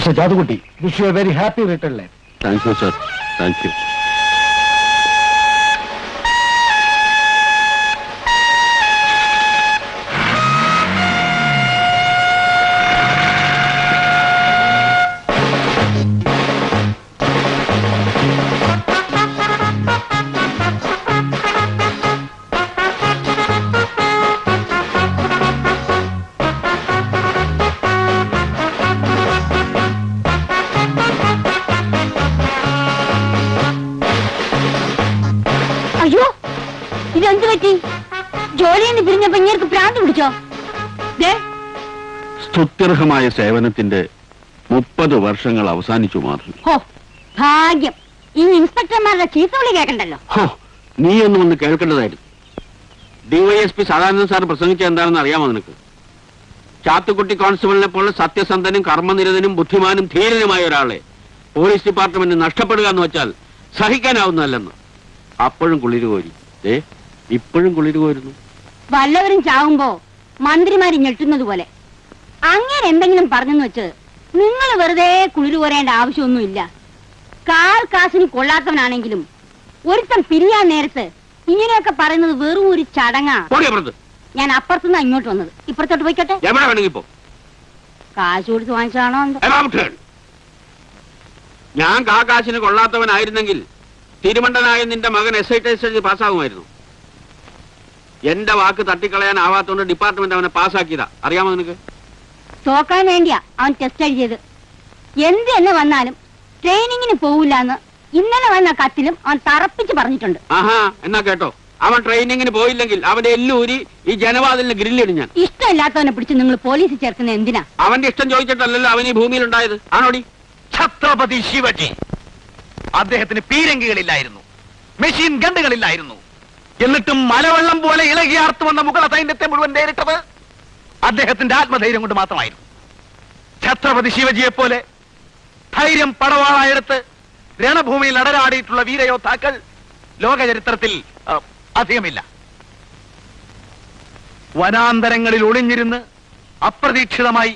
Mister Jathukutty, wish you a very happy return life. Thank you sir, thank you. സ്തുത്യർഹമായ സേവനത്തിന്റെ 30 വർഷങ്ങൾ അവസാനിച്ചു മാറി. ഭാഗ്യം. ഈ ഇൻസ്പെക്ടർമാരുടെ ചീത്ത വിളി കേൾക്കണ്ടല്ലോ. നീ ഒന്നും ഒന്ന് കേൾക്കേണ്ടതായിരുന്നു. ഡിവൈഎസ്പി സദാനന്ദൻ സാർ പ്രസംഗിച്ച എന്താണെന്ന് അറിയാമോ നിനക്ക്? ചാത്തുക്കുട്ടി കോൺസ്റ്റബിളിനെ പോലെ സത്യസന്ധനും കർമ്മനിരതനും ബുദ്ധിമാനും ധീരനുമായ ഒരാളെ പോലീസ് ഡിപ്പാർട്ട്മെന്റ് നഷ്ടപ്പെടുക എന്ന് വെച്ചാൽ സഹിക്കാനാവുന്നതല്ലെന്ന്. അപ്പോഴും കുളിര് കോരി, ഇപ്പോഴും കുളിര് കോരുന്നു. വല്ലവരും ചാവുമ്പോ മന്ത്രിമാര് ഞെട്ടുന്നത് പോലെ അങ്ങനെ എന്തെങ്കിലും പറഞ്ഞെന്ന് വെച്ച് നിങ്ങൾ വെറുതെ കുളിര് കോരേണ്ട ആവശ്യമൊന്നുമില്ല. കാൽ കാശിന് കൊള്ളാത്തവനാണെങ്കിലും ഒരുത്തം പിരിയാൻ നേരത്ത് ഇങ്ങനെയൊക്കെ പറയുന്നത് വെറും ഒരു ചടങ്ങാ. ഞാൻ അപ്പുറത്തുനിന്ന് ഇങ്ങോട്ട് വന്നത്. ഇപ്പുറത്തോട്ട് പോയിക്കട്ടെ. കാശ് കൊടുത്ത് വാങ്ങിച്ചതാണോ എന്തോ? ഞാൻ കാശിന് കൊള്ളാത്തവനായിരുന്നെങ്കിൽ തിരുമണ്ടനായ നിന്റെ മകൻ SI ടെസ്റ്റ് പാസ്സാകുമായിരുന്നു. എന്റെ വാക്ക് തട്ടിക്കളയാനാവാത്തോണ്ട് ഡിപ്പാർട്ട്മെന്റ് അവനെ പാസ്സാക്കിയതാ. അറിയാമോ നിനക്ക്? തോക്കാൻ വേണ്ടിയാ അവൻ ടെസ്റ്റ് എഴുതിയത്. എന്ത് തന്നെ വന്നാലും ട്രെയിനിങ്ങിന് പോവില്ലെന്ന് ഇന്നലെ വന്ന കത്തിലും അവൻ തറപ്പിച്ച് പറഞ്ഞിട്ടുണ്ട്. ആഹാ, എന്നാ കേട്ടോ, അവൻ ട്രെയിനിങ്ങിന് പോയില്ലെങ്കിൽ അവന്റെ എല്ലൂരി ഈ ജനവാതിലിന് ഗ്രില്ലിടും ഞാൻ. ഇഷ്ടമില്ലാത്തവനെ പിടിച്ച് നിങ്ങൾ പോലീസിൽ ചേർക്കുന്ന എന്തിനാ? അവന്റെ ഇഷ്ടം ചോദിച്ചിട്ടല്ലല്ലോ അവൻ ഈ ഭൂമിയിൽ ഉണ്ടായത്. ആണോടി? ഛത്രപതി ശിവജി അദ്ദേഹത്തിന് പീരങ്കികളില്ലായിരുന്നു, മെഷീൻ ഗണ്ടുകളില്ലായിരുന്നു. എന്നിട്ടും മലവെള്ളം പോലെ ഇളകിയാർത്തു വന്ന മുഗള സൈന്യത്തെ മുഴുവൻ നേരിട്ടത് അദ്ദേഹത്തിന്റെ ആത്മധൈര്യം കൊണ്ട് മാത്രമായിരുന്നു. ഛത്രപതി ശിവജിയെ പോലെ ധൈര്യം പടവാളായെടുത്ത് രണഭൂമിയിൽ അടരാടിയിട്ടുള്ള വീരയോദ്ധാക്കൾ ലോക ചരിത്രത്തിൽ അധികമില്ല. വനാന്തരങ്ങളിൽ ഒളിഞ്ഞിരുന്ന് അപ്രതീക്ഷിതമായി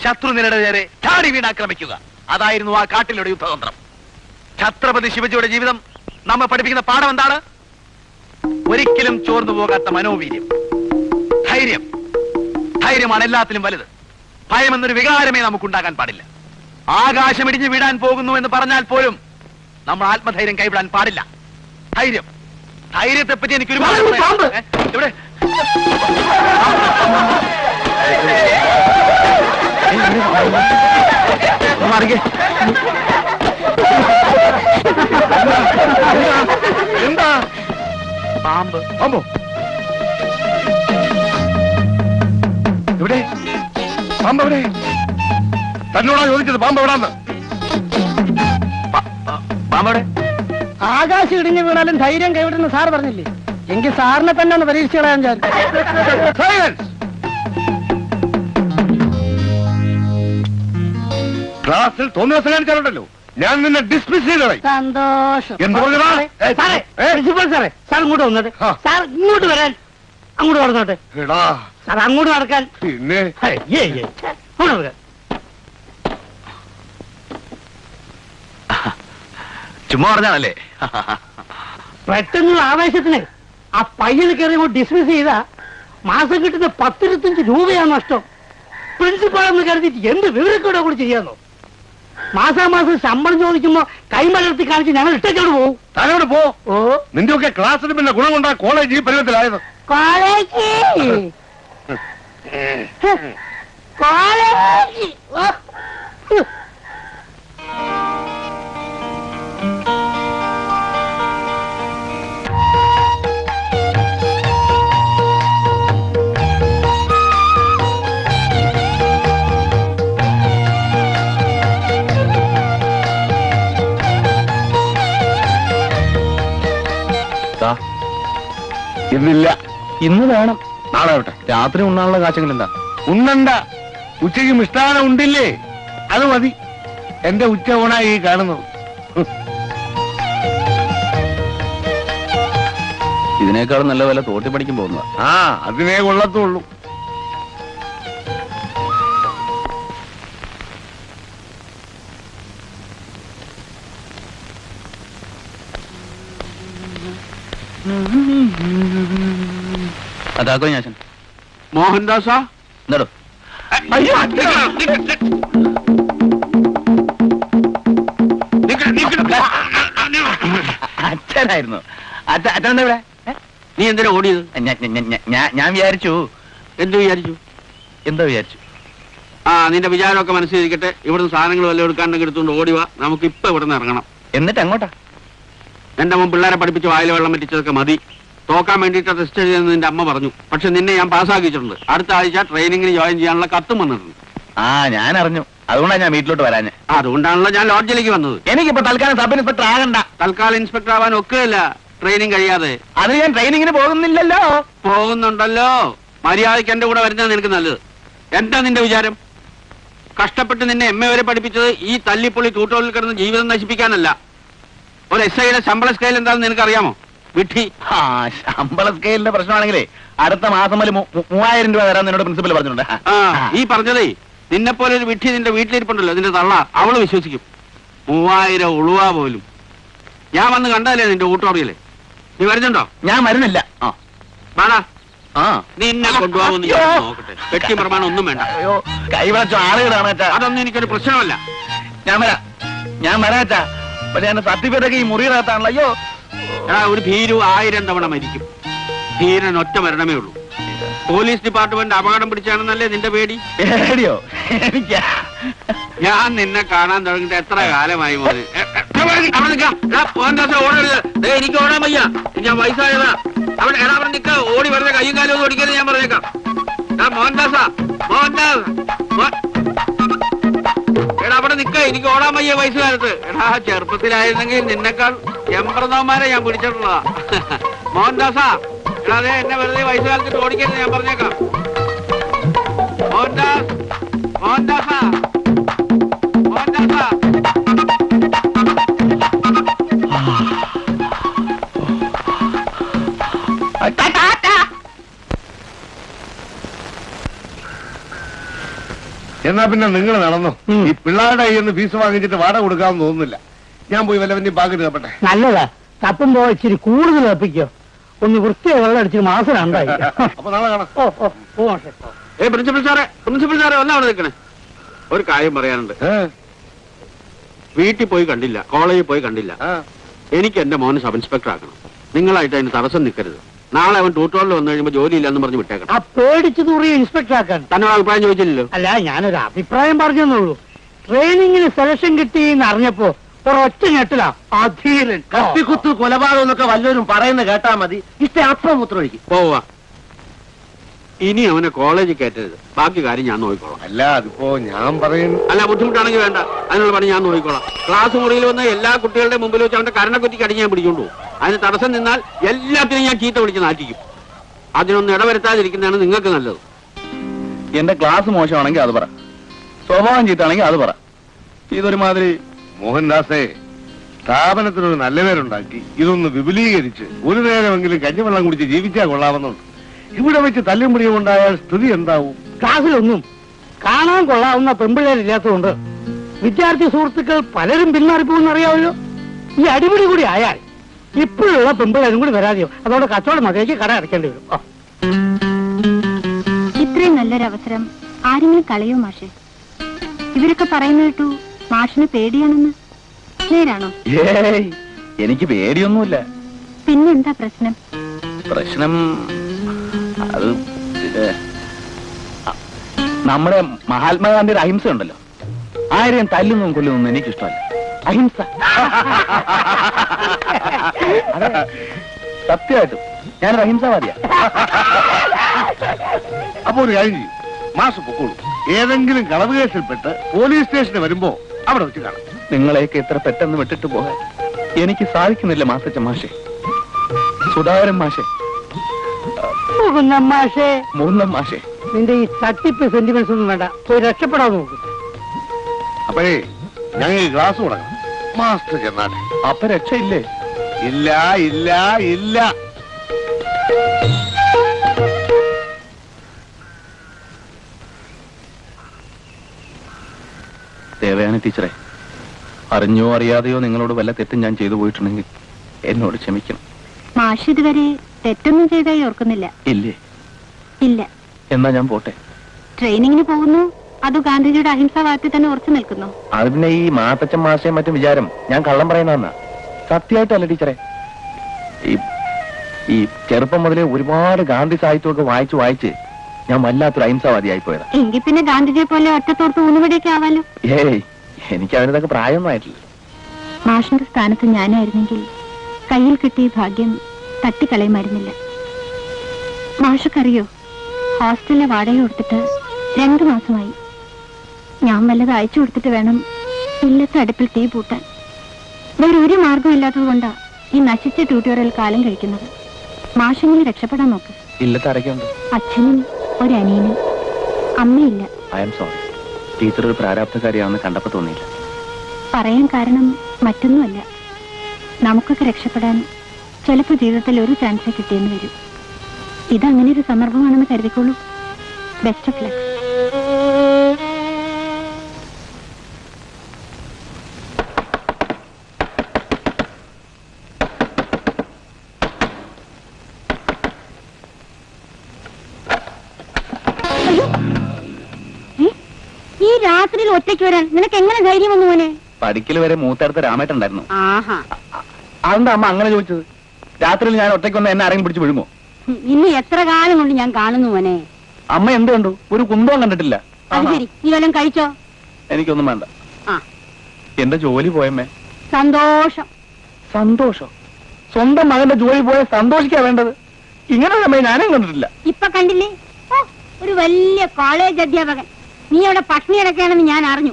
ശത്രുനിരയുടെ നേരെ ചാടി വീണാക്രമിക്കുക, അതായിരുന്നു ആ കാട്ടിലൂടെ യുദ്ധതന്ത്രം. ഛത്രപതി ശിവജിയുടെ ജീവിതം നമ്മെ പഠിപ്പിക്കുന്ന പാഠം എന്താണ്? ഒരിക്കലും ചോർന്നു പോകാത്ത മനോവീര്യം, ധൈര്യം. ധൈര്യമാണ് എല്ലാത്തിലും വലുത്. ഭയമെന്നൊരു വികാരമേ നമുക്കുണ്ടാകാൻ പാടില്ല. ആകാശമിടിഞ്ഞു വീഴാൻ പോകുന്നു എന്ന് പറഞ്ഞാൽ പോലും നമ്മൾ ആത്മധൈര്യം കൈവിടാൻ പാടില്ല. ധൈര്യം, ധൈര്യത്തെ പറ്റി എനിക്ക് ഒരുപാട് ഇവിടെ എന്താ പാമ്പ്? പാമ്പോ? എവിടെ പാമ്പ്? എവിടെ? തന്നോടാ ചോദിച്ചത് പാമ്പ് എവിടാന്ന്? പാമ്പവിടെ? ആകാശം ഇടിഞ്ഞു വീണാലും ധൈര്യം കൈവിടുന്ന സാർ പറഞ്ഞില്ലേ? എങ്കിൽ സാറിനെ തന്നെ ഒന്ന് പരീക്ഷിച്ച് കളയാൻ ഞാൻ. ക്ലാസ്സിൽ തോന്നിയ ദിവസം കാണിച്ചാലുണ്ടല്ലോ ഞാൻ നിന്നെ ഡിസ്മിസ് ചെയ്തതായി. സന്തോഷം. പ്രിൻസിപ്പൽ സാറേ, സാർ ഇങ്ങോട്ട് വന്നത്. സാർ ഇങ്ങോട്ട് വരാൻ. അങ്ങോട്ട് നടന്നോട്ടെ സാർ, അങ്ങോട്ട് നടക്കാൻ. പിന്നെ ചുമ്മാ പറഞ്ഞാണല്ലേ? പെട്ടെന്നുള്ള ആവേശത്തിന് ആ പയ്യന് കയറി ഡിസ്മിസ് ചെയ്താ മാസം കിട്ടുന്ന 10-25 രൂപയാണ് നഷ്ടം. പ്രിൻസിപ്പാളെന്ന് കരുതിയിട്ട് എന്ത് വിവരക്കൂടെ കൂടി ചെയ്യാന്നോ? മാസാമാസം ശമ്പളം ചോദിക്കുമ്പോ കൈമലർത്തി കാണിച്ച് ഞങ്ങൾ ഇട്ടോട് പോകും. തന്നോട് പോ. നിന്റെ ഒക്കെ ക്ലാസ്സിന് പിന്നെ ഗുണം കൊണ്ടാ കോളേജ് ഈ പരുവത്തിലായത്. കോളേജ് കോളേജ് ഇന്നില്ല, ഇന്ന് വേണം. നാളെ ആവട്ടെ. രാത്രി ഉണ്ണാനുള്ള കാശെങ്കിലും എന്താ? ഉണ്ണണ്ട, ഉച്ചയ്ക്ക് മിഷ്ടാനം ഉണ്ടില്ലേ, അത് മതി. എന്റെ ഉച്ച ഊണായി കാണുന്നത്. ഇതിനേക്കാളും നല്ല വില തോട്ടി പഠിക്കും പോകുന്നതാ. അതിനേ കൊള്ളത്തുള്ളൂ. അതാക്കോ ഞാൻ മോഹൻദാസാ എന്താടോ അച്ഛനായിരുന്നു. അച്ഛൻ എന്താ ഇവിടെ? നീ എന്തിനാ ഓടിയത്? ഞാൻ വിചാരിച്ചു. എന്ത് വിചാരിച്ചു? എന്താ വിചാരിച്ചു? ആ, നിന്റെ വിചാരമൊക്കെ മനസ്സിലിരിക്കട്ടെ. ഇവിടുന്ന് സാധനങ്ങൾ വല്ല എടുക്കാണ്ടെങ്കിൽ എടുത്തുകൊണ്ട് ഓടിവാ. നമുക്ക് ഇപ്പൊ ഇവിടുന്ന് ഇറങ്ങണം. എന്നിട്ട് അങ്ങോട്ടാ? എന്റെ മുമ്പ് പിള്ളേരെ പഠിപ്പിച്ച് വായിൽ വെള്ളം പറ്റിച്ചതൊക്കെ മതി. തോക്കാൻ വേണ്ടിയിട്ട് ടെസ്റ്റ് എഴുതിയെന്ന് നിന്റെ അമ്മ പറഞ്ഞു. പക്ഷെ നിന്നെ ഞാൻ പാസ്സാക്കിയിട്ടുണ്ട്. അടുത്ത ആഴ്ച ട്രെയിനിങ്ങിന് ജോയിൻ ചെയ്യാനുള്ള കത്തും വന്നിട്ടുണ്ട്. ആ, ഞാൻ അറിഞ്ഞു. അതുകൊണ്ടാണ് ഞാൻ വീട്ടിലോട്ട് വരാഞ്ഞ്. അതുകൊണ്ടാണല്ലോ ഞാൻ ലോഡ്ജിലേക്ക് വന്നത്. എനിക്കിപ്പോ തൽക്കാലം സബ് ഇൻസ്പെക്ടർ ആകണ്ട. തൽക്കാലം ഇൻസ്പെക്ടർ ആവാൻ ഒക്കെയല്ല, ട്രെയിനിങ് കഴിയാതെ. അത് ഞാൻ ട്രെയിനിങ്ങിന് പോകുന്നില്ലല്ലോ. പോകുന്നുണ്ടല്ലോ. മര്യാദയ്ക്ക് എന്റെ കൂടെ വരുന്നത് നിനക്ക് നല്ലത്. എന്താ നിന്റെ വിചാരം? കഷ്ടപ്പെട്ട് നിന്നെ MA വരെ പഠിപ്പിച്ചത് ഈ തല്ലിപ്പൊളി തൂട്ടോളിൽ കിടന്ന് ജീവിതം നശിപ്പിക്കാനല്ല. ഒരു SIയുടെ ശമ്പള സ്കെയിൽ എന്താണെന്ന് നിനക്കറിയാമോ? വിഡ്ഢി. ആ, ശമ്പള സ്കെയിലിന്റെ പ്രശ്നമാണെങ്കിലേ അടുത്ത മാസം മുതൽ 3000 രൂപ തരാൻ എന്നോട് പ്രിൻസിപ്പൽ പറഞ്ഞിട്ടുണ്ട്. ഈ പറഞ്ഞതേ നിന്നെപ്പോലെ ഒരു വിഡ്ഢി നിന്റെ വീട്ടിലിരിപ്പുണ്ടല്ലോ, നിന്റെ തള്ള, അവള് വിശ്വസിക്കും. 3000 ഉളുവ പോലും. ഞാൻ വന്ന് കണ്ടതല്ലേ നിന്റെ ഊട്ടോറിയല്ലേ? നീ വരുന്നുണ്ടോ? ഞാൻ വരുന്നില്ല. വേടാ, ആ, നിന്നെ കൊണ്ടുപോകുന്നു. നോക്കട്ടെ, വെട്ടി പ്രമാണം ഒന്നും വേണ്ട. അയ്യോ, കൈവളച്ച ആളുകളാണ് അച്ഛാ. അതൊന്നും എനിക്കൊരു പ്രശ്നമല്ല. ഞാൻ വരാം അച്ഛാ. പക്ഷെ എന്റെ സർട്ടിഫിക്കറ്റ് ഒക്കെ ഈ മുറിയിനകത്താണല്ലോ. അയ്യോ, ഒരു ഭീരു 1000 തവണ മരിക്കും. ധീരൻ ഒറ്റ മരണമേ ഉള്ളൂ. പോലീസ് ഡിപ്പാർട്ട്മെന്റ് അപകടം പിടിച്ചാണെന്നല്ലേ നിന്റെ പേടി? പേടിയോ? എനിക്കാ. ഞാൻ നിന്നെ കാണാൻ തുടങ്ങിയിട്ട് എത്ര കാലമായി മോനെ. എനിക്ക് ഓടാൻ വയ്യ, ഞാൻ വയസ്സായതാ. അവിടെ അവിടെ നിക്ക, ഓടി വെറുതെ കയ്യും കാലും ഒന്നും ഓടിക്കരുത് ഞാൻ പറഞ്ഞേക്കാം. മോഹൻദാസാ, മോഹൻദാസ്, എടാ അവിടെ നിക്ക, എനിക്ക് ഓടാൻ വയ്യ വയസ്സുകാലത്ത്. എടാ ചെറുപ്പത്തിലായിരുന്നെങ്കിൽ നിന്നെക്കാൾ എംപ്രദോമാരെ ഞാൻ പിടിച്ചിട്ടുള്ളതാ. മോഹൻദാസാ, എടാ അതെ എന്നെ വെറുതെ വയസ്സുകാലത്ത് ഓടിക്കരുത് ഞാൻ പറഞ്ഞേക്കാം. മോഹൻദാസ്, മോഹൻദാസാ, മോഹൻദാസാ. എന്നാ പിന്നെ നിങ്ങൾ നടന്നു. ഈ പിള്ളേരുടെ കയ്യിൽ നിന്ന് ഫീസ് വാങ്ങിച്ചിട്ട് വാടക കൊടുക്കാമെന്ന് തോന്നുന്നില്ല. ഞാൻ പോയി വല്ലവന്റെ പാക്കറ്റ് തപ്പട്ടെ. നല്ലതാ. തപ്പുമ്പോ ഇച്ചിരി കൂടുതൽ തപ്പിക്കോ. ഒന്ന് വൃത്തിയായി വെള്ളം അടിച്ചിട്ട് മാസം രണ്ടായി. അപ്പൊ നാളെ കാണാം. പ്രിൻസിപ്പൽ സാറേ, പ്രിൻസിപ്പൽ സാറേ ഒന്നാ അവിടെ നിൽക്കണേ. ഒരു കാര്യം പറയാനുണ്ട്. വീട്ടിൽ പോയി കണ്ടില്ല, കോളേജിൽ പോയി കണ്ടില്ല. എനിക്ക് എന്റെ മോനെ സബ് ഇൻസ്പെക്ടർ ആക്കണം. നിങ്ങളായിട്ട് അതിന് തടസ്സം നിൽക്കരുത്. നാളെ അവൻ ട്യൂട്ടോറിൽ വന്നു കഴിയുമ്പോൾ ജോലിയില്ലെന്ന് പറഞ്ഞ് വിട്ടേക്കണം. ആ പേടിച്ചു തൂറിയ ഇൻസ്പെക്ടർ ആക്കാൻ തന്നോട് അഭിപ്രായം ചോദിച്ചില്ലല്ലോ. അല്ല, ഞാനൊരു അഭിപ്രായം പറഞ്ഞെന്നുള്ളൂ. ട്രെയിനിങ്ങിന് സെലക്ഷൻ കിട്ടി എന്ന് അറിഞ്ഞപ്പോ ഒരൊറ്റ ഞെട്ടിലാ അധീരൻ. കത്തിക്കുത്ത് കൊലപാതകം എന്നൊക്കെ വല്ലവരും പറയുന്ന കേട്ടാ മതി. ഇഷ്ടം അപ്പം മൂത്രമൊഴിക്കും. പോവാ. ഇനി അവനെ കോളേജിൽ കയറ്റരുത്. ബാക്കി കാര്യം ഞാൻ നോക്കിക്കോളാം. അല്ല, അതിപ്പോ ഞാൻ പറയുന്നു. അല്ല, ബുദ്ധിമുട്ടാണെങ്കിൽ വേണ്ട, അതിനുള്ള പണി ഞാൻ നോക്കിക്കോളാം. ക്ലാസ് മുറിയിൽ വന്ന് എല്ലാ കുട്ടികളുടെ മുമ്പിൽ വെച്ച് അവന്റെ കരണക്കുറ്റിക്ക് അടിഞ്ഞ് ഞാൻ പിടിച്ചോണ്ടു പോകും. അതിന് തടസ്സം നിന്നാൽ എല്ലാത്തിനും ഞാൻ ചീത്ത വിളിച്ച് നാറ്റിക്കും. അതിനൊന്നും ഇടവരുത്താതിരിക്കുന്നതാണ് നിങ്ങൾക്ക് നല്ലത്. എന്റെ ക്ലാസ് മോശമാണെങ്കിൽ അത് പറ, സ്വഭാവം ചീത്താണെങ്കിൽ അത് പറ. ഇതൊരുമാതിരി. മോഹൻദാസേ, സ്ഥാപനത്തിനൊരു നല്ല പേരുണ്ടാക്കി ഇതൊന്ന് വിപുലീകരിച്ച് ഒരു നേരമെങ്കിലും കഞ്ഞിവെള്ളം കുടിച്ച് ജീവിച്ചാൽ കൊള്ളാമെന്നുണ്ട്. ഇവിടെ വെച്ച് തല്ലും പിടിയും ഉണ്ടായാൽ സ്ഥിതി എന്താവും? ക്ലാസ്സിലൊന്നും കാണാൻ കൊള്ളാവുന്ന പെമ്പിള്ളേരില്ലാത്തതുകൊണ്ട് വിദ്യാർത്ഥി സുഹൃത്തുക്കൾ പലരും പിന്മാറിപ്പോകുന്ന അറിയാമല്ലോ. ഈ അടിപിടി കൂടി ആയാൽ ഇപ്പോഴുള്ള പെമ്പിള്ളേരും കൂടി വരാതെയോ. അതോടെ കച്ചവടം മതിയേക്ക് കട അടയ്ക്കേണ്ടി വരും. ഇത്രയും നല്ലൊരവസരം ആരെങ്കിലും കളയോ മാഷെ? ഇവരൊക്കെ പറയുന്ന കേട്ടു മാഷിന് പേടിയാണെന്ന്. നേരാണോ? ഏയ്, എനിക്ക് പേടിയൊന്നുമില്ല. പിന്നെന്താ പ്രശ്നം? പ്രശ്നം അത് നമ്മുടെ മഹാത്മാഗാന്ധിയുടെ അഹിംസ ഉണ്ടല്ലോ. ആരെയും തല്ലുന്നതും കൊല്ലുന്നതും എനിക്കിഷ്ടമല്ല. അഹിംസ. സത്യമായിട്ടും ഞാനൊരു അഹിംസവാദിയാ. അപ്പൊ ഒരു കാര്യം ചെയ്യും, മാസം പൊക്കോളൂ. ഏതെങ്കിലും കളവ് കേസിൽപ്പെട്ട് പോലീസ് സ്റ്റേഷനിൽ വരുമ്പോ അവിടെ വെച്ച് കാണാം. നിങ്ങളെയൊക്കെ എത്ര പെട്ടെന്ന് വിട്ടിട്ട് പോകാൻ എനിക്ക് സാധിക്കുന്നില്ല മാസച്ച മാഷെ, സുധാകരൻ മാഷെ, മാഷേ, മൂന്നം മാഷെ. നിന്റെ ഈ തട്ടിപ്പ് സെന്റിമെന്റ്സ് ഒന്നും വേണ്ട. പോയി രക്ഷപ്പെടാൻ നോക്കും. അപ്പോഴേ ഞങ്ങൾ ക്ലാസ് തുടങ്ങാം. മാസ്റ്റർ ചെന്നാട്ടെ. അപ്പൊ രക്ഷയില്ലേ? ഇല്ല ഇല്ല ഇല്ല. ദേവയാനി ടീച്ചറെ, അറിഞ്ഞോ അറിയാതെയോ നിങ്ങളോട് വല്ല തെറ്റും ഞാൻ ചെയ്തു പോയിട്ടുണ്ടെങ്കിൽ എന്നോട് ക്ഷമിക്കണം. മാഷ് ഇതുവരെ തെറ്റൊന്നും ചെയ്തായി ഓർക്കുന്നില്ല. ഇല്ലേ? ഇല്ല. എന്നാ ഞാൻ പോട്ടെ. ട്രെയിനിങ്ങിന് പോകുന്നു, അതോ ഗാന്ധിജിയുടെ അഹിംസാവാദത്തിൽ തന്നെ ഉറച്ചു നിൽക്കുന്നു? അത് പിന്നെ ഈ മാത്തച്ഛൻ മാഷയും മറ്റും വിചാരം ഞാൻ കള്ളം പറയുന്നതെന്നാ. സത്യമായിട്ടല്ല ടീച്ചറെ. ഈ ചെറുപ്പം മുതലേ ഒരുപാട് ഗാന്ധി സാഹിത്യമൊക്കെ വായിച്ച് ഞാൻ വല്ലാത്തൊരു അഹിംസാവാദിയായി പോയതാ. എങ്കിൽ പിന്നെ ഗാന്ധിജിയെ പോലെ ഒറ്റത്തോർത്ത് ഊന്നുവടിയൊക്കെ ആവാലോ. ഏയ്, എനിക്ക് അതിനൊക്കെ പ്രായമൊന്നും ആയിട്ടില്ല. മാഷിന്റെ സ്ഥാനത്ത് ഞാനായിരുന്നെങ്കിൽ കയ്യിൽ കിട്ടിയ ഭാഗ്യം തട്ടിക്കളയുമായിരുന്നില്ല. മാഷക്കറിയോ, ഹോസ്റ്റലിലെ വാടക കൊടുത്തിട്ട് 2 മാസമായി. ഞാൻ വല്ലത് അയച്ചു കൊടുത്തിട്ട് വേണം ഇല്ലത്തെ അടുപ്പിൽ തീ പൂട്ടാൻ. വേറെ ഒരു മാർഗം ഇല്ലാത്തത് കൊണ്ടാ ഈ നശിച്ച ട്യൂട്ടോറിയൽ കാലം കഴിക്കുന്നത്. മാഷെങ്കിലും രക്ഷപ്പെടാൻ നോക്ക്. ഇല്ലത്തെ ആരൊക്കെയുണ്ട്? അച്ഛനും ഒരനിയനും. അമ്മയില്ല. I am sorry. ടീച്ചർ ഒരു പ്രാരാബ്ധക്കാരിയാണെന്ന് കണ്ടപ്പോ തോന്നിയില്ല. പറയാൻ കാരണം മറ്റൊന്നുമല്ല, നമുക്കൊക്കെ രക്ഷപ്പെടാൻ ചിലപ്പോൾ ജീവിതത്തിൽ ഒരു ചാൻസ് കിട്ടിയെന്ന് വരും. ഇതങ്ങനെ ഒരു സന്ദർഭമാണെന്ന് കരുതിക്കോളൂ. Best of luck. ഈ രാത്രിയിൽ ഒറ്റയ്ക്ക് വരാൻ നിനക്ക് എങ്ങനെ ധൈര്യം വന്നു മോനെ? പഠിക്കൽ വരെ മൂത്തടുത്ത് രാമേട്ടുണ്ടായിരുന്നു. ആഹാ, അതെന്താ അമ്മ അങ്ങനെ ചോദിച്ചത്? രാത്രിയിൽ ഞാൻ ഒറ്റയ്ക്ക് വന്ന് എന്നെ ആരെങ്കിലും പിടിച്ച് വിഴുങ്ങോ? ഇനി എത്ര കാലം കൊണ്ട് ഞാൻ കാണുന്നു മോനെ. അമ്മ എന്ത് കണ്ടു? ഒരു കുന്തവും കണ്ടിട്ടില്ല. അത് ശരി, നീ വല്ലതും കഴിച്ചോ? എനിക്കൊന്നും വേണ്ട. ആ, എന്റെ ജോലി പോയമ്മേ. സന്തോഷം. സന്തോഷം? സ്വന്തം മകന്റെ ജോലി പോയ സന്തോഷിക്കാ വേണ്ടത്. ഇങ്ങനെ ഒരു അമ്മയെ ഞാനും കണ്ടിട്ടില്ല. ഇപ്പൊ കണ്ടില്ലേ? ഓ, ഒരു വലിയ കോളേജ് അധ്യാപകൻ. നീ അവിടെ പട്ടിണി കിടക്കുകയാണെന്ന് ഞാൻ അറിഞ്ഞു.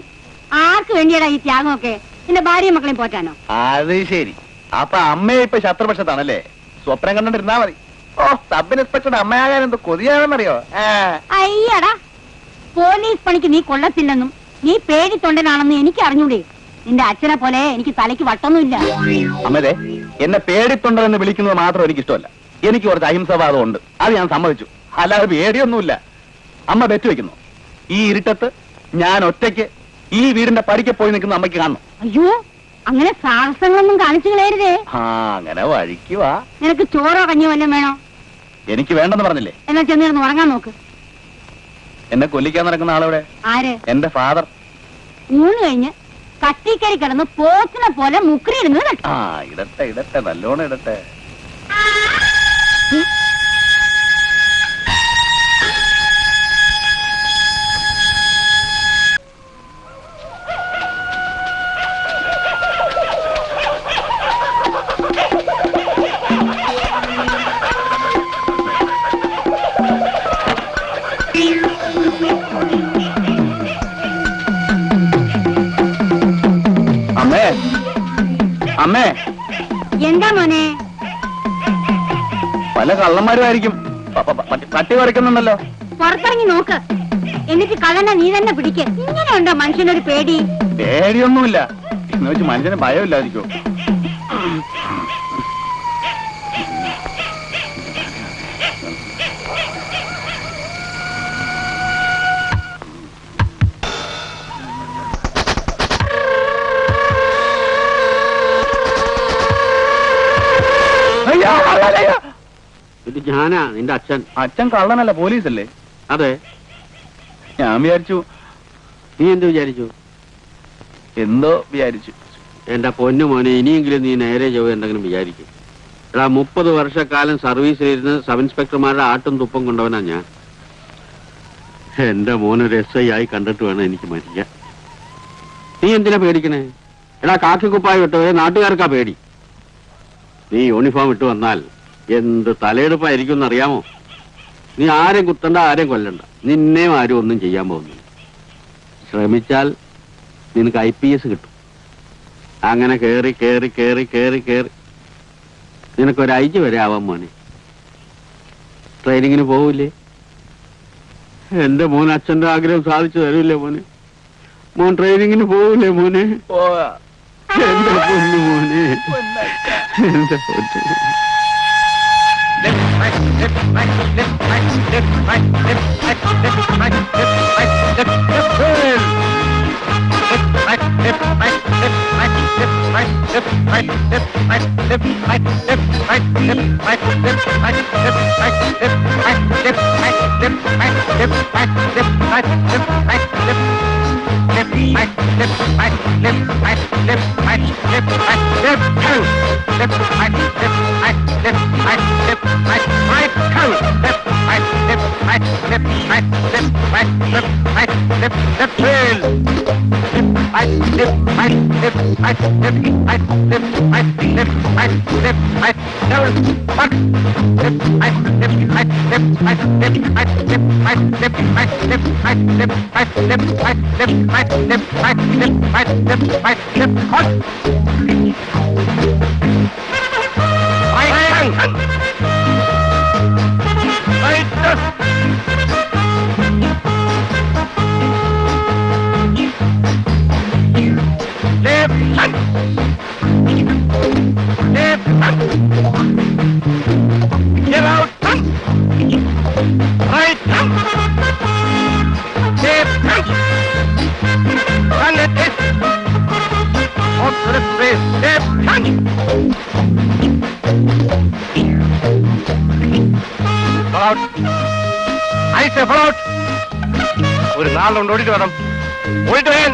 ആർക്ക് വേണ്ടിയാടാ ഈ ത്യാഗമൊക്കെ? നിന്റെ ഭാര്യയും മക്കളെയും പോറ്റാനോ? അത് ശരി. അപ്പൊ അമ്മയെ ഇപ്പൊ ശത്രുപക്ഷത്താണല്ലേ? സ്വപ്നം കണ്ടിരുന്നാ മതി. ഓ, സബ് ഇൻസ്പെക്ടറുടെ അമ്മയാകാൻ എന്തോ കൊതിയാണെന്നറിയോ? അയ്യടാ, പോലീസ് പണിക്ക് നീ കൊള്ളത്തില്ലെന്നും നീ പേടിത്തൊണ്ടനാണെന്നും എനിക്ക് അറിഞ്ഞൂടെ? നിന്റെ അച്ഛനെ പോലെ എനിക്ക് തലയ്ക്ക് വട്ടൊന്നുമില്ല. അമ്മേ, എന്നെ പേടിത്തൊണ്ടെന്ന് വിളിക്കുന്നത് മാത്രം എനിക്ക് ഇഷ്ടമല്ല. എനിക്ക് കുറച്ച് അഹിംസവാദം ഉണ്ട്, അത് ഞാൻ സമ്മതിച്ചു. അല്ലാതെ പേടിയൊന്നുമില്ല. അമ്മ ബെറ്റ് വെക്കുന്നു, ഈ ഇരുട്ടത്ത് ഞാൻ ഒറ്റയ്ക്ക് ഈ വീടിന്റെ പടിക്ക് പോയി നിൽക്കുന്ന അമ്മയ്ക്ക് കാണണം. അയ്യോ, അങ്ങനെ സാഹസങ്ങളൊന്നും കാണിച്ചു കളയരുതേ. ആ, അങ്ങനെ വഴിക്കുവാ. നിനക്ക് ചോറോ കഞ്ഞിയോ വല്ലതും വേണോ? എനിക്ക് വേണ്ടെന്ന് പറഞ്ഞില്ലേ? എന്നാ ചെന്നിരുന്ന് ഉറങ്ങാൻ നോക്ക്. എന്നെ കൊല്ലിക്കാൻ നടക്കുന്ന ആളെവിടെ? ആര്? എന്റെ ഫാദർ. ഊണ് കഴിഞ്ഞ് കട്ടിക്കരി കിടന്ന് പോത്തിനെ പോലെ മുക്കറിയിരുന്നത് കേട്ടോ. ആ, ഇടട്ടെ നല്ലോണം ഇടട്ടെ. അമ്മേ, എന്താ മോനെ? പല കള്ളന്മാരുമായിരിക്കും. പട്ടി വരയ്ക്കുന്നുണ്ടല്ലോ. പുറത്തിറങ്ങി നോക്ക്, എന്നിട്ട് കള്ളനെ നീ തന്നെ പിടിക്ക്. ഇങ്ങനെ ഉണ്ടോ മനുഷ്യനൊരു പേടി? പേടിയൊന്നുമില്ല എന്ന് വെച്ച് മനുഷ്യന് ഭയമില്ലാതിരിക്കോ? ഇത് ഞാനാ, നിന്റെ അച്ഛൻ. അച്ഛൻ കള്ളനല്ല, പോലീസല്ലേ? അതെ. ഞാൻ വിചാരിച്ചു. നീ എന്ത് വിചാരിച്ചു? എന്തോ വിചാരിച്ചു. എന്റെ പൊന്നു മോനെ, ഇനിയെങ്കിലും നീ നേരെ ചൊവ്വ എന്തെങ്കിലും വിചാരിക്കും. എടാ, 30 വർഷക്കാലം സർവീസിലിരുന്ന് സബ് ഇൻസ്പെക്ടർമാരുടെ ആട്ടും തുപ്പം കൊണ്ടവനാ ഞാൻ. എന്റെ മോനൊരു SI ആയി കണ്ടിട്ട് വേണം എനിക്ക് മരിക്കാൻ. നീ എന്തിനാ പേടിക്കണേ? എടാ, കാക്കിക്കുപ്പായ വിട്ടവരെ നാട്ടുകാർക്കാ പേടി. നീ യൂണിഫോം ഇട്ട് വന്നാൽ എന്ത് തലയെടുപ്പായിരിക്കും എന്നറിയാമോ? നീ ആരെയും കുത്തണ്ട, ആരെയും കൊല്ലണ്ട. നിന്നെയും ആരും ഒന്നും ചെയ്യാൻ പോകുന്നില്ല. ശ്രമിച്ചാൽ നിനക്ക് IPS കിട്ടും. അങ്ങനെ കേറി കേറി കേറി കേറി കേറി നിനക്കൊരു IG വരെ ആവാൻ മോനെ. ട്രെയിനിങ്ങിന് പോവില്ലേ? എന്റെ മോൻ അച്ഛന്റെ ആഗ്രഹം സാധിച്ചു തരൂല്ലേ മോനെ? മോൻ ട്രെയിനിങ്ങിന് പോവില്ലേ മോനെ? എന്റെ പൊന്നു മോനെ, എന്റെ പൊന്നു. ഒരു നാളുകൊണ്ട് ഓടിട്ട് വേണം ഓടിട്ട് വേൻ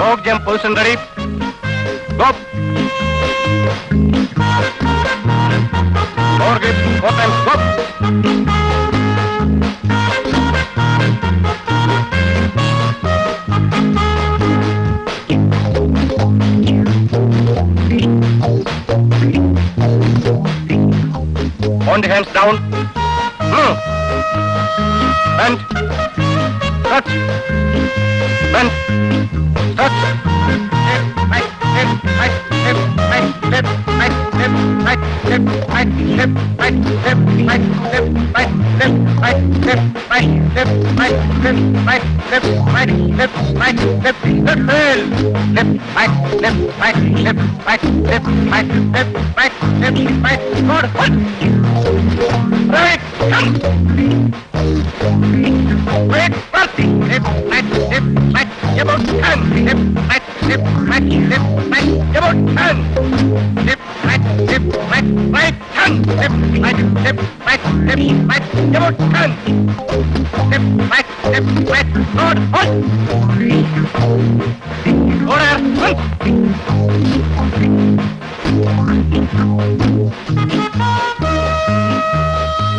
Frog jump position ready. Go. Four grips, 4 times, go. On the hands down. Bend. Touch. Bend. Touch.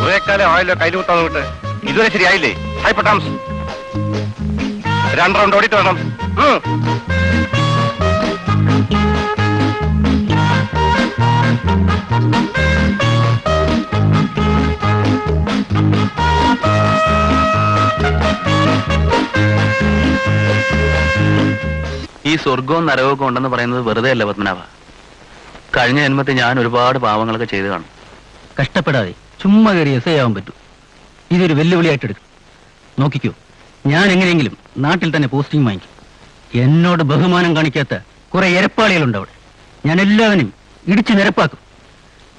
കുറേക്കാലം ആയല്ലോ കയ്യിലുത്താൻ വിട്ട് ഇതുവരെ ശരിയായില്ലേ? ഹൈപ്പട്ടാംസ് 2 റൗണ്ട് ഓടിട്ട് വേണം. ഈ സ്വർഗവും നരകവും ഉണ്ടെന്ന് പറയുന്നത് വെറുതെ അല്ല പത്മനാഭ. കഴിഞ്ഞ ജന്മത്തിൽ ഞാൻ ഒരുപാട് പാവങ്ങളൊക്കെ ചെയ്തു കാണും. കഷ്ടപ്പെടാതെ ചുമ്മാ കയറി എസ് ആവാൻ പറ്റൂ. ഇതൊരു വെല്ലുവിളിയായിട്ട് എടുക്കും. നോക്കിക്കോ, ഞാൻ എങ്ങനെയെങ്കിലും നാട്ടിൽ തന്നെ പോസ്റ്റിംഗ് വാങ്ങിക്കും. എന്നോട് ബഹുമാനം കാണിക്കാത്ത കുറെ എരപ്പാളികളുണ്ട് അവിടെ. ഞാൻ എല്ലാവരും ഇടിച്ചു നിരപ്പാക്കും.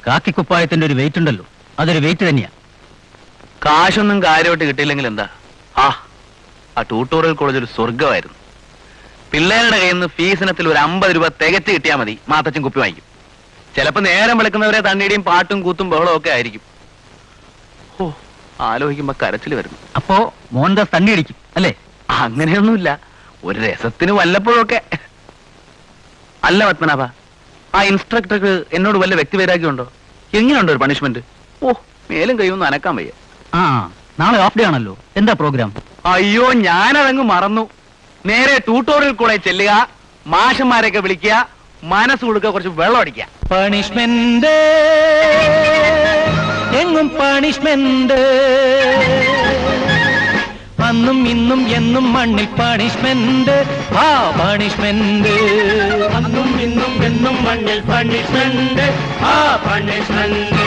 കാക്കിക്കുപ്പായത്തിന്റെ ഒരു വെയിറ്റ് ഉണ്ടല്ലോ, അതൊരു വെയിറ്റ് തന്നെയാ. കാശൊന്നും കാര്യമായിട്ട് കിട്ടിയില്ലെങ്കിൽ എന്താ? ആ ട്യൂട്ടോറിയൽ കോളേജ് ഒരു സ്വർഗമായിരുന്നു. പിള്ളേരുടെ കയ്യിൽ നിന്ന് ഫീസിനത്തിൽ ഒരു 50 രൂപ തികച്ച് കിട്ടിയാൽ മതി, മാത്തച്ഛൻ കുപ്പി വാങ്ങിക്കും. ചിലപ്പോ നേരം വിളിക്കുന്നവരെ തണ്ണിയുടെയും പാട്ടും കൂത്തും ബഹളവും ഒക്കെ ആയിരിക്കും. ഓ, ആലോചിക്കുമ്പോ കരച്ചിൽ വരുന്നു. അപ്പോ മോഹൻദാസ് തണ്ണി അടിക്കും അല്ലേ? അങ്ങനെയൊന്നുമില്ല, ഒരു രസത്തിന് വല്ലപ്പോഴൊക്കെ. അല്ല പത്മനാഭ, ആ ഇൻസ്ട്രക്ടർക്ക് എന്നോട് വല്ല വ്യക്തിവൈരാഗ്യമുണ്ടോ? എങ്ങനെയുണ്ടോ ഒരു പണിഷ്മെന്റ്? ഓ, മേലും കൈയൊന്നും അനക്കാൻ വയ്യ. നാളെ ഓഫ് ഡേ ആണല്ലോ, എന്താ പ്രോഗ്രാം? അയ്യോ, ഞാനതങ്ങ് മറന്നു. നേരെ ട്യൂട്ടോറിയൽ കൂടെ ചെല്ലുക, മാഷന്മാരെയൊക്കെ വിളിക്കുക, മനസ്സ് കൊടുക്കുക, കുറച്ച് വെള്ളം അടിക്കുക. പണിഷ്മെന്റ് എങ്ങും പണിഷ്മെന്റ്, അന്നും ഇന്നും എന്നും മണ്ണിൽ പണിഷ്മെന്റ്, ആ പണിഷ്മെന്റ്. അന്നും ഇന്നും എന്നും മണ്ണിൽ പണിഷ്മെന്റ്, ആ പണിഷ്മെന്റ്.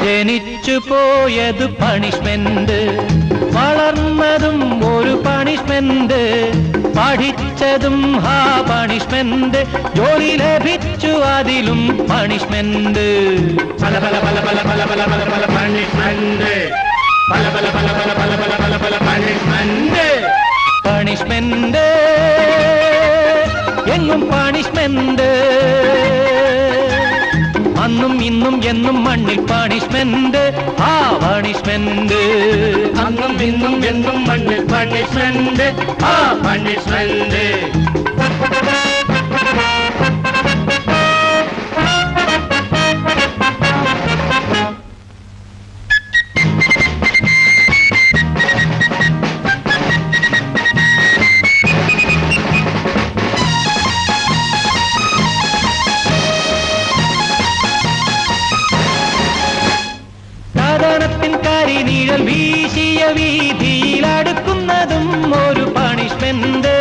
ജനിച്ചു പോയത് പണിഷ്മെന്റ്, വളർന്നതും ഒരു പണിഷ്മെന്റ്, പഠിച്ചതും ആ പണിഷ്മെന്റ്, ജോലി ലഭിച്ചു അതിലും പണിഷ്മെന്റ്. പല പല പല പല പല പല പല പല പണിഷ്മെന്റ്, പല പല പല പല പല പല പല പല പണിഷ്മെന്റ്. പണിഷ്മെന്റ് എങ്ങും പണിഷ്മെന്റ്, അന്നും ഇന്നും എന്നും മണ്ണിൽ പണിഷ്മെന്റ്, ആ പണിഷ്മെന്റ്. അന്നും ഇന്നും എന്നും മണ്ണിൽ പണിഷ്മെന്റ്, ആ പണിഷ്മെന്റ്. നീഴൽ വീശിയ വീതിയിൽ അടുക്കുന്നതും ഒരു പണിഷ്മെന്റ്,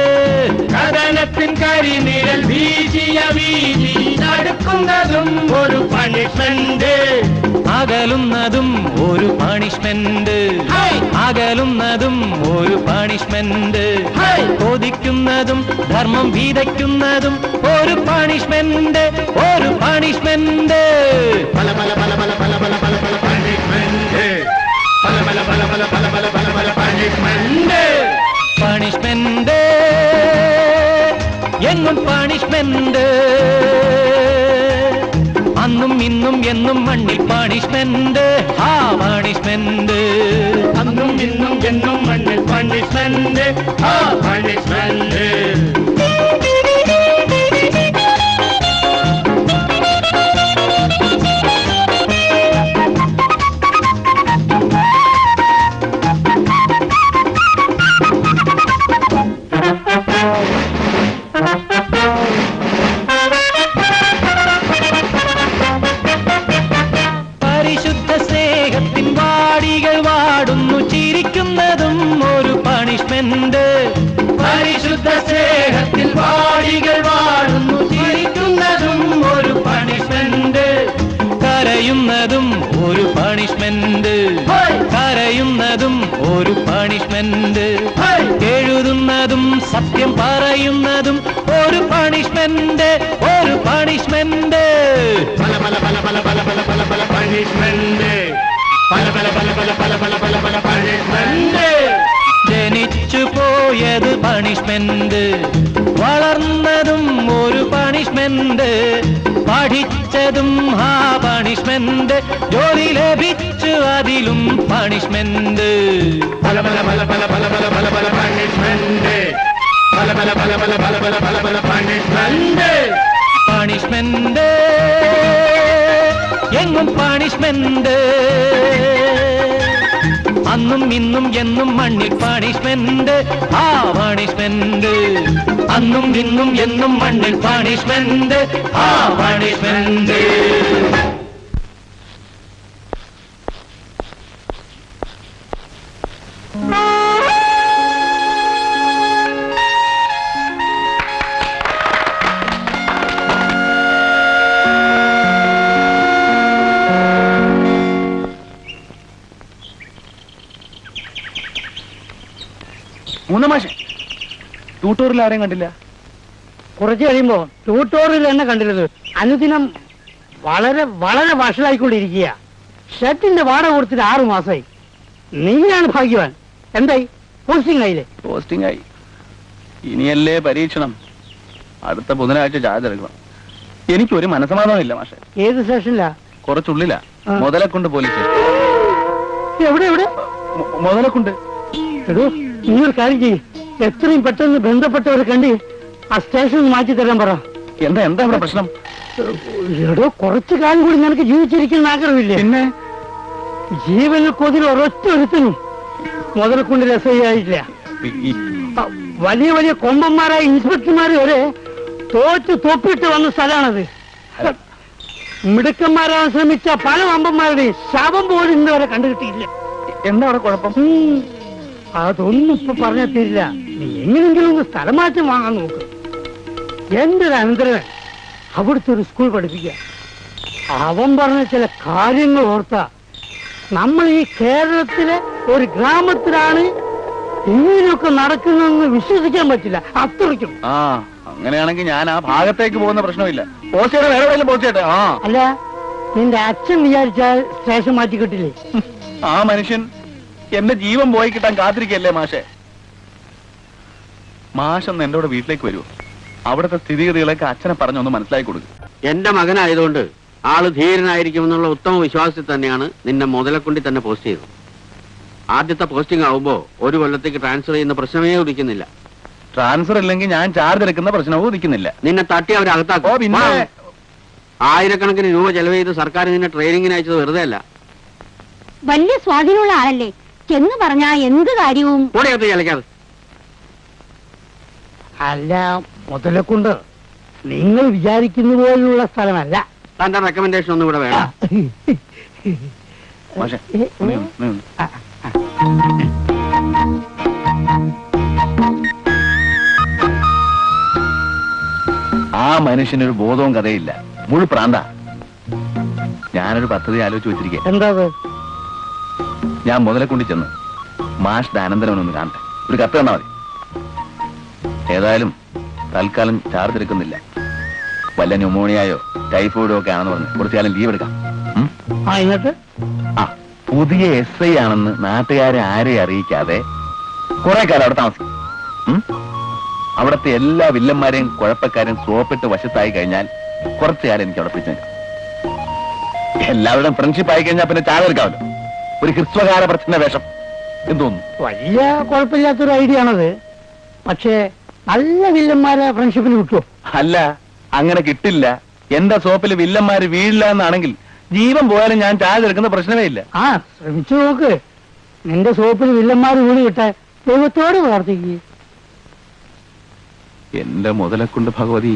കഥനത്തിൻ കരിനീഴൽ വീശിയ വീതിയിൽ അടുക്കുന്നതും ഒരു പണിഷ്മെന്റ്. അകലുന്നതും ഒരു പണിഷ്മെന്റ്, അകലുന്നതും ഒരു പണിഷ്മെന്റ്. കൊതിക്കുന്നതും ധർമ്മം വിതയ്ക്കുന്നതും ഒരു പണിഷ്മെന്റ്, ഒരു പണിഷ്മെന്റ്. പല പല പല പല പല പല പല പല പണിഷ്മെന്റ്, പല പല പല പല പല പല പല പല പണിഷ്മെന്റ്. പണിഷ്മെന്റ് എങ്ങും പണിഷ്മെന്റ്, അന്നും ഇന്നും എന്നും മണ്ണിൽ പണിഷ്മെന്റ്, ആ പണിഷ്മെന്റ്. അന്നും ഇന്നും എന്നും മണ്ണിൽ പണിഷ്മെന്റ്, ആ പണിഷ്മെന്റ്. പരിശുദ്ധ സ്നേഹത്തിൻ വാടികൾ വാടുന്നു ചിരിക്കുന്നതും ഒരു പണിഷ്മെന്റ്, പരിശുദ്ധ സ്നേഹത്തിൽ വാടികൾ വാടുന്നു ചിരിക്കുന്നതും ഒരു പണിഷ്മെന്റ്. കരയുന്നതും ഒരു പണിഷ്മെന്റ്, കരയുന്നതും ഒരു പണിഷ്മെന്റ്. എഴുതുന്നതും സത്യം പറയുന്നതും ഒരു പണിഷ്മെന്റ്, ഒരു പണിഷ്മെന്റ്. പല പല പല പല പല പല പല പല പണിഷ്മെന്റ്, പല പല പല പല പല പല പല പല പണിഷ്മെന്റ്. ജനിച്ചു പോയത് പണിഷ്മെന്റ്, വളർന്നതും ഒരു പണിഷ്മെന്റ്, പഠിച്ചതും ആ പണിഷ്മെന്റ്, ജോലി ലഭിച്ചു അതിലും പണിഷ്മെന്റ്. പല പല പല പല പല പല പല പല പണിഷ്മെന്റ്, പല പല പല പല പല പല പല പല പണിഷ്മെന്റ്. പണിഷ്മെന്റ് എങ്ങും പണിഷ്മെന്റ്, അന്നും ഇന്നും എന്നും മണ്ണിൽ പണിഷ്മെന്റ്, ആ പണിഷ്മെന്റ്. അന്നും ഇന്നും എന്നും മണ്ണിൽ പണിഷ്മെന്റ്, ആ പണിഷ്മെന്റ്. മൂന്നാം മാഷെ ട്യൂട്ടോറിൽ ആരെയും കണ്ടില്ല. കുറച്ച് കഴിയുമ്പോ ട്യൂട്ടോറിയൽ തന്നെ കണ്ടിരുന്നത് അനുദിനം വളരെ വളരെ വഷളായിക്കൊണ്ടിരിക്കുക. ഷർട്ടിന്റെ വാടക കൊടുത്തിട്ട് 6 മാസമായി. നീയാണ് ഭാഗ്യവാൻ. എന്തായി? പോസ്റ്റിംഗ് ആയില്ലേ? പോസ്റ്റിംഗ് ആയി. ഇനിയല്ലേ പരീക്ഷണം. അടുത്ത ബുധനാഴ്ച ചാർജ് എടുക്കണം. എനിക്കൊരു മനസ്സമാധാനമില്ല മാഷെ. ഏത് സ്റ്റേഷനിലാ? കുറച്ചുള്ളിലാ. മുതലക്കുണ്ട് പോലീസ്. എവിടെ എവിടെ? മുതലക്കുണ്ട്. എടോ, നിങ്ങൾ കാര്യം ചെയ്യും. എത്രയും പെട്ടെന്ന് ബന്ധപ്പെട്ടവരെ കണ്ട് ആ സ്റ്റേഷൻ മാറ്റി തരാൻ പറ. എന്താ എന്താ ഇവിടെ പ്രശ്നം? എടോ, കുറച്ചു കാലം കൂടി നിനക്ക് ജീവിച്ചിരിക്കുന്ന ആഗ്രഹമില്ലേ? പിന്നെ ജീവനിൽ കൊതിൽ ഒരൊറ്റ ഒരുത്തനും മുതലക്കുണ്ട് രസമായില്ല. വലിയ വലിയ കൊമ്പന്മാരായ ഇൻസ്പെക്ടർമാർ വരെ തോറ്റ് തൊപ്പിട്ട് വന്ന സ്ഥലമാണത്. മിടുക്കന്മാരാൻ ശ്രമിച്ച പല വമ്പന്മാരുടെയും ശവം പോലും ഇന്ന് വരെ കണ്ടുകിട്ടിയില്ല. എന്താ അവിടെ കുഴപ്പം? അതൊന്നും ഇപ്പൊ പറഞ്ഞാ തീരില്ല. നീ എങ്ങനെയെങ്കിലും ഒന്ന് സ്ഥലം മാറ്റം വാങ്ങാൻ നോക്ക്. എന്റെ ഒരു അനന്തരവൻ അവിടുത്തെ ഒരു സ്കൂൾ പഠിപ്പിക്കുക. അവൻ പറഞ്ഞ ചില കാര്യങ്ങൾ ഓർത്താ നമ്മൾ ഈ കേരളത്തിലെ ഒരു ഗ്രാമത്തിലാണ് ഇങ്ങനെയൊക്കെ നടക്കുന്നതെന്ന് വിശ്വസിക്കാൻ പറ്റില്ല. അത്രയ്ക്കും. ആ അങ്ങനെയാണെങ്കിൽ ഞാൻ ആ ഭാഗത്തേക്ക് പോകുന്ന പ്രശ്നമില്ല. പോസ്റ്റ് ചെയ്യട്ടെ, വേറെ എവിടെയെങ്കിലും പോസ്റ്റ് ചെയ്യട്ടെ. ആ അല്ല, നിന്റെ അച്ഛൻ വിചാരിച്ചാൽ സ്റ്റേഷൻ മാറ്റി കിട്ടില്ലേ? ആ മനുഷ്യൻ എന്റെ ജീവൻ പോയി കിട്ടാൻ കാത്തിരിക്കല്ലേ മാഷെ. മാഷൊന്ന് എന്റെ കൂടെ വീട്ടിലേക്ക് വരുമോ? അവിടുത്തെ സ്ഥിതിഗതികളൊക്കെ അച്ഛനെ പറഞ്ഞൊന്ന് മനസ്സിലാക്കി കൊടുക്കും. എന്റെ മകനായതുകൊണ്ട് ആള് ധീരനായിരിക്കുമെന്നുള്ള ഉത്തമ വിശ്വാസത്തിൽ തന്നെയാണ് നിന്നെ മുതലക്കുണ്ടി തന്നെ പോസ്റ്റ് ചെയ്തത്. ആദ്യത്തെ പോസ്റ്റിംഗ് ആവുമ്പോ ഒരു കൊല്ലത്തേക്ക് ട്രാൻസ്ഫർ ചെയ്യുന്ന പ്രശ്നമേ ഉദിക്കുന്നില്ല. ട്രാൻസ്ഫർ ഇല്ലെങ്കിൽ ഞാൻ ചാർജ് എടുക്കുന്ന പ്രശ്നവും ഉദിക്കുന്നില്ല. നിന്നെ തട്ടി അവരകത്താക്കോ. പിന്നെ ആയിരക്കണക്കിന് രൂപ ചെലവ് ചെയ്ത് സർക്കാർ നിന്നെ ട്രെയിനിങ്ങിന് അയച്ചത് വെറുതെ അല്ല. വലിയ സ്വാധീനമുള്ള ആളല്ലേ, ചെന്ന് പറഞ്ഞാ എന്ത് കാര്യവും. കൂടെയകത്ത് ചലക്കാതെ. അല്ല മുതലക്കുണ്ട് നിങ്ങൾ വിചാരിക്കുന്ന പോലുള്ള സ്ഥലമല്ല. തന്റെ റെക്കമെൻഡേഷൻ ഒന്നും ഇവിടെ വേണം. മാഷെ നീ ഒന്ന്. ആ മനുഷ്യനൊരു ബോധവും കഥയില്ല, മുഴു പ്രാന്ത. ഞാനൊരു പദ്ധതി ആലോചിച്ച് വെച്ചിരിക്കേ. എന്താ? ഞാൻ മുതലക്കുണ്ടി ചെന്ന് മാഷ് അനന്തരവനൊന്ന് കാണട്ടെ. ഒരു കത്ത് തന്നാ മതി. ഏതായാലും തൽക്കാലം ചാർജ് എടുക്കുന്നില്ല. വല്ല ന്യൂമോണിയായോ ടൈഫോയിഡോ ഒക്കെ ആണെന്ന് പറഞ്ഞ് കുറച്ചു കാലം ലീവ് എടുക്കാം. എന്നിട്ട് ആ പുതിയ SI ആണെന്ന് നാട്ടുകാരെ ആരെയും അറിയിക്കാതെ കുറെ കാലം അവിടെ താമസിക്കും. അവിടുത്തെ എല്ലാ വില്ലന്മാരെയും കുഴപ്പക്കാരെയും സോപ്പിട്ട് വശത്തായി കഴിഞ്ഞാൽ കുറച്ചു കാലം എനിക്ക് അവിടെ പിടിച്ചു. എല്ലാവരുടെയും ഫ്രണ്ട്ഷിപ്പ് ആയി കഴിഞ്ഞാൽ പിന്നെ ചായ എടുക്കാമല്ലോ. ഒരു ഹ്രസ്വകാല പ്രശ്ന വേഷം എന്തോന്നു. വലിയ കുഴപ്പമില്ലാത്തൊരു ഐഡിയ ആണത്. പക്ഷേ നല്ല വില്ലന്മാരെ ഫ്രണ്ട്ഷിപ്പിന് കിട്ടുമോ? അല്ല, അങ്ങനെ കിട്ടില്ല. എന്റെ സോപ്പിൽ വില്ലന്മാര് വീഴില്ല എന്നാണെങ്കിൽ ജീവൻ പോയാലും ഞാൻ ചായ എടുക്കുന്ന പ്രശ്നമേ ഇല്ല. ആ ശ്രമിച്ചു നോക്ക്. നിന്റെ സോപ്പിൽ വില്ലന്മാര് വീട് കിട്ടാൻ ദൈവത്തോട് പ്രാർത്ഥിക്കുക. എന്റെ മുതലക്കുണ്ട് ഭഗവതി.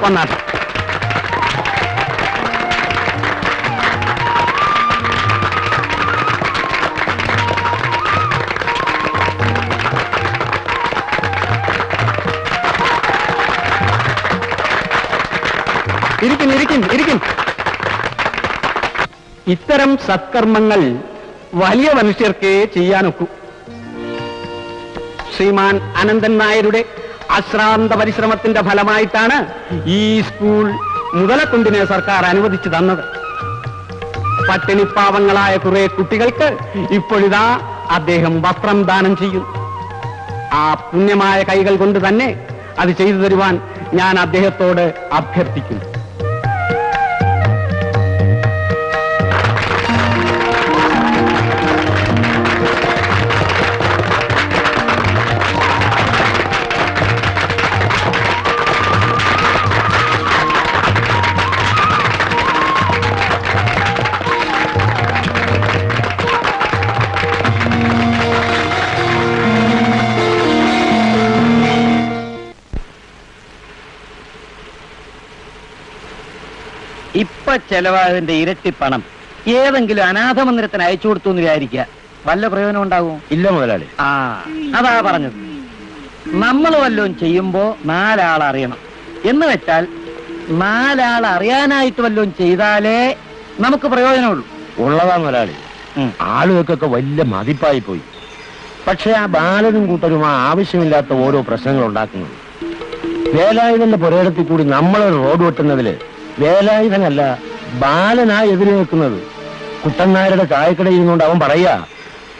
വന്നാട്ടെ. ഇരിക്കും. ഇത്തരം സത്കർമ്മങ്ങൾ വലിയ മനുഷ്യർക്ക് ചെയ്യാനൊക്കൂ. ശ്രീമാൻ അനന്തൻ നായരുടെ അശ്രാന്ത പരിശ്രമത്തിന്റെ ഫലമായിട്ടാണ് ഈ സ്കൂൾ മുതലക്കുണ്ടിനെ സർക്കാർ അനുവദിച്ചു തന്നത്. പട്ടിണിപ്പാവങ്ങളായ കുറെ കുട്ടികൾക്ക് ഇപ്പോഴിതാ അദ്ദേഹം വസ്ത്രം ദാനം ചെയ്യും. ആ പുണ്യമായ കൈകൾ കൊണ്ട് തന്നെ അത് ചെയ്തു തരുവാൻ ഞാൻ അദ്ദേഹത്തോട് അഭ്യർത്ഥിക്കുന്നു. ഇപ്പൊ ചെലവായതിന്റെ ഇരട്ടി പണം ഏതെങ്കിലും അനാഥ മന്ദിരത്തിന് അയച്ചു കൊടുത്തു എന്ന് വിചാരിക്കുക, വല്ല പ്രയോജനം ഉണ്ടാകുമോ? ഇല്ല മുതലാളി. ആ അതാ പറഞ്ഞത്. നമ്മൾ വല്ലതും ചെയ്യുമ്പോ നാലാൾ അറിയണം എന്ന് വെച്ചാൽ നാലാൾ അറിയാനായിട്ട് വല്ലതും ചെയ്താലേ നമുക്ക് പ്രയോജനമുള്ളൂ. ഉള്ളതാ മുതലാളി. ആളുകൾക്കൊക്കെ വലിയ മതിപ്പായി പോയി. പക്ഷെ ആ ബാലനും കൂട്ടരും ആ ആവശ്യമില്ലാത്ത ഓരോ പ്രശ്നങ്ങൾ ഉണ്ടാക്കുന്നത്. വേലായുധന്റെ പുരയിടത്തിൽ കൂടി നമ്മളൊരു റോഡ് വെട്ടുന്നതില് വേലായുധനല്ല ബാലനാ എതിര് നിൽക്കുന്നത്. കുട്ടൻ നായരുടെ ചായക്കട ഇരുന്നുകൊണ്ട് അവൻ പറയാ,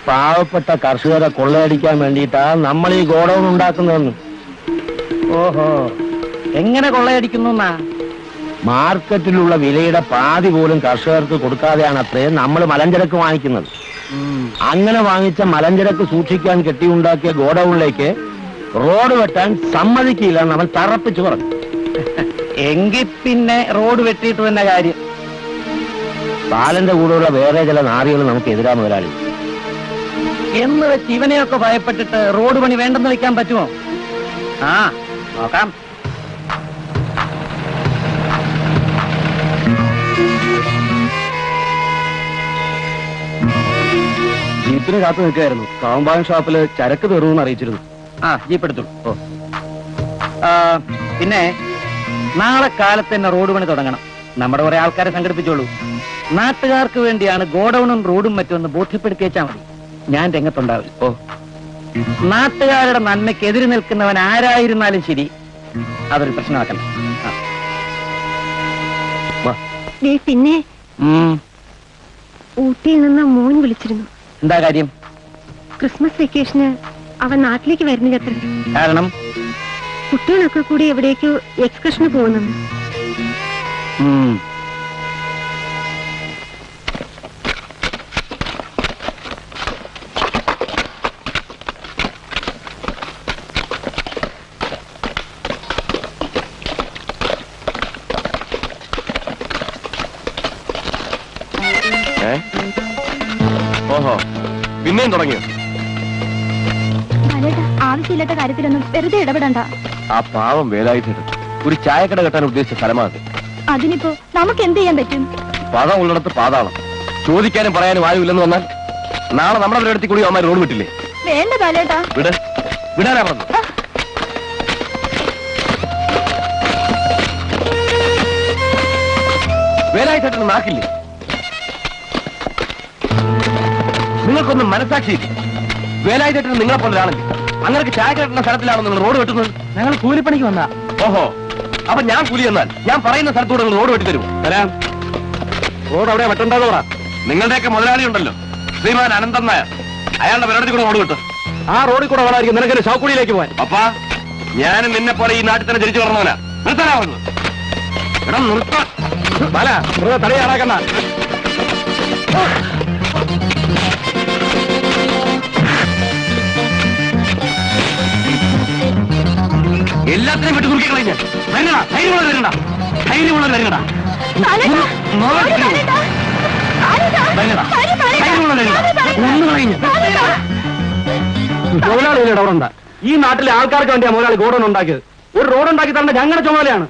പാവപ്പെട്ട കർഷകരെ കൊള്ളയടിക്കാൻ വേണ്ടിയിട്ടാ നമ്മൾ ഈ ഗോഡൌൺ ഉണ്ടാക്കുന്നതെന്ന്. ഓഹോ, എങ്ങനെ കൊള്ളയടിക്കുന്നു? മാർക്കറ്റിലുള്ള വിലയുടെ പാതി പോലും കർഷകർക്ക് കൊടുക്കാതെയാണ് അത്രയും നമ്മൾ മലഞ്ചരക്ക് വാങ്ങിക്കുന്നത്. അങ്ങനെ വാങ്ങിച്ച മലഞ്ചരക്ക് സൂക്ഷിക്കാൻ കെട്ടിയുണ്ടാക്കിയ ഗോഡൌണിലേക്ക് റോഡ് വെട്ടാൻ സമ്മതിക്കില്ല നമ്മൾ തറപ്പിച്ചു പറഞ്ഞു. എങ്കിൽ പിന്നെ റോഡ് വെട്ടിയിട്ട് തന്നെ കാര്യം. ബാലന്റെ കൂടെയുള്ള വേറെ ചില നാറികൾ നമുക്ക് എതിരാ മുതലാളി. എന്ന് വെച്ച് ഇവനെയൊക്കെ ഭയപ്പെട്ടിട്ട് റോഡ് പണി വേണ്ടെന്ന് വെക്കാൻ പറ്റുമോ? ആ നോക്കാം. ജീപ്പിന് കാത്തു നിൽക്കുകയായിരുന്നു. കാമ്പാൻ ഷോപ്പില് ചരക്ക് തീർന്നു അറിയിച്ചിരുന്നു. ആ, ജീപ്പ് എടുത്തോളൂ. ഓ, പിന്നെ നാളെ കാലത്ത് തന്നെ റോഡ് പണി തുടങ്ങണം. നമ്മുടെ കുറെ ആൾക്കാരെ സംഘടിപ്പിച്ചോളൂ. നാട്ടുകാർക്ക് വേണ്ടിയാണ് ഗോഡൌണും റോഡും മറ്റൊന്ന് ബോധ്യപ്പെടുത്തിയേച്ചാൽ മതി. ഞാൻ രംഗത്തുണ്ടാവില്ല. ഓ, നാട്ടുകാരുടെ നന്മയ്ക്ക് എതിര് നിൽക്കുന്നവൻ ആരായിരുന്നാലും ശരി, അതൊരു പ്രശ്നമാക്കണം. പിന്നെ ഊട്ടിയിൽ നിന്ന് മോൻ വിളിച്ചിരുന്നു. എന്താ കാര്യം? ക്രിസ്മസ് വെക്കേഷന് അവൻ നാട്ടിലേക്ക് വരുന്നില്ലത്ര. കാരണം കുട്ടികളൊക്കെ കൂടി എവിടേക്കോ എക്സ്കർഷന് പോകുന്നു. ഓഹോ, പിന്നെയും തുടങ്ങിയോ? ആവശ്യമില്ലാത്ത കാര്യത്തിലൊന്നും വെറുതെ ഇടപെടണ്ട. ആ പാവം വേലായുധൻ ഒരു ചായക്കട കെട്ടാൻ ഉദ്ദേശിച്ച സ്ഥലമാണ്. അതിനിപ്പോ നമുക്ക് എന്ത് ചെയ്യാൻ പറ്റും? പദം ഉള്ളിടത്ത് പാതാളം. ചോദിക്കാനും പറയാനും ആരുമില്ലെന്ന് വന്നാൽ നാളെ നമ്മുടെ പരിപാടി കൂടി അമ്മ റോഡ് വിട്ടില്ലേ? വേണ്ട ബാലേട്ടാ, വിടാനാ പറഞ്ഞു. വേലായുധേട്ടന് നാക്കില്ലേ? നിങ്ങൾക്കൊന്നും മനസ്സാക്ഷിയില്ല. വേലായുധേട്ടന് നിങ്ങളെ പോലെ ഒരാളല്ലേ? അങ്ങനെ ചായ കെട്ടുന്ന സ്ഥലത്തിലാണോ നിങ്ങൾ റോഡ് വെട്ടുന്നത്? ഞങ്ങൾ കൂലിപ്പണിക്ക് വന്നാ. ഓഹോ, അപ്പൊ ഞാൻ കൂലി എന്നാൽ ഞാൻ പറയുന്ന സ്ഥലത്തൂടെ നിങ്ങൾ റോഡ് വെട്ടി തരുമോ? തരാം. റോഡ് അവിടെ വെട്ടണ്ടെന്ന് പറ. നിങ്ങളുടെയൊക്കെ മുതലാളി ഉണ്ടല്ലോ, ശ്രീമാൻ അനന്തൻ നായർ. അയാളുടെ പരിപാടി കൂടെ റോഡ് വെട്ടും. ആ റോഡിൽ കൂടെ വേണമായിരിക്കും നിനക്ക് ഷൗക്കുടിയിലേക്ക് പോകാൻ. അപ്പാ, ഞാനും നിന്നെ പോലെ ഈ നാട്ടിൽ തന്നെ ജനിച്ചു പറഞ്ഞവനാ. നിർത്താനാവുന്നു. എടാ നിർത്താൻ. ബാല, തലയാറാക്കണ്ട. എല്ലാത്തിനും വിട്ടു കുറുക്കി കളഞ്ഞ വരണടാ. ധൈര്യമുള്ളത് വരണടാ. ധൈര്യമുള്ളത് വരണടാ. മുതലാളിയുടെ അവിടെ ഉണ്ടാ. ഈ നാട്ടിലെ ആൾക്കാർക്ക് വേണ്ടിയാ മുതലാളി ഗോഡൌൺ ഉണ്ടാക്കിയത്. ഒരു റോഡ് ഉണ്ടാക്കി തരേണ്ട ഞങ്ങളുടെ ചുമതലയാണ്.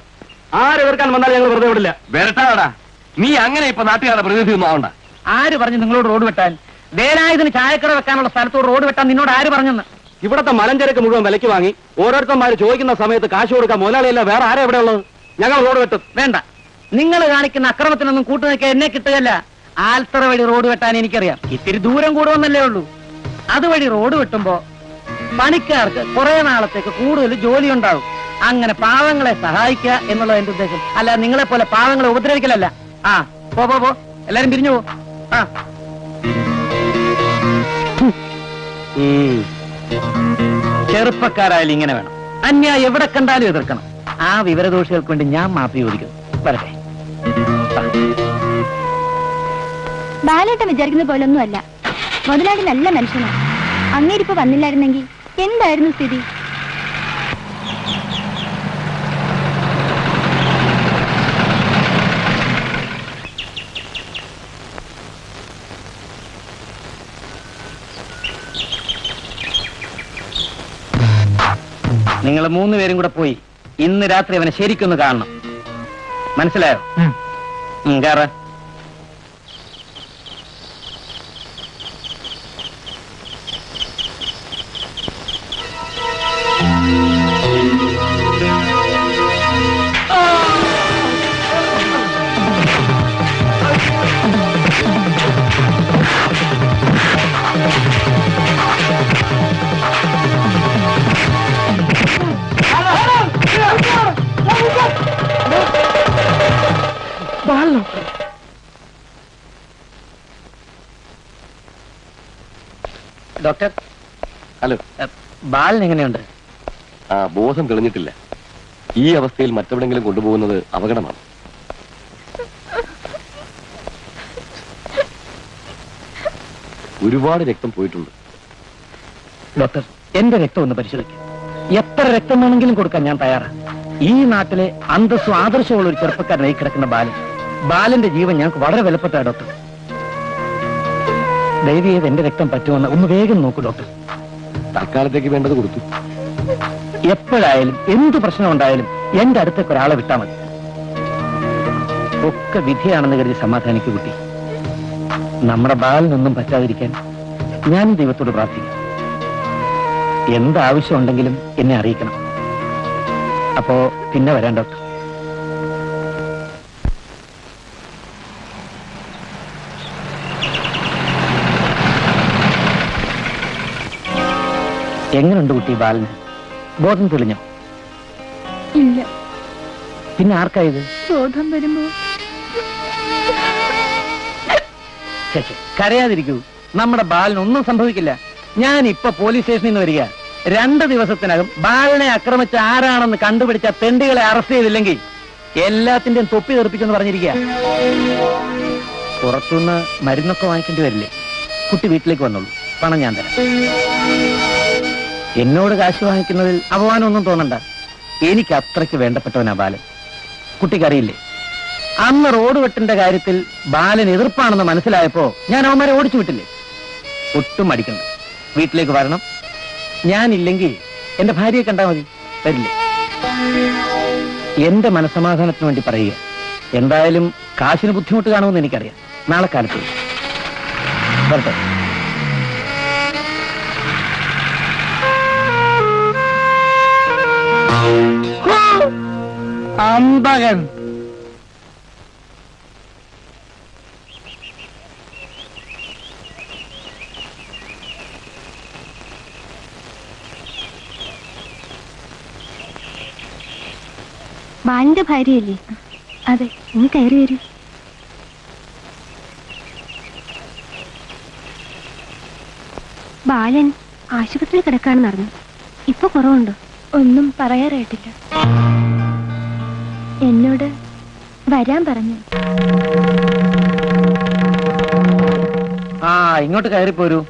ആര് എതിർക്കാൻ വന്നാൽ ഞങ്ങൾ വെറുതെ വിടില്ല. വരട്ടാടാ. നീ അങ്ങനെ ഇപ്പൊ നാട്ടുകാരുടെ പ്രതിനിധി ഒന്നും ആവണ്ട. ആര് പറഞ്ഞു നിങ്ങളോട് റോഡ് വെട്ടാൻ? വേലായുധന് ചായക്കട വെക്കാനുള്ള സ്ഥലത്തോട് റോഡ് വെട്ടാൻ നിന്നോട് ആര് പറഞ്ഞെന്ന്? ഇവിടത്തെ മലഞ്ചരക്ക് മുഴുവൻ വിലയ്ക്ക് വാങ്ങി ഓരോരുത്തന്മാര് ചോദിക്കുന്ന സമയത്ത് കാശ് കൊടുക്കാൻ മുതലാളിയല്ല വേറെ ആരാ എവിടെ ഉള്ളത്? ഞങ്ങൾ റോഡ് വെട്ടും. വേണ്ട, നിങ്ങൾ കാണിക്കുന്ന അക്രമത്തിനൊന്നും കൂട്ടുനിൽക്കാൻ എന്നെ കിട്ടുകയല്ല. ആൽത്തറ വഴി റോഡ് വെട്ടാൻ എനിക്കറിയാം. ഇത്തിരി ദൂരം കൂടുമെന്നല്ലേ ഉള്ളൂ. അതുവഴി റോഡ് വെട്ടുമ്പോ പണിക്കാർക്ക് കുറെ നാളത്തേക്ക് കൂടുതൽ ജോലി ഉണ്ടാവും. അങ്ങനെ പാവങ്ങളെ സഹായിക്കുക എന്നുള്ളത് എന്റെ ഉദ്ദേശം. അല്ല നിങ്ങളെ പോലെ പാവങ്ങളെ ഉപദ്രവിക്കലല്ല. ആ, പോ എല്ലാരും പിരിഞ്ഞു പോ. ആ, ചെറുപ്പക്കാരായാലും ഇങ്ങനെ വേണം. അന്യായം എവിടെ കണ്ടാലും എതിർക്കണം. ആ വിവരദോഷികൾക്ക് വേണ്ടി ഞാൻ മാപ്പി ചോദിക്കുന്നു. വരട്ടെ. ബാലേട്ടൻ വിചാരിക്കുന്ന പോലൊന്നും അല്ല. മുതലാളി നല്ല മനുഷ്യനാണ്. അങ്ങേരിപ്പോ വന്നില്ലായിരുന്നെങ്കിൽ എന്തായിരുന്നു സ്ഥിതി? നിങ്ങൾ 3 പേരും കൂടെ പോയി ഇന്ന് രാത്രി അവനെ ശരിക്കൊന്ന് കാണണം. മനസ്സിലായോ? കേറ. Doctor, hello. ബാലൻ എങ്ങനെയുണ്ട്? ബോധം തെളിഞ്ഞിട്ടില്ല. ഈ അവസ്ഥയിൽ മറ്റെവിടെങ്കിലും കൊണ്ടുപോകുന്നത് അപകടമാണ്. ഒരുപാട് രക്തം പോയിട്ടുണ്ട്. ഡോക്ടർ, എന്റെ രക്തം ഒന്ന് പരിശോധിക്കാം. എത്ര രക്തം വേണമെങ്കിലും കൊടുക്കാൻ ഞാൻ തയ്യാറാണ്. ഈ നാട്ടിലെ അന്തസ്സും ആദർശമുള്ള ഒരു ചെറുപ്പക്കാരനായി കിടക്കുന്ന ബാലന്റെ ജീവൻ ഞങ്ങൾക്ക് വളരെ വിലപ്പെട്ട ഡോക്ടർ. ദയവ് ചെയ്ത് എന്റെ രക്തം പറ്റുമെന്ന് ഒന്ന് വേഗം നോക്കൂ ഡോക്ടർ. തൽക്കാലത്തേക്ക് വേണ്ടത് കൊടുത്തു. എപ്പോഴായാലും എന്ത് പ്രശ്നം ഉണ്ടായാലും എന്റെ അടുത്തേക്ക് ഒരാളെ വിട്ടാ മതി. ഒക്കെ വിധിയാണെന്ന് കരുതി സമാധാനിക്കു കുട്ടി. നമ്മുടെ ബാലിനൊന്നും പറ്റാതിരിക്കാൻ ഞാൻ ദൈവത്തോട് പ്രാർത്ഥിക്കും. എന്താവശ്യമുണ്ടെങ്കിലും എന്നെ അറിയിക്കണം. അപ്പോ പിന്നെ വരാം ഡോക്ടർ. എങ്ങനുണ്ട് കുട്ടി ബാലന്? ബോധം തെളിഞ്ഞോ? ഇല്ല. പിന്നെ ആർക്കായത്? ബോധം വരുമ്പോ. ചേച്ചി കരയാതിരിക്കൂ. നമ്മുടെ ബാലന് ഒന്നും സംഭവിക്കില്ല. ഞാൻ ഇപ്പൊ പോലീസ് സ്റ്റേഷനിൽ നിന്ന് വരിക. 2 ദിവസത്തിനകം ബാലനെ ആക്രമിച്ച ആരാണെന്ന് കണ്ടുപിടിച്ച തെണ്ടികളെ അറസ്റ്റ് ചെയ്തില്ലെങ്കിൽ എല്ലാത്തിന്റെയും തൊപ്പി തെറിപ്പിച്ചെന്ന് പറഞ്ഞിരിക്കുക. പുറത്തുനിന്ന് മരുന്നൊക്കെ വാങ്ങിക്കേണ്ടി വരില്ലേ? കുട്ടി വീട്ടിലേക്ക് വന്നോളൂ, പണം ഞാൻ തരാം. എന്നോട് കാശ് വാങ്ങിക്കുന്നതിൽ അപമാനമൊന്നും തോന്നണ്ട. എനിക്ക് അത്രയ്ക്ക് വേണ്ടപ്പെട്ടവനാ ബാലൻ. കുട്ടിക്കറിയില്ലേ, അന്ന് റോഡ് വെട്ടിന്റെ കാര്യത്തിൽ ബാലൻ എതിർപ്പാണെന്ന് മനസ്സിലായപ്പോ ഞാൻ അവന്മാരെ ഓടിച്ചു വിട്ടില്ലേ? ഒട്ടും അടിക്കണ്ട, വീട്ടിലേക്ക് വരണം. ഞാനില്ലെങ്കിൽ എന്റെ ഭാര്യയെ കണ്ടാൽ മതി. വരില്ലേ? എന്റെ മനസ്സമാധാനത്തിന് വേണ്ടി പറയുക. എന്തായാലും കാശിന് ബുദ്ധിമുട്ട് കാണുമെന്ന് എനിക്കറിയാം. നാളെ കാലത്ത് വരട്ടെ. അമ്പകൻ ബാലിന്റെ ഭാര്യയല്ലേ? അതെ. ഒന്ന് കയറി വരൂ. ബാലൻ ആശുപത്രിയിൽ കിടക്കാണെന്ന് അറിഞ്ഞു. ഇപ്പൊ കുറവുണ്ടോ? ഒന്നും പറയാറായിട്ടില്ല. എന്നോട് വരാൻ പറഞ്ഞു. ഇങ്ങോട്ട് കയറിപ്പോരൂ.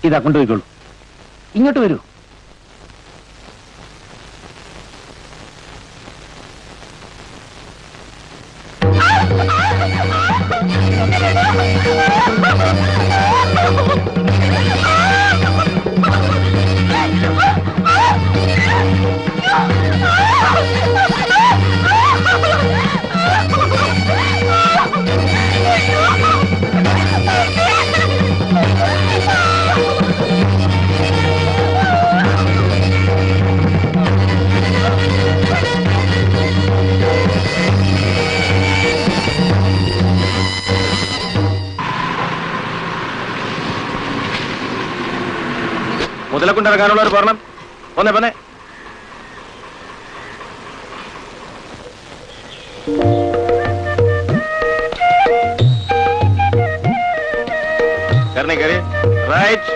ഇതാ കൊണ്ടുപോയിക്കോളൂ. ഇങ്ങോട്ട് വരൂ. മുതലക്കൊണ്ടിറങ്ങാനുള്ളവർ പറഞ്ഞം. പോന്നെ പോന്നെ. കയറി റൈറ്റ്.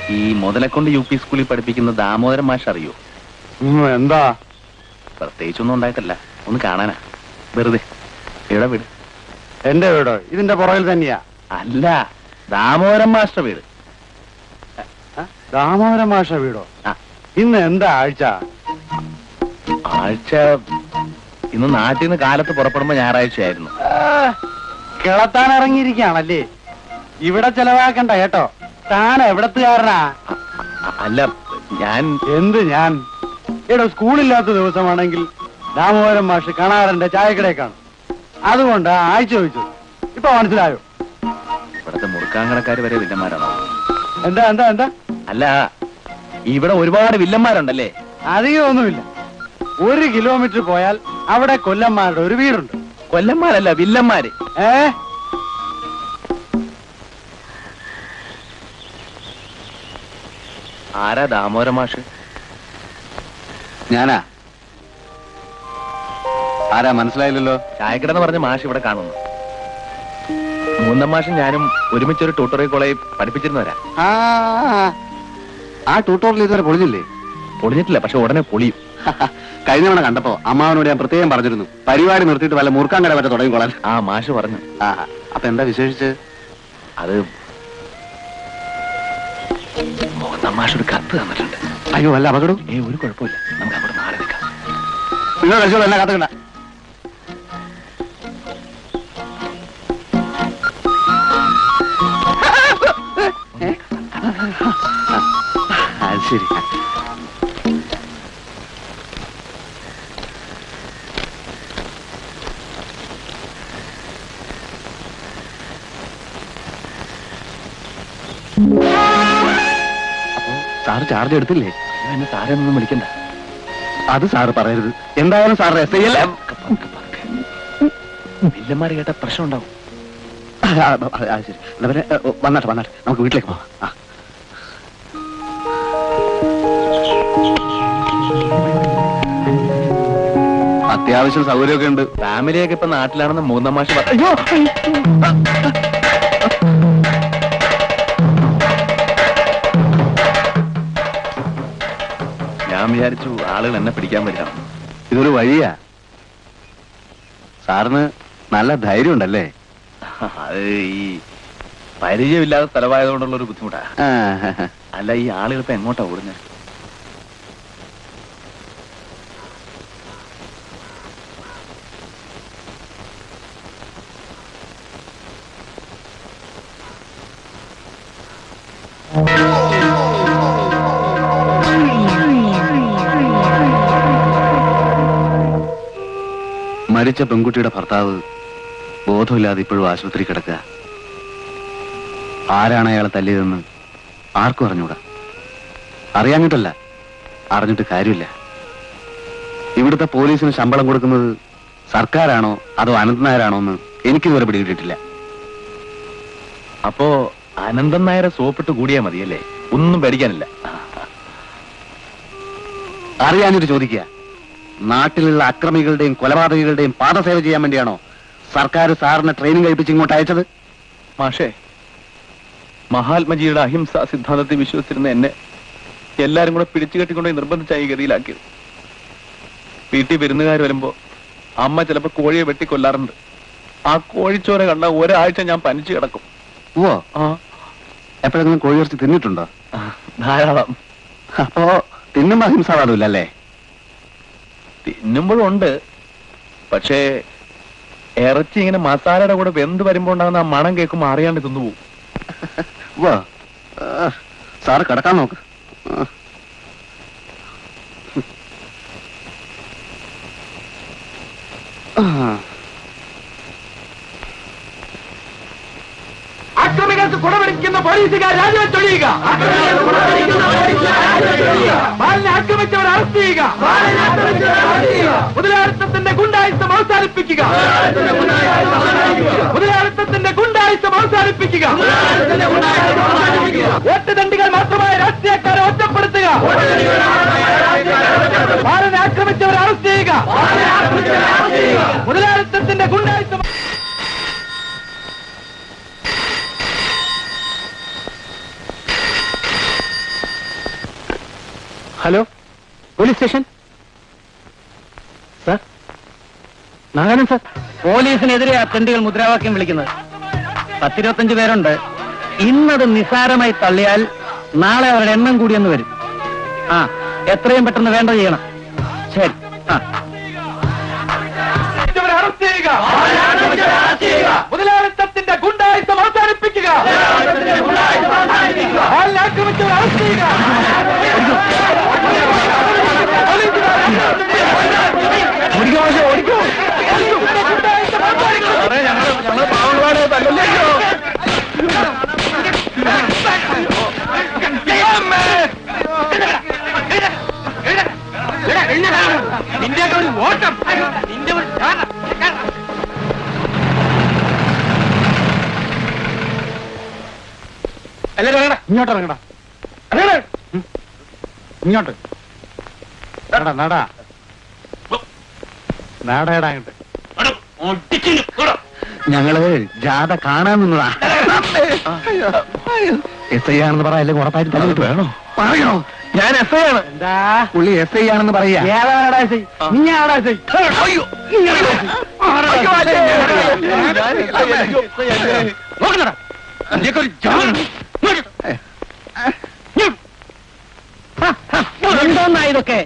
ഈ മുതലക്കൊണ്ട് യു പി സ്കൂളിൽ പഠിപ്പിക്കുന്ന ദാമോദരൻ മാഷ് അറിയോ? എന്താ? പ്രത്യേകിച്ചൊന്നും ഉണ്ടായിട്ടല്ല, ഒന്ന് കാണാനാ വെറുതെ. എവിടെ വീട്? എന്റെ വീടോ? ഇതിന്റെ പുറകിൽ തന്നെയാ. അല്ല, ദാമോദരൻ മാസ്റ്റർ വീട്. ദാമോദരൻ മാഷ വീടോ? ഇന്ന് എന്താ ആഴ്ച? ആഴ്ച ഇന്ന് നാട്ടിൽ നിന്ന് കാലത്ത് പുറപ്പെടുമ്പോ ഞായറാഴ്ചയായിരുന്നു. കിളത്താൻ ഇറങ്ങിയിരിക്കുകയാണല്ലേ? ഇവിടെ ചെലവാക്കണ്ട കേട്ടോ. താൻ എവിടത്തുകാരനാ? അല്ല, ഞാൻ എന്ത് ഞാൻ? എടോ, സ്കൂളില്ലാത്ത ദിവസമാണെങ്കിൽ ദാമോദരൻ മാഷ് കണാരന്റെ ചായക്കടയേക്കാണ്. അതുകൊണ്ട് ആഴ്ച ചോദിച്ചത്. ഇപ്പൊ മനസ്സിലായോ? ഇവിടത്തെ മുറുക്കാങ്കടക്കാര് വരെ വില്ലന്മാരാണോ? എന്താ എന്താ എന്താ? അല്ല, ഇവിടെ ഒരുപാട് വില്ലന്മാരുണ്ടല്ലേ? അധികം ഒന്നുമില്ല. 1 കിലോമീറ്റർ പോയാൽ അവിടെ കൊല്ലന്മാരുടെ ഒരു വീടുണ്ട്. കൊല്ലന്മാരല്ല, വില്ലന്മാര്. ആരാ ദാമോദര മാഷ്? ഞാനാ. ആരാ മനസ്സിലായില്ലല്ലോ? ചായക്കടെന്ന് പറഞ്ഞ മാഷ് ഇവിടെ കാണുന്നു. മൂന്നാം മാഷും ഞാനും ഒരുമിച്ചൊരു ട്യൂട്ടോറിയൽ കോളേജിൽ പഠിപ്പിച്ചിരുന്നവരാ. ആ ട്യൂട്ടോറിയൽ ഇതുവരെ പൊളിഞ്ഞില്ലേ? പൊളിഞ്ഞിട്ടില്ല, പക്ഷെ ഉടനെ പൊളിയും. കഴിഞ്ഞ തവണ കണ്ടപ്പോ അമ്മാവനോട് ഞാൻ പ്രത്യേകം പറഞ്ഞിരുന്നു, പരിപാടി നിർത്തിയിട്ട് വല്ല മുറുക്കാൻ കട വരെ തുടങ്ങിക്കോളാൻ. ആ മാഷ് പറഞ്ഞു. അപ്പൊ എന്താ വിശേഷിച്ച്? അത് മൂന്നാം മാഷ് ഒരു കത്ത് തന്നിട്ടുണ്ട്. അയ്യോ, വല്ല അപകടം? ഒരു കുഴപ്പമില്ല, നമുക്ക് അവിടെ നാളെ നിൽക്കാം. നിങ്ങൾ കഴിച്ചോളൂ, എന്നെ കാത്തുകണ്ട. ശരി. സാറ് ചാർജ് എടുത്തില്ലേ? എന്നെ സാറൊന്നും വിളിക്കണ്ട. അത് സാറ് പറയരുത്. എന്തായാലും സാറ് എസ് ഐ അല്ലേ? വില്ലന്മാര് കേട്ട പ്രശ്നം ഉണ്ടാവും. ശരി, വന്നാട്ടെ നമുക്ക് വീട്ടിലേക്ക് പോവാം. അത്യാവശ്യം സൗകര്യമൊക്കെ ഉണ്ട്. ഫാമിലിയൊക്കെ ഇപ്പൊ നാട്ടിലാണെന്ന് മൂന്നാം മാഷ് ഞാൻ വിചാരിച്ചു ആളുകൾ എന്നെ പിടിക്കാൻ പറ്റാം. ഇതൊരു വഴിയാ. സാറിന് നല്ല ധൈര്യം ഉണ്ടല്ലേ? അത് ഈ പരിചയമില്ലാത്ത സ്ഥലമായതുകൊണ്ടുള്ള ഒരു ബുദ്ധിമുട്ടാ. അല്ല, ഈ ആളുകൾ ഇപ്പൊ എങ്ങോട്ടാ ഓടുന്നത്? മരിച്ച പെൺകുട്ടിയുടെ ഭർത്താവ് ബോധമില്ലാതെ ഇപ്പോഴും ആശുപത്രി കിടക്കുക. ആരാണ് അയാളെ തല്ലിയതെന്ന് ആർക്കും അറിഞ്ഞൂടാ. അറിയാഞ്ഞിട്ടല്ല, അറിഞ്ഞിട്ട് കാര്യമില്ല. ഇവിടുത്തെ പോലീസിന് ശമ്പളം കൊടുക്കുന്നത് സർക്കാരാണോ അതോ അനന്തൻ നായരാണോ എന്ന് എനിക്കിതുവരെ പിടികിട്ടിട്ടില്ല. അപ്പോ അനന്തൻ നായരെ സോപ്പിട്ട് കൂടിയാ മതിയല്ലേ? ഒന്നും പേടിക്കാനില്ല. അറിയാഞ്ഞിട്ട് ചോദിക്കുക. നാട്ടിലുള്ള അക്രമികളുടെയും കൊലപാതകികളുടെയും പാദസേവ ചെയ്യാൻ വേണ്ടിയാണോ സർക്കാർ സാറിനെ ട്രെയിനിങ് കഴിപ്പിച്ച് ഇങ്ങോട്ട് അയച്ചത്? മാഷേ, മഹാത്മജിയുടെ അഹിംസാ സിദ്ധാന്തത്തിൽ വിശ്വസിച്ചിരുന്ന എന്നെ എല്ലാരും കൂടെ പിടിച്ചു കെട്ടിക്കൊണ്ട് നിർബന്ധിച്ചായി ഗതിയിലാക്കിയത്. വീട്ടിൽ വിരുന്നുകാർ വരുമ്പോ അമ്മ ചിലപ്പോ കോഴിയെ വെട്ടിക്കൊല്ലാറുണ്ട്. ആ കോഴിച്ചോര കണ്ട ഒരാഴ്ച ഞാൻ പനിച്ചു കിടക്കും. ഓ, എപ്പോഴെങ്കിലും കോഴി ഇറച്ചി തിന്നിട്ടുണ്ടോ? ധാരാളം. അപ്പോ തിന്നുമ്പോ അഹിംസാവാദമില്ല അല്ലേ? തിന്നുമ്പോഴും ഉണ്ട്. പക്ഷേ ഇറച്ചി ഇങ്ങനെ മസാലയുടെ കൂടെ വെന്ത് വരുമ്പോ ഉണ്ടാകുന്ന ആ മണം കേൾക്കുമ്പോ അറിയാണ്ട് തിന്നുപോകും. സാറ് കിടക്കാൻ നോക്ക്. അക്രമികൾക്ക് കുടപിടിക്കുന്ന പോലീസുകാർ രാജിവെച്ചൊഴിയുക. ബാലിനെ ആക്രമിച്ചവർ അറസ്റ്റ് ചെയ്യുക. മുതലാളിത്തത്തിന്റെ ഗുണ്ടായുസം അവസാനിപ്പിക്കുക. മുതലാളിത്തത്തിന്റെ ഗുണ്ടായുസം അവസാനിപ്പിക്കുക. വോട്ടുതണ്ടികൾ മാത്രമായ രാഷ്ട്രീയക്കാരെ ഒറ്റപ്പെടുത്തുക. ബാലിനെ ആക്രമിച്ചവർ അറസ്റ്റ് ചെയ്യുക. മുതലാളിത്തത്തിന്റെ ഗുണ്ടായുസം. Hello, police station sir. Naganand sir, പോലീസിനെതിരെ അത്തണ്ടികൾ മുദ്രാവാക്യം വിളിക്കുന്നത് 10-25 പേരുണ്ട്. ഇന്നത് നിസ്സാരമായി തള്ളിയാൽ നാളെ അവരുടെ എണ്ണം കൂടിയെന്ന് വരും. എത്രയും പെട്ടെന്ന് വേണ്ടത് ചെയ്യണം. ശരി. മുതലാളിത്തത്തിന്റെ ഗുണ്ടായുസം അവസാനിപ്പിക്കുക. ആക്രമിച്ചവർ അറസ്റ്റ് ചെയ്യുക. ഓടിക്കോ. ഞങ്ങൾ പാവങ്ങളാണ്, തല്ലല്ലോ. നിന്റെ ഒരു ഓട്ടം, നിന്റെ ഒരു എല്ലാരും ഇറങ്ങടാ, ഇങ്ങോട്ട് ഇറങ്ങടാ, ഇങ്ങോട്ട് നാടാ നാടേടാ അങ്ങോട്ട്. ഞങ്ങള് ജാഥ കാണാൻ നിന്നതാ. എസ് ഐ ആണെന്ന് പറയാ, അല്ലെങ്കിൽ ഉറപ്പായിട്ട് വേണോ? പറയണോ? ഞാൻ എസ് ഐ ആണ്. എന്താ പുള്ളി എസ് ഐ ആണെന്ന് പറയാ? ഏതാടാ എസ് ഐ? നീ ആടാ എസ് ഐ? നോക്കണടാ, എന്തോന്നാ ഇതൊക്കെ?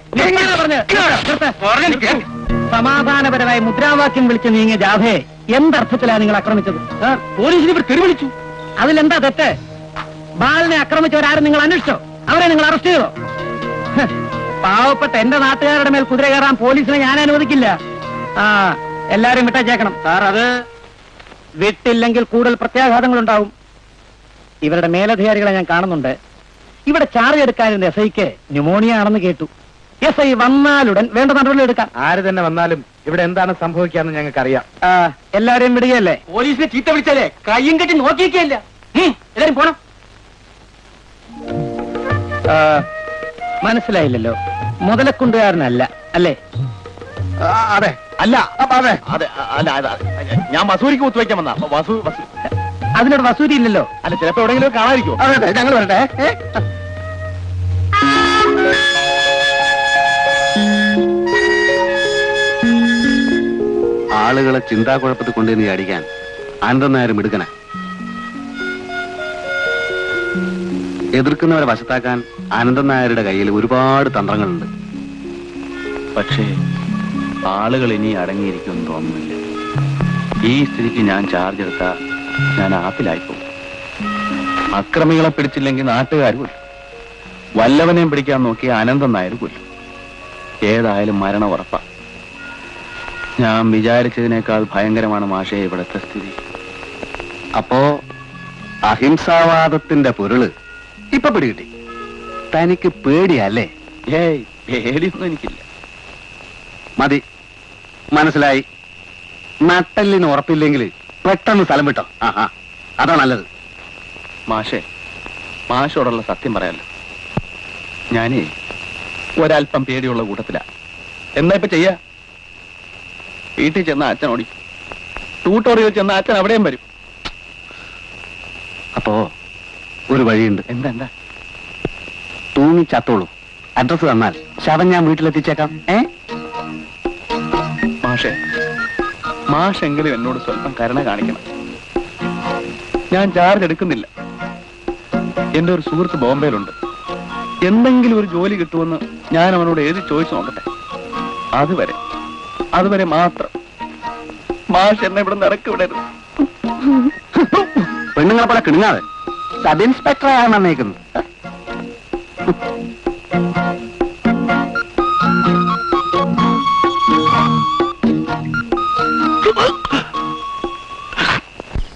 സമാധാനപരമായി മുദ്രാവാക്യം വിളിച്ച് നീങ്ങിയ ജാഥയെ എന്തർത്ഥത്തിലാണ് നിങ്ങൾ ആക്രമിച്ചത്? പോലീസിന് ഇവർ തെരുവിളിച്ചു, അതിലെന്താ തെറ്റ്? ബാലനെ ആക്രമിച്ചവരാരും നിങ്ങൾ അന്വേഷിച്ചോ? അവരെ നിങ്ങൾ അറസ്റ്റ് ചെയ്തോ? പാവപ്പെട്ട എന്റെ നാട്ടുകാരുടെ മേൽ കുതിര കയറാൻ പോലീസിനെ ഞാൻ അനുവദിക്കില്ല. എല്ലാരും വിട്ടേച്ചേക്കണം. സാർ, അത് വിട്ടില്ലെങ്കിൽ കൂടുതൽ പ്രത്യാഘാതങ്ങൾ ഉണ്ടാവും. ഇവരുടെ മേലധികാരികളെ ഞാൻ കാണുന്നുണ്ട്. ഇവിടെ ചാർജ് എടുക്കാനിരുന്ന എസ് ഐക്ക് ന്യൂമോണിയ ആണെന്ന് കേട്ടു. എസ് ഐ വന്നാലുടൻ വേണ്ട നടപടി എടുക്കാം. ആര് തന്നെ വന്നാലും ഇവിടെ എന്താണ് സംഭവിക്കാന്ന് ഞങ്ങൾക്ക് അറിയാം. എല്ലാരെയും വിടുകയല്ലേ? പോലീസിനെ ചീത്ത വിളിച്ചാലേ കയ്യും കെട്ടി നോക്കിയിരിക്കല്ല. എല്ലാരും പോണം. മനസ്സിലായില്ലല്ലോ. മുതലക്കുണ്ടുകാരനല്ല അല്ലേ? അതെ, അല്ല, അതെ, അതെ, അല്ല, ഞാൻ വസൂരിക്ക് കുത്തുവയ്ക്കാൻ വന്ന. അതിനോട് വസൂരി ഇല്ലല്ലോ. അല്ല, ചിലപ്പോ എവിടെയെങ്കിലും കാണാതിരിക്കും. അതെ, ഞങ്ങൾ വരട്ടെ. ആളുകളെ ചിന്താക്കുഴപ്പത്തിൽ കൊണ്ടുവന്ന് അടിക്കാൻ അനന്തൻ നായർ മിടുക്കന. എതിർക്കുന്നവരെ വശത്താക്കാൻ അനന്തൻ നായരുടെ കയ്യിൽ ഒരുപാട് തന്ത്രങ്ങളുണ്ട്. പക്ഷേ ആളുകൾ ഇനി അടങ്ങിയിരിക്കുമെന്ന് തോന്നുന്നില്ല. ഈ സ്ഥിതിക്ക് ഞാൻ ചാർജ് എടുത്താൽ ഞാൻ ആപ്പിലായിപ്പോകും. അക്രമികളെ പിടിച്ചില്ലെങ്കിൽ നാട്ടുകാർ കൊല്ലും. വല്ലവനെയും പിടിക്കാൻ നോക്കിയ അനന്തൻ നായർ കൊല്ലും. ഏതായാലും മരണം ഉറപ്പാ. ഞാൻ വിചാരിച്ചതിനേക്കാൾ ഭയങ്കരമാണ് മാഷേ ഇവിടുത്തെ സ്ഥിതി. അപ്പോ അഹിംസാവാദത്തിന്റെ പൊരുള് ഇപ്പൊ പിടികിട്ടി. തനിക്ക് പേടിയല്ലേ? ഏയ്, പേടിയൊന്നും എനിക്കില്ല. മതി, മനസ്സിലായി. നട്ടലിന് ഉറപ്പില്ലെങ്കിൽ പെട്ടെന്ന് സ്ഥലം വിട്ടോ. അതാ നല്ലത്. മാഷേ, മാഷോടുള്ള സത്യം പറയാലോ, ഞാനേ ഒരല്പം പേടിയുള്ള കൂട്ടത്തിലാ. എന്താ ഇപ്പൊ ചെയ്യാ? വീട്ടിൽ ചെന്ന അച്ഛൻ ഓടി, ട്യൂട്ടോറിയൽ ചെന്ന അച്ഛൻ അവിടെയും വരും. അപ്പോ ഒരു വഴിയുണ്ട്. എന്താ? തൂങ്ങി ചത്തോളൂ. അഡ്രസ് തന്നാൽ ശവം ഞാൻ വീട്ടിലെത്തിച്ചേക്കാം. മാഷേ, മാഷെങ്കിലും എന്നോട് സ്വല്പം കരുണ കാണിക്കണം. ഞാൻ ചാർജ് എടുക്കുന്നില്ല. എന്റെ ഒരു സുഹൃത്ത് ബോംബെയിലുണ്ട്. എന്തെങ്കിലും ഒരു ജോലി കിട്ടുമെന്ന് ഞാൻ അവനോട് എഴുതി ചോദിച്ചു നോക്കട്ടെ. അതുവരെ മാത്രം മാഷ് എന്നെ ഇവിടെ നിറക്കി വിടരുത്. പെണ്ണുങ്ങളെ പോലെ കിണുങ്ങാതെ. സബ് ഇൻസ്പെക്ടറായാണ് നന്നയിക്കുന്നത്.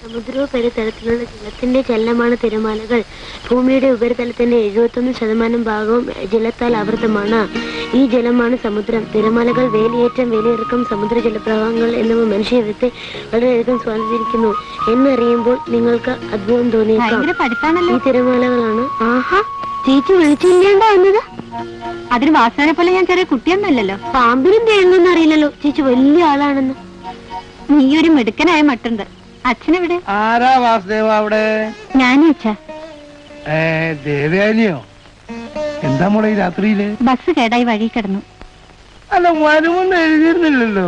സമുദ്രോപരിതലത്തിലുള്ള ജലത്തിന്റെ ചലനമാണ് തിരമാലകൾ. ഭൂമിയുടെ ഉപരിതലത്തിന്റെ 71% ഭാഗവും ജലത്താൽ ആവൃതമാണ്. ഈ ജലമാണ് സമുദ്രം. തിരമാലകൾ, വേലിയേറ്റം, വേലിയിറക്കം, സമുദ്ര ജലപ്രവാഹങ്ങൾ എന്നിവ മനുഷ്യജീവിതത്തെ വളരെയധികം സ്വാധീനിക്കുന്നു എന്നറിയുമ്പോൾ നിങ്ങൾക്ക് അത്ഭുതം തോന്നിയേക്കാം. ഈ തിരമാലകളാണ്. ആഹാ, ചേച്ചി വിളിച്ചില്ലാണ്ടാ വന്നത്? അതിന് വാസനെ പോലെ ഞാൻ ചെറിയ കുട്ടിയൊന്നുമല്ലല്ലോ. പാമ്പിനും തേങ്ങൊന്നും അറിയില്ലല്ലോ ചേച്ചി വലിയ ആളാണെന്ന്. നീ ഒരു മിടുക്കനായ മട്ടുണ്ട്. അച്ഛനെവിടെ? ആരാ വാസുദേവ അവിടെ? ഞാനും അച്ഛാ. ദേവയാനിയോ? എന്താ മോളെ ഈ രാത്രിയില്? ബസ് കേടായി വഴി കിടന്നു. അല്ല, വരുമെന്ന് എഴുതിയിരുന്നില്ലല്ലോ.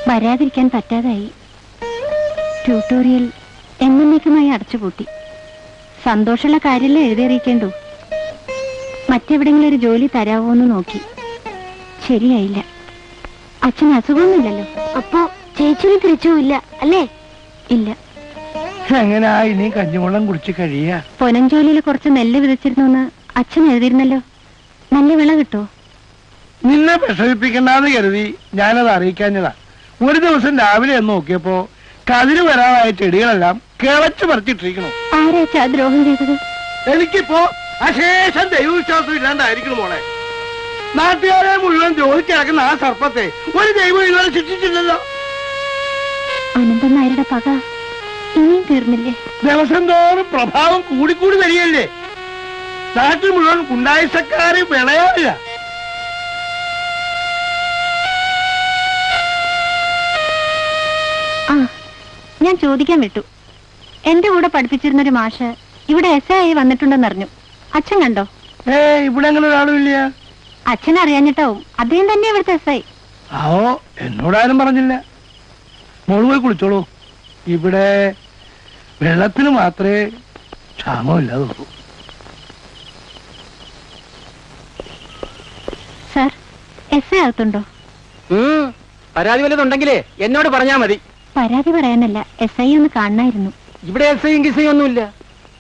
വരാതിരിക്കാൻ പറ്റാതായി. ട്യൂട്ടോറിയൽ എന്നേക്കുമായി അടച്ചുപൂട്ടി. സന്തോഷമുള്ള കാര്യമല്ലേ എഴുതിയറിയിക്കേണ്ടു. മറ്റെവിടെങ്കിലും ഒരു ജോലി തരാവോന്ന് നോക്കി. ശരിയായില്ല. അച്ഛന് അസുഖമൊന്നുമില്ലല്ലോ. അപ്പോ ചേച്ചിന് തിരിച്ചുമില്ല അല്ലേ? ഇല്ല. എങ്ങനാ ഇനി കഞ്ഞിവെള്ളം കുടിച്ച് കഴിയാ? പൊനഞ്ചോലിയിൽ കുറച്ച് നെല്ല് വിതച്ചിരുന്നു അച്ഛൻ എഴുതിയിരുന്നല്ലോ. നല്ല വിള കിട്ടോ? നിന്നെ വിഷമിപ്പിക്കണ്ടെന്ന് കരുതി ഞാനത് അറിയിക്കാഞ്ഞതാ. ഒരു ദിവസം രാവിലെ എന്ന് നോക്കിയപ്പോ കതിര് വരാറായ ചെടികളെല്ലാം കിളച്ചു പറിച്ചിട്ടിരിക്കണു. ആരാച്ചാ ദ്രോഹം ചെയ്തത്? എനിക്കിപ്പോ അശേഷം ദൈവവിശ്വാസം ഇല്ലാണ്ടായിരിക്കണം മോളെ. നാട്ടുകാരെ മുഴുവൻ ജോലിക്ക് ഇറക്കുന്ന ആ സർപ്പത്തെ ഒരു ദൈവം ഇതുവരെ ശിക്ഷിച്ചില്ലല്ലോ. അനന്തൻ നായരുടെ പക ഇനിയും തീർന്നില്ലേ? ദിവസം തോറും പ്രഭാവം കൂടിക്കൂടി വരികയല്ലേ. നാട്ടിൽ മുഴുവൻ ഗുണ്ടായിസക്കാര് വിളയാറില്ല. ആ, ഞാൻ ചോദിക്കാൻ വിട്ടു. എന്റെ കൂടെ പഠിപ്പിച്ചിരുന്നൊരു മാഷ് ഇവിടെ SI ആയി വന്നിട്ടുണ്ടെന്നറിഞ്ഞു. അച്ഛൻ കണ്ടോ? ഇവിടെ അങ്ങനെ ഒരാളും ഇല്ല. അച്ഛൻ അറിയാഞ്ഞിട്ടാവും അദ്ദേഹം തന്നെ ഇവിടുത്തെ SI. എന്നോടാരും പറഞ്ഞില്ല. മോള് പോയി കുളിച്ചോളൂ. ഇവിടെ വെള്ളത്തിന് മാത്രമേ ക്ഷാമമില്ലാതുള്ളൂ. Sir, SI അകത്തുണ്ടോ? പരാതി വല്ലതുണ്ടെങ്കിലേ എന്നോട് പറഞ്ഞാ മതി. പരാതി പറയാനല്ല, SI ഒന്ന് കാണണമായിരുന്നു. ഇവിടെ എസ്ഐയും കിസയും ഒന്നുമില്ല.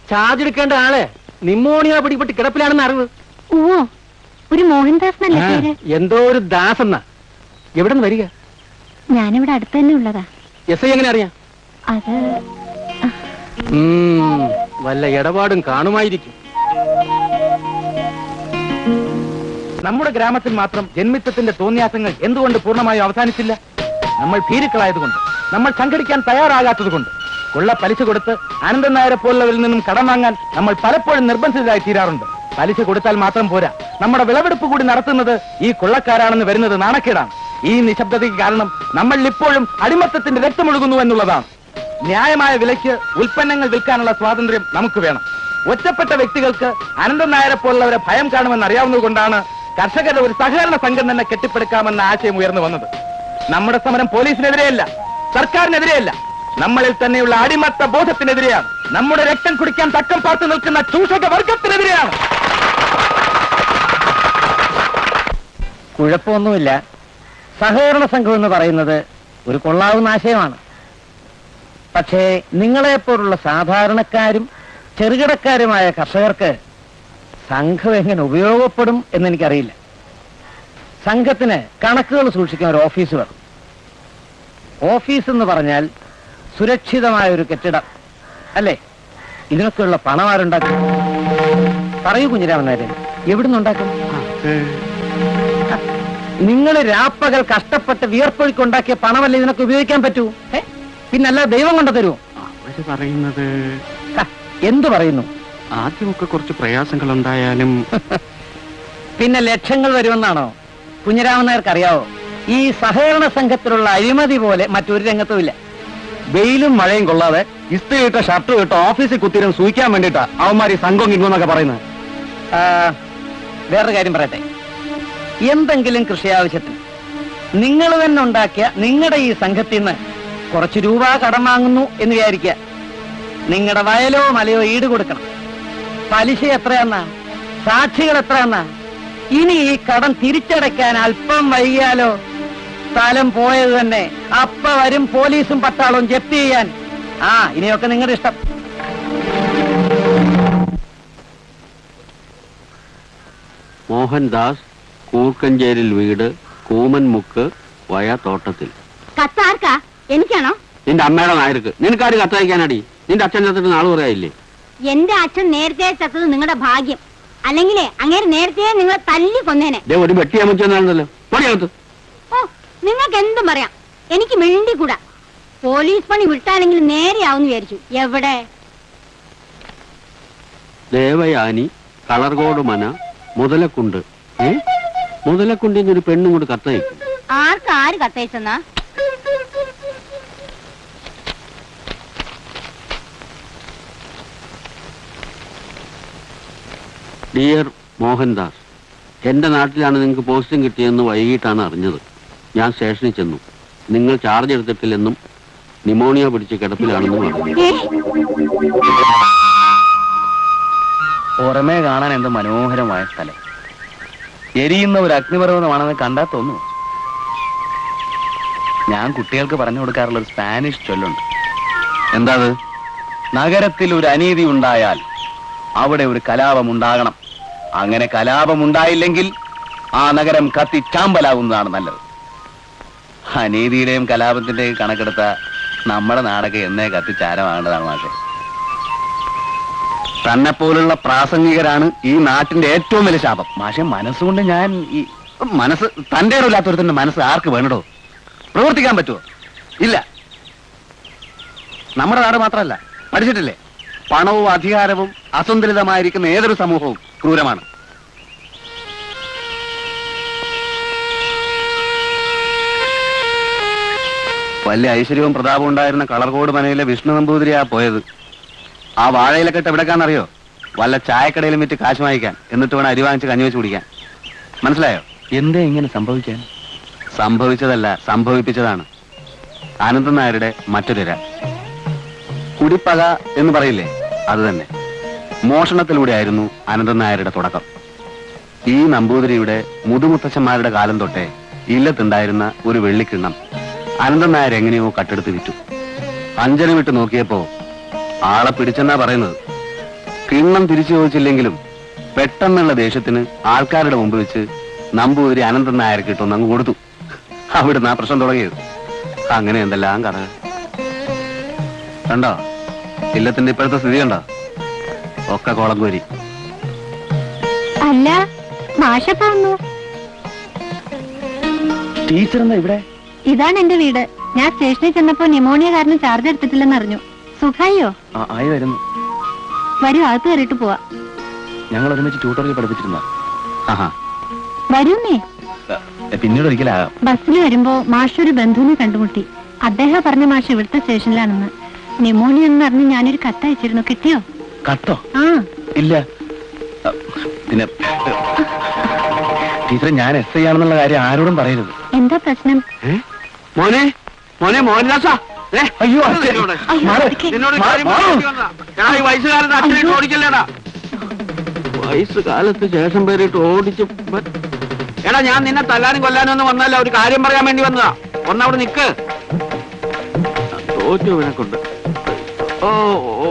ചാർജ് എടുക്കേണ്ട ആളെ നിമോണിയ പിടിപെട്ട് കിടപ്പിലാണെന്ന് അറിവ്. ഓ, ഒരു മോഹൻദാസ് എന്നല്ലേ പേര്? എന്തോ ഒരു ദാസ് എന്നാ. എവിടെ നിന്ന് വരിക? ഞാനിവിടെ അടുത്ത് തന്നെ ഉള്ളതാ. SI എങ്ങനെ അറിയാം? അത് വല്ല ഇടപാടും കാണുമായിരിക്കും. നമ്മുടെ ഗ്രാമത്തിൽ മാത്രം ജന്മിത്വത്തിന്റെ തോന്നിയാസങ്ങൾ എന്തുകൊണ്ട് പൂർണ്ണമായും അവസാനിച്ചില്ല? നമ്മൾ ഭീരുക്കളായതുകൊണ്ട്, നമ്മൾ സംഘടിക്കാൻ തയ്യാറാകാത്തത് കൊണ്ട്, കൊള്ള പലിശ കൊടുത്ത് അനന്തൻ നായരെ പോലുള്ളവരിൽ നിന്നും കടം വാങ്ങാൻ നമ്മൾ പലപ്പോഴും നിർബന്ധിതരായി തീരാറുണ്ട്. പലിശ കൊടുത്താൽ മാത്രം പോരാ, നമ്മുടെ വിളവെടുപ്പ് കൂടി നടത്തുന്നത് ഈ കൊള്ളക്കാരാണെന്ന് വരുന്നത് നാണക്കേടാണ്. ഈ നിശബ്ദതയ്ക്ക് കാരണം നമ്മൾ ഇപ്പോഴും അടിമത്തത്തിന്റെ രക്തമൊഴുകുന്നു എന്നുള്ളതാണ്. ന്യായമായ വിലയ്ക്ക് ഉൽപ്പന്നങ്ങൾ വിൽക്കാനുള്ള സ്വാതന്ത്ര്യം നമുക്ക് വേണം. ഒറ്റപ്പെട്ട വ്യക്തികൾക്ക് അനന്തൻ നായരെ പോലുള്ളവരെ ഭയം കാണുമെന്ന് അറിയാവുന്നതുകൊണ്ടാണ് കർഷകരുടെ ഒരു സഹകരണ സംഘം തന്നെ കെട്ടിപ്പടുക്കാമെന്ന ആശയം ഉയർന്നു വന്നത്. നമ്മുടെ സമരം പോലീസിനെതിരെയല്ല, സർക്കാരിനെതിരെയല്ല, നമ്മളിൽ തന്നെയുള്ള അടിമത്ത ബോധത്തിനെതിരെയാണ്. നമ്മുടെ രക്തം കുടിക്കാൻ തക്കം പാർത്തു നിൽക്കുന്ന ചൂഷക വർഗത്തിനെതിരെയാണ്. കുഴപ്പമൊന്നുമില്ല. സഹകരണ സംഘം എന്ന് പറയുന്നത് ഒരു കൊള്ളാവുന്ന ആശയമാണ്. പക്ഷേ നിങ്ങളെപ്പോലുള്ള സാധാരണക്കാരും ചെറുകിടക്കാരുമായ കർഷകർക്ക് സംഘം എങ്ങനെ ഉപയോഗപ്പെടും എന്നെനിക്കറിയില്ല. സംഘത്തിന് കണക്കുകൾ സൂക്ഷിക്കാൻ ഒരു ഓഫീസ് വേണം. ഓഫീസ് എന്ന് പറഞ്ഞാൽ സുരക്ഷിതമായ ഒരു കെട്ടിടം അല്ലേ? ഇതിനൊക്കെയുള്ള പണം ആരുണ്ടാക്കും? പറയൂ കുഞ്ഞിരാമൻ നായരെ, എവിടുന്നുണ്ടാക്കും? നിങ്ങൾ രാപ്പകൽ കഷ്ടപ്പെട്ട് വിയർപ്പൊഴിക്കുണ്ടാക്കിയ പണമല്ലേ ഇതിനൊക്കെ ഉപയോഗിക്കാൻ പറ്റൂ? പിന്നല്ല ദൈവം കൊണ്ടു തരുമോ? അവര് പറയുന്നത് എന്തു പറയുന്നു? ആദ്യമൊക്കെ കുറച്ച് പ്രയാസങ്ങൾ ഉണ്ടായാലും പിന്നെ ലക്ഷങ്ങൾ വരുമെന്നാണോ കുഞ്ഞിരാമൻ നായർക്ക് അറിയാവോ? ഈ സഹകരണ സംഘത്തിലുള്ള അഴിമതി പോലെ മറ്റൊരു രംഗത്തുമില്ല. വെയിലും മഴയും കൊള്ളാതെ ഇസ്ത്രി ഇട്ട ഷർട്ട് ഇട്ട് ഓഫീസിൽ കുത്തിരും സൂക്ഷിക്കാൻ വേണ്ടിട്ടാ അവന്മാർ ഈ സംഘം കിട്ടുമെന്നൊക്കെ പറയുന്നത്. വേറൊരു കാര്യം പറയട്ടെ. എന്തെങ്കിലും കൃഷി ആവശ്യത്തിന് നിങ്ങൾ തന്നെ ഉണ്ടാക്കിയ നിങ്ങളുടെ ഈ സംഘത്തിൽ നിന്ന് കുറച്ച് രൂപ കടം വാങ്ങുന്നു എന്ന് വിചാരിക്കുക. നിങ്ങളുടെ വയലോ മലയോ ഈട് കൊടുക്കണം. പലിശ എത്രയെന്നാ, സാക്ഷികൾ എത്രയെന്നാ? ഇനി ഈ കടം തിരിച്ചടയ്ക്കാൻ അല്പം വൈകിയാലോ സ്ഥലം പോയത് തന്നെ. അപ്പ വരും പോലീസും പട്ടാളവും ജപ്തി ചെയ്യാൻ. ഇനിയൊക്കെ നിങ്ങളുടെ ഇഷ്ടം. മോഹൻദാസ്, കൂർക്കഞ്ചേരിൽ വീട്, കൂമൻമുക്ക്, വയ തോട്ടത്തിൽ. കത്താർക്കാ? എനിക്കാണോ? നിന്റെ അമ്മയുടെ നായർക്ക്. നിനക്കാര് കത്തയക്കാനടി? നിന്റെ അച്ഛൻ ചത്തിട്ട് നാള് പറയായില്ലേ? എന്റെ അച്ഛൻ നേരത്തെ ചത്തത് നിങ്ങളുടെ ഭാഗ്യം. അല്ലെങ്കിലേ അങ്ങേര് നേരത്തെ നിങ്ങളെ തല്ലി കൊന്നേനെ. ഒരു വെട്ടി അമ്മച്ചെന്നാണല്ലോ പണിയകത്ത്. ഓ, നിങ്ങൾക്ക് എന്തും പറയാം, എനിക്ക് മിണ്ടിക്കൂടാ. പോലീസ് പണി വിട്ടാലെങ്കിലും നേരെയാവുന്ന് വിചാരിച്ചു. എവിടെ? ദേവയാനി, കളർകോട് മന, മുതലക്കുണ്ട്. മുതലക്കുണ്ടിൽ ഒരു പെണ്ണും കൂടി കത്തയക്കും. ആര് കത്തയച്ചെന്നാ? ഡിയർ മോഹൻദാസ്, എന്റെ നാട്ടിലാണ് നിങ്ങൾക്ക് പോസ്റ്റിംഗ് കിട്ടിയെന്ന് വൈകിട്ടാണ് അറിഞ്ഞത്. ഞാൻ സ്റ്റേഷനിൽ ചെന്നു. നിങ്ങൾ ചാർജ് എടുത്തിട്ടില്ലെന്നും നിമോണിയ പിടിച്ച് കിടപ്പിലാണെന്നും പറഞ്ഞു. പുറമേ കാണാൻ എന്ത് മനോഹരമായ സ്ഥലം. എരിയുന്ന ഒരു അഗ്നിപർവ്വതമാണെന്ന് കണ്ടാ തോന്നുന്നു. ഞാൻ കുട്ടികൾക്ക് പറഞ്ഞു കൊടുക്കാറുള്ള ഒരു സ്പാനിഷ് ചൊല്ലുണ്ട്. എന്താ അത്? നഗരത്തിൽ ഒരു അനീതി ഉണ്ടായാൽ അവിടെ ഒരു കലാപം ഉണ്ടാകണം. അങ്ങനെ കലാപം ഉണ്ടായില്ലെങ്കിൽ ആ നഗരം കത്തി ചാമ്പലാകുന്നതാണ് നല്ലത്. അനീതിയുടെയും കലാപത്തിന്റെയും കണക്കെടുത്ത നമ്മുടെ നാടൊക്കെ എന്നേ കത്തിച്ചാരമാകേണ്ടതാണ് മാഷെ. തന്നെ പോലുള്ള പ്രാസംഗികരാണ് ഈ നാട്ടിന്റെ ഏറ്റവും വലിയ ശാപം. മാഷെ, മനസ്സുകൊണ്ട് ഞാൻ ഈ മനസ്സ് തന്റെ ഇടമില്ലാത്തൊരുത്തിന്റെ മനസ്സ് ആർക്ക് വേണടോ? പ്രവർത്തിക്കാൻ പറ്റുമോ? ഇല്ല. നമ്മുടെ നാട് മാത്രമല്ല, പഠിച്ചിട്ടില്ലേ, പണവും അധികാരവും അസന്തുലിതമായിരിക്കുന്ന ഏതൊരു സമൂഹവും ക്രൂരമാണ്. വലിയ ഐശ്വര്യവും പ്രതാപവും ഉണ്ടായിരുന്ന കളർകോട് മനയിലെ വിഷ്ണു നമ്പൂതിരിയാ പോയത്. ആ വാഴയിലക്കെട്ട് എവിടെക്കാന്നറിയോ? വല്ല ചായക്കടയിലും വിറ്റ് കാശ് വാങ്ങിക്കാൻ, എന്നിട്ട് വേണം അരി വാങ്ങിച്ച് കഞ്ഞി വെച്ച് കുടിക്കാൻ. മനസ്സിലായോ? എന്തേ ഇങ്ങനെ സംഭവിക്കാൻ? സംഭവിച്ചതല്ല, സംഭവിപ്പിച്ചതാണ്. അനന്തൻ നായരുടെ മറ്റൊരിര. കുടിപ്പക എന്ന് പറയില്ലേ, അത് തന്നെ. മോഷണത്തിലൂടെയായിരുന്നു അനന്തൻ നായരുടെ തുടക്കം. ഈ നമ്പൂതിരിയുടെ മുതുമുത്തച്ഛന്മാരുടെ കാലം തൊട്ടേ ഇല്ലത്തുണ്ടായിരുന്ന ഒരു വെള്ളിക്കിണ്ണം അനന്തൻ നായർ എങ്ങനെയോ കട്ടെടുത്ത് വിറ്റു. അഞ്ചന വിട്ട് നോക്കിയപ്പോ ആളെ പിടിച്ചെന്നാ പറയുന്നത്. കിണ്ണം തിരിച്ചു ചോദിച്ചില്ലെങ്കിലും പെട്ടെന്നുള്ള ദേഷ്യത്തിന് ആൾക്കാരുടെ മുമ്പ് വെച്ച് നമ്പൂതിരി അനന്തൻ നായർ കിട്ടുമെന്ന് അങ്ങ് കൊടുത്തു. അവിടുന്ന് ആ പ്രശ്നം തുടങ്ങിയത്. അങ്ങനെ എന്തെല്ലാം കഥ കണ്ടോ? ഇല്ലത്തിന്റെ ഇപ്പോഴത്തെ സ്ഥിതി കണ്ടോ? ഒക്കെ കോളംകോരി. അല്ല, മാഷപ്പാന്നു. ടീച്ചർ എന്നാ ഇവിടെ? ഇതാണ് എന്റെ വീട്. ഞാൻ സ്റ്റേഷനിൽ ചെന്നപ്പോ ന്യൂമോണിയ കാരണം ചാർജ് എടുത്തിട്ടില്ലെന്ന് അറിഞ്ഞു. സുഖായോ? ആയി വരുന്നു. വരൂ, അകത്ത് കയറിയിട്ട് പോവാ. ഞങ്ങൾ ഒരുമിച്ച് ട്യൂട്ടോറിയൽ പഠിപ്പിച്ചിരുന്ന. വരൂന്നേ. പിന്നീട് ഒരിക്കലാകാം. ബസ്സിൽ വരുമ്പോ മാഷ് ഒരു ബന്ധുവിനെ കണ്ടുമുട്ടി. അദ്ദേഹം പറഞ്ഞ മാഷ് ഇവിടുത്തെ സ്റ്റേഷനിലാണെന്ന്. ന്യൂമോണിയ എന്ന് പറഞ്ഞ് ഞാനൊരു കത്തയച്ചിരുന്നു. കിട്ടിയോ? കത്തോ? ആ ഇല്ല. പിന്നെ ടീച്ചറെ, ഞാൻ SI ആണെന്നുള്ള കാര്യം ആരോടും പറയരുത്. എന്താ പ്രശ്നം? മോനെ മോനെ മോഹൻദാസാ, അയ്യോ വയസ്സുകാലത്ത് അച്ഛനായിട്ട് ഓടിക്കല്ലേടാ. വയസ്സുകാലത്ത് ശേഷം പേരിട്ട് ഓടിച്ച്. എടാ, ഞാൻ നിന്നെ തല്ലാനും കൊല്ലാനും ഒന്നും വന്നല്ല, ഒരു കാര്യം പറയാൻ വേണ്ടി വന്നതാ. ഒന്നവിടെ നിക്ക്. തോറ്റു ഇവനെ കൊണ്ട്. ഓ ഓ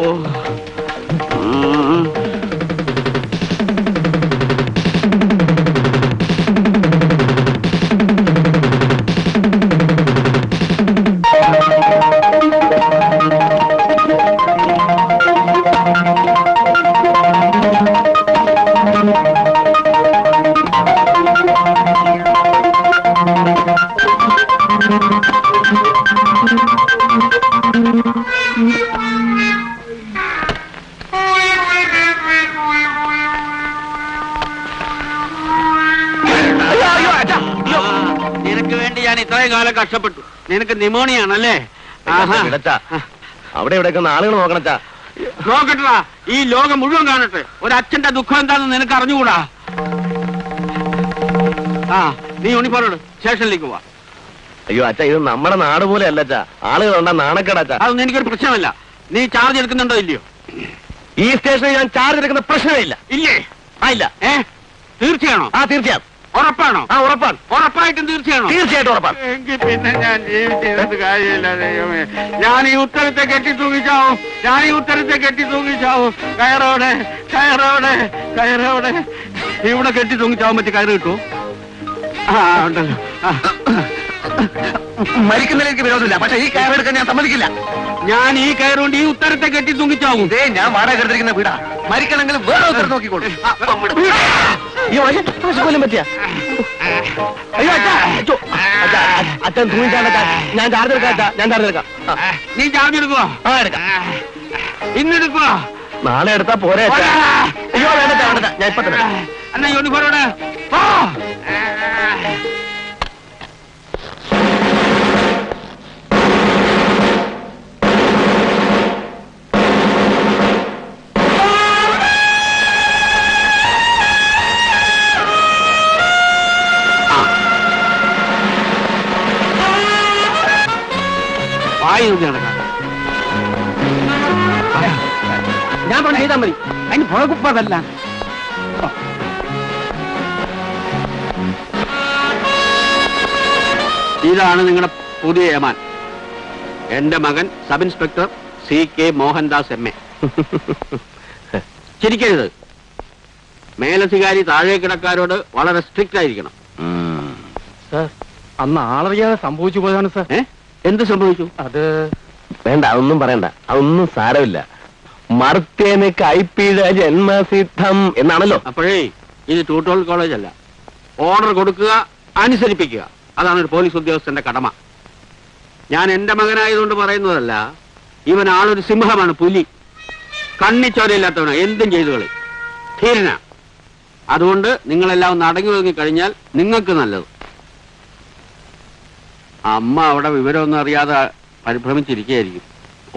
നിനക്ക് വേണ്ടി ഞാൻ ഇത്രയും കാലം കഷ്ടപ്പെട്ടു. നിനക്ക് ന്യൂമോണിയ ആണല്ലേ? അവിടെ ഇവിടെയൊക്കെ ആളുകൾ നോക്കണച്ചാ. നോക്കട്ടാ, ഈ ലോകം മുഴുവൻ കാണട്ടെ. ഒരു അച്ഛന്റെ ദുഃഖം എന്താണെന്ന് നിനക്ക് അറിഞ്ഞുകൂടാ. ആ, നീ യൂണിഫോം സ്റ്റേഷനിലേക്ക് പോവാ. അയ്യോ അച്ഛാ, ഇത് നമ്മുടെ നാട് പോലെ അല്ലച്ചാ. ആളുകൾ ഉണ്ടാ നാണക്കേടാച്ചാ. അതൊന്നും എനിക്കൊരു പ്രശ്നമല്ല. നീ ചാർജ് എടുക്കുന്നുണ്ടോ ഇല്ലയോ? ഈ സ്റ്റേഷനിൽ ഞാൻ ചാർജ് എടുക്കുന്ന പ്രശ്നമേ ഇല്ല. ഇല്ലേ? ആ ഇല്ല. തീർച്ചയാണോ? ആ തീർച്ചയായും. ഉറപ്പാണോ? ആ ഉറപ്പാണ്. ഉറപ്പായിട്ടും തീർച്ചയാണോ? തീർച്ചയായിട്ടും ഉറപ്പാണ്. എങ്കിൽ പിന്നെ ഞാൻ ജീവിച്ചിരുന്നിട്ട് കാര്യമില്ല ദൈവമേ. ഞാൻ ഈ ഉത്തരത്തെ കെട്ടി തൂങ്ങിച്ചാവും. ഞാൻ ഈ ഉത്തരത്തെ കെട്ടി തൂങ്ങിച്ചാവും. കയറോടെ കയറോടെ കയറോടെ. ഇവിടെ കെട്ടി തൂങ്ങിച്ചാവാൻ പറ്റി കയറ് കിട്ടുമോ? ആ ഉണ്ടല്ലോ. മരിക്കുന്നതിലേക്ക് വിരോധമില്ല, പക്ഷെ ഈ കയറെടുക്കാൻ ഞാൻ സമ്മതിക്കില്ല. ഞാൻ ഈ കയറുകൊണ്ട് ഈ ഉത്തരത്തെ കെട്ടി തൂങ്ങിച്ചാവും. ഞാൻ വാടക എടുത്തിരിക്കുന്ന വീടാ. മരിക്കണമെങ്കിൽ വേറെ ഉത്തരം നോക്കിക്കോളൂ. കൊല്ലം പറ്റിയ. അയ്യോ അച്ഛാ, അച്ഛൻ തൂങ്ങിച്ചാണ്ടാ. ഞാൻ ചാർജ് എടുക്കാം. ഞാൻ ചാർജ് എടുക്കാം. നീ ചാർജ് എടുക്കുവോ? ആ എടുക്കാം. ഇന്നെടുക്കുവോ? നാളെ എടുത്താ പോരെ. അയ്യോ വേണ്ട വേണ്ട, ഞാൻ ഇപ്പൊ തന്നെ. എന്നാ യൂണിഫോമോടെ പോ. ഞാൻ പറഞ്ഞു ചെയ്താൽ മതി. അതിന് പുഴകുപ്പതല്ല. ഇതാണ് നിങ്ങളുടെ പുതിയ യമാൻ. എന്റെ മകൻ sub inspector CK Mohandas MA. ചിരിക്കരുത്. മേലധികാരി താഴെ കിടക്കാരോട് വളരെ സ്ട്രിക്റ്റ് ആയിരിക്കണം. സാർ, അന്ന് ആളറിയാതെ സംഭവിച്ചു പോയതാണ് സാർ. എന്ത് സംഭവിച്ചു? അത് വേണ്ട, അതൊന്നും പറയണ്ട. അതൊന്നും സാരമില്ല. മർത്തേന് കൈപ്പീഴ ജന്മസിദ്ധം എന്നാണല്ലോ. അപ്പോഴേ ഇത് ട്യൂട്ടോറിയൽ കോളേജ് അല്ല, ഓർഡർ കൊടുക്കുക, അനുസരിപ്പിക്കുക. അതാണ് ഒരു പോലീസ് ഉദ്യോഗസ്ഥന്റെ കടമ. ഞാൻ എന്റെ മകനായതുകൊണ്ട് പറയുന്നതല്ല. ഇവൻ ആളൊരു സിംഹമാണ്, പുലി. കണ്ണിച്ചോരയില്ലാത്തവനാ, എന്തും ചെയ്തു കളി. ധീരന. അതുകൊണ്ട് നിങ്ങളെല്ലാം ഒന്ന് അടങ്ങി ഒതുങ്ങി കഴിഞ്ഞാൽ നിങ്ങൾക്ക് നല്ലത്. അമ്മ അവിടെ വിവരമൊന്നും അറിയാതെ പരിഭ്രമിച്ചിരിക്കുകയായിരിക്കും.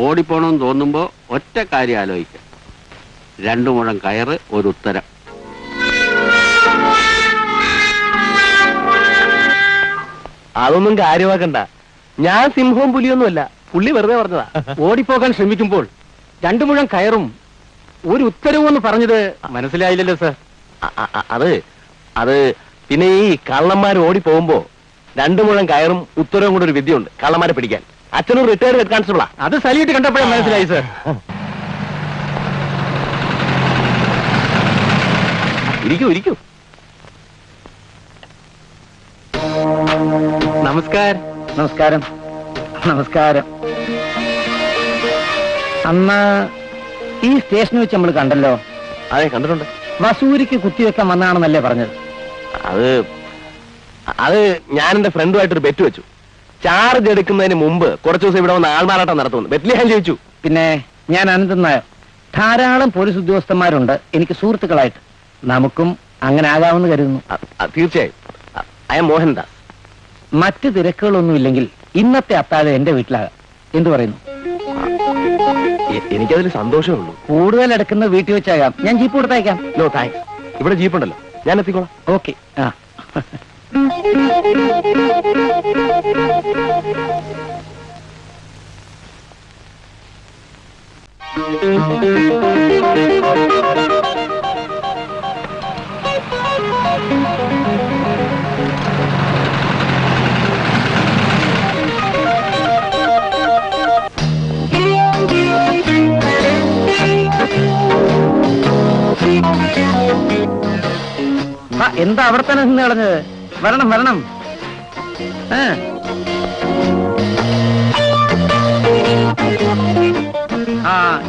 ഓടിപ്പോണമെന്ന് തോന്നുമ്പോ ഒറ്റ കാര്യം ആലോചിക്കാം. 2 മുഴം കയറ്, ഒരു ഉത്തരം. അതൊന്നും കാര്യമാക്കണ്ട. ഞാൻ സിംഹവും പുലിയൊന്നുമല്ല, പുള്ളി വെറുതെ പറഞ്ഞതാ. ഓടിപ്പോകാൻ ശ്രമിക്കുമ്പോൾ 2 മുഴം കയറും ഒരു ഉത്തരവും എന്ന് പറഞ്ഞത് മനസ്സിലായില്ലല്ലോ സാർ. അത് പിന്നെ ഈ കള്ളന്മാർ ഓടിപ്പോകുമ്പോ 2 മുഴം കയറും ഉത്തരവും കൂടെ ഒരു വിദ്യയുണ്ട് കള്ളന്മാരെ പിടിക്കാൻ. അച്ഛനും റിട്ടയർഡ് ഹെഡ് കോൺസ്റ്റബിളാ. അത് സല്യൂട്ട് കണ്ടപ്പോഴേ മനസ്സിലായി സാർ. ഇരിക്കൂ. നമസ്കാരം. അന്ന് ഈ സ്റ്റേഷനിൽ വെച്ച് നമ്മൾ കണ്ടല്ലോ. അതെ, കണ്ടിട്ടുണ്ട്. വസൂരിക്ക് കുത്തിവെക്കാൻ വന്നാണെന്നല്ലേ പറഞ്ഞത്? അത് ഞാൻ എന്റെ ഫ്രണ്ടുമായിട്ടൊരു ബെറ്റ് വെച്ചു. ചാർജ് എടുക്കുന്നതിന് മുമ്പ് കുറച്ചു ദിവസം ഇവിടെ വന്ന് ആൾമാറാട്ടം നടത്തുന്നു. ബെറ്റിൽ ഞാൻ ജയിച്ചു. പിന്നെ ഞാൻ അനന്തൻ നായർ. ധാരാളം പോലീസ് ഉദ്യോഗസ്ഥന്മാരുണ്ട് എനിക്ക് സുഹൃത്തുക്കളായിട്ട്. നമുക്കും അങ്ങനെ ആകാമെന്ന് കരുതുന്നു. തീർച്ചയായും. I M Mohandas. മറ്റ് തിരക്കുകളൊന്നുമില്ലെങ്കിൽ ഇന്നത്തെ അത്താഴം എന്റെ വീട്ടിലാകാം. എന്തു പറയുന്നു? എനിക്കതിൽ സന്തോഷമുള്ളൂ. കൂടുതൽ എടുക്കുന്ന വീട്ടിൽ വെച്ചാകാം. ഞാൻ ജീപ്പ് കൊടുത്തയക്കാം. No thanks. ഇവിടെ ജീപ്പ് ഉണ്ടല്ലോ, ഞാൻ എത്തിക്കോളാം. ഓക്കെ. എന്താ അവിടെ തന്നെ നിന്ന് കളഞ്ഞത്? വരണം.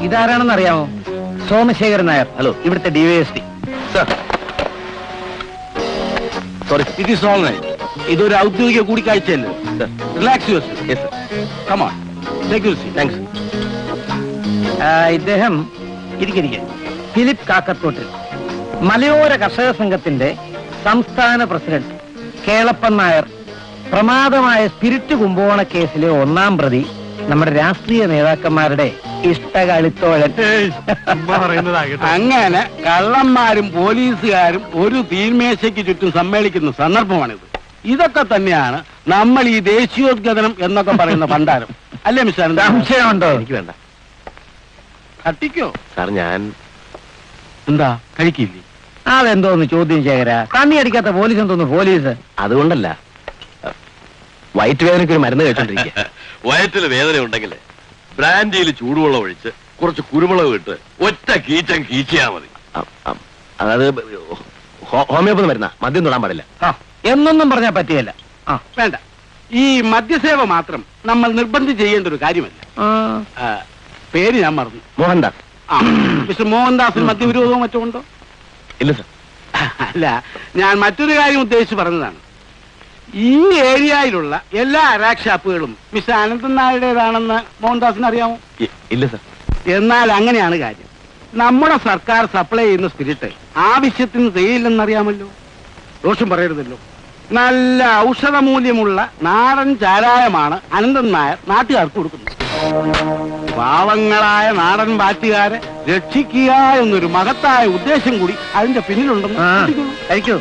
ഇതാരാണെന്ന് അറിയാമോ? സോമശേഖരൻ നായർ. ഹലോ, ഇവിടുത്തെ DYSP. Sorry, it is all right. ഇതൊരു ഔദ്യോഗിക കൂടിക്കാഴ്ചയല്ലേ. Relax yourself. Come on, take your seat. Thanks. ഇദ്ദേഹം ഇരിക്കെ ഫിലിപ്പ് കാക്കത്തോട്ടിൽ, മലയോര കർഷക സംഘത്തിന്റെ സംസ്ഥാന പ്രസിഡന്റ് കേളപ്പൻ നായർ. പ്രമാദമായ സ്പിരിറ്റ് കുംഭകോണ കേസിലെ 1ാം പ്രതി, നമ്മുടെ രാഷ്ട്രീയ നേതാക്കന്മാരുടെ ഇഷ്ടകളിത്തോഴൻ. അങ്ങനെ കള്ളന്മാരും പോലീസുകാരും ഒരു തീന്മേശയ്ക്ക് ചുറ്റും സമ്മേളിക്കുന്ന സന്ദർഭമാണിത്. ഇതൊക്കെ തന്നെയാണ് നമ്മൾ ഈ ദേശീയോദ്ഗ്രഥനം എന്നൊക്കെ പറയുന്ന ഭണ്ഡാരം, അല്ലേ മിസ്റ്റർ? സംശയമുണ്ടോ? എനിക്ക് വേണ്ട. തട്ടിക്കോ സാർ. ഞാൻ എന്താ കഴിക്കില്ലേ? അതെന്തോന്ന് ചോദ്യം ശേഖര? കണ്ണി അടിക്കാത്ത പോലീസ് എന്തോന്ന് പോലീസ്? അതുകൊണ്ടല്ല, വയറ്റ് വേദനയ്ക്ക് ഒരു മരുന്ന് കഴിച്ചോണ്ടിരിക്കുക. വയറ്റിൽ വേദന ഉണ്ടെങ്കിൽ ബ്രാൻഡിയിൽ ചൂടുവെള്ളം ഒഴിച്ച് കുറച്ച് കുരുമുളക് ഇട്ട് ഒറ്റ കീച്ചം കീച്ചിയാ മതി. അതായത് ഹോമിയോപ്പതി മരുന്ന, മദ്യം തൊടാൻ പാടില്ല എന്നൊന്നും പറഞ്ഞാൽ പറ്റിയല്ല. വേണ്ട, ഈ മദ്യസേവ മാത്രം നമ്മൾ നിർബന്ധിച്ച് ചെയ്യേണ്ട ഒരു കാര്യമല്ല. പേര് ഞാൻ മറന്നു. മോഹൻദാസ്. മിസ്റ്റർ മോഹൻദാസിന് മദ്യവിരോധവും മറ്റോ ഉണ്ടോ? ഇല്ല സർ. അല്ല, ഞാൻ മറ്റൊരു കാര്യം ഉദ്ദേശിച്ച് പറഞ്ഞതാണ്. ഈ ഏരിയയിലുള്ള എല്ലാ അരാക് ഷാപ്പുകളും മിസ്റ്റർ അനന്തൻ നായരുടേതാണെന്ന് മോഹൻദാസിന് അറിയാമോ? ഇല്ല സർ. എന്നാൽ അങ്ങനെയാണ് കാര്യം. നമ്മുടെ സർക്കാർ സപ്ലൈ ചെയ്യുന്ന സ്പിരിറ്റ് ആവശ്യത്തിന് തികയില്ലെന്നറിയാമല്ലോ. ദോഷം പറയരുതല്ലോ. നല്ല ഔഷധമൂല്യമുള്ള നാടൻ ചാരായമാണ് അനന്തൻ നായർ നാട്ടുകാർക്ക് കൊടുക്കുന്നത്. പാവങ്ങളായ നാടൻ ബാറ്റുകാരെ രക്ഷിക്കുക എന്നൊരു മഹത്തായ ഉദ്ദേശം കൂടി അതിന്റെ പിന്നിലുണ്ടെന്ന് കഴിക്കൂ.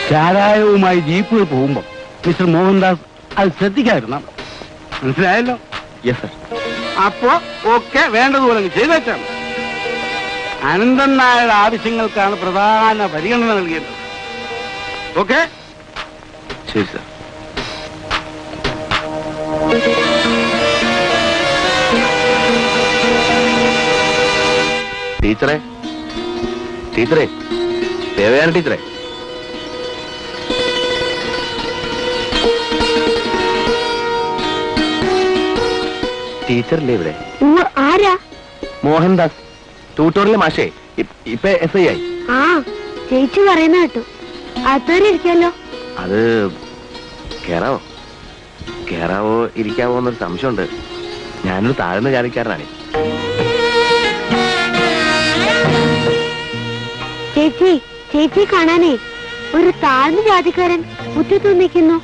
ചാരായവുമായി ജീപ്പുകൾ പോകുമ്പോ മിസ്റ്റർ മോഹൻദാസ് അത് ശ്രദ്ധിക്കാതിരുന്ന മനസ്സിലായല്ലോ? Yes sir. അപ്പോ ഓക്കെ, വേണ്ടതുപോലെ ചെയ്തേറ്റാണ്. അനന്തൻ നായരുടെ ആവശ്യങ്ങൾക്കാണ് പ്രധാന പരിഗണന നൽകേണ്ടത്. ഓക്കെ? ശരി സർ. ടീച്ചറെ, ദേവയാന ടീച്ചറെ, ടീച്ചറില്ലേ ഇവിടെ? ആരാ? മോഹൻദാസ്, ട്യൂട്ടോറിയൽ മാഷേ. ഇപ്പൊ SI ആയി. ചേച്ചി പറയുന്ന കേട്ടു. അകത്തേറി ഇരിക്കാലോ. അത് കേറാവോ കേറാവോ ഇരിക്കാവോ എന്നൊരു സംശയമുണ്ട്. ഞാനൊരു താഴ്ന്ന ജാതിക്കാരനാണ്. ചേച്ചി ചേച്ചി കാണാനേ ഒരു താഴ്ന്ന ജാതിക്കാരൻ മുറ്റത്ത് നിൽക്കുന്നു.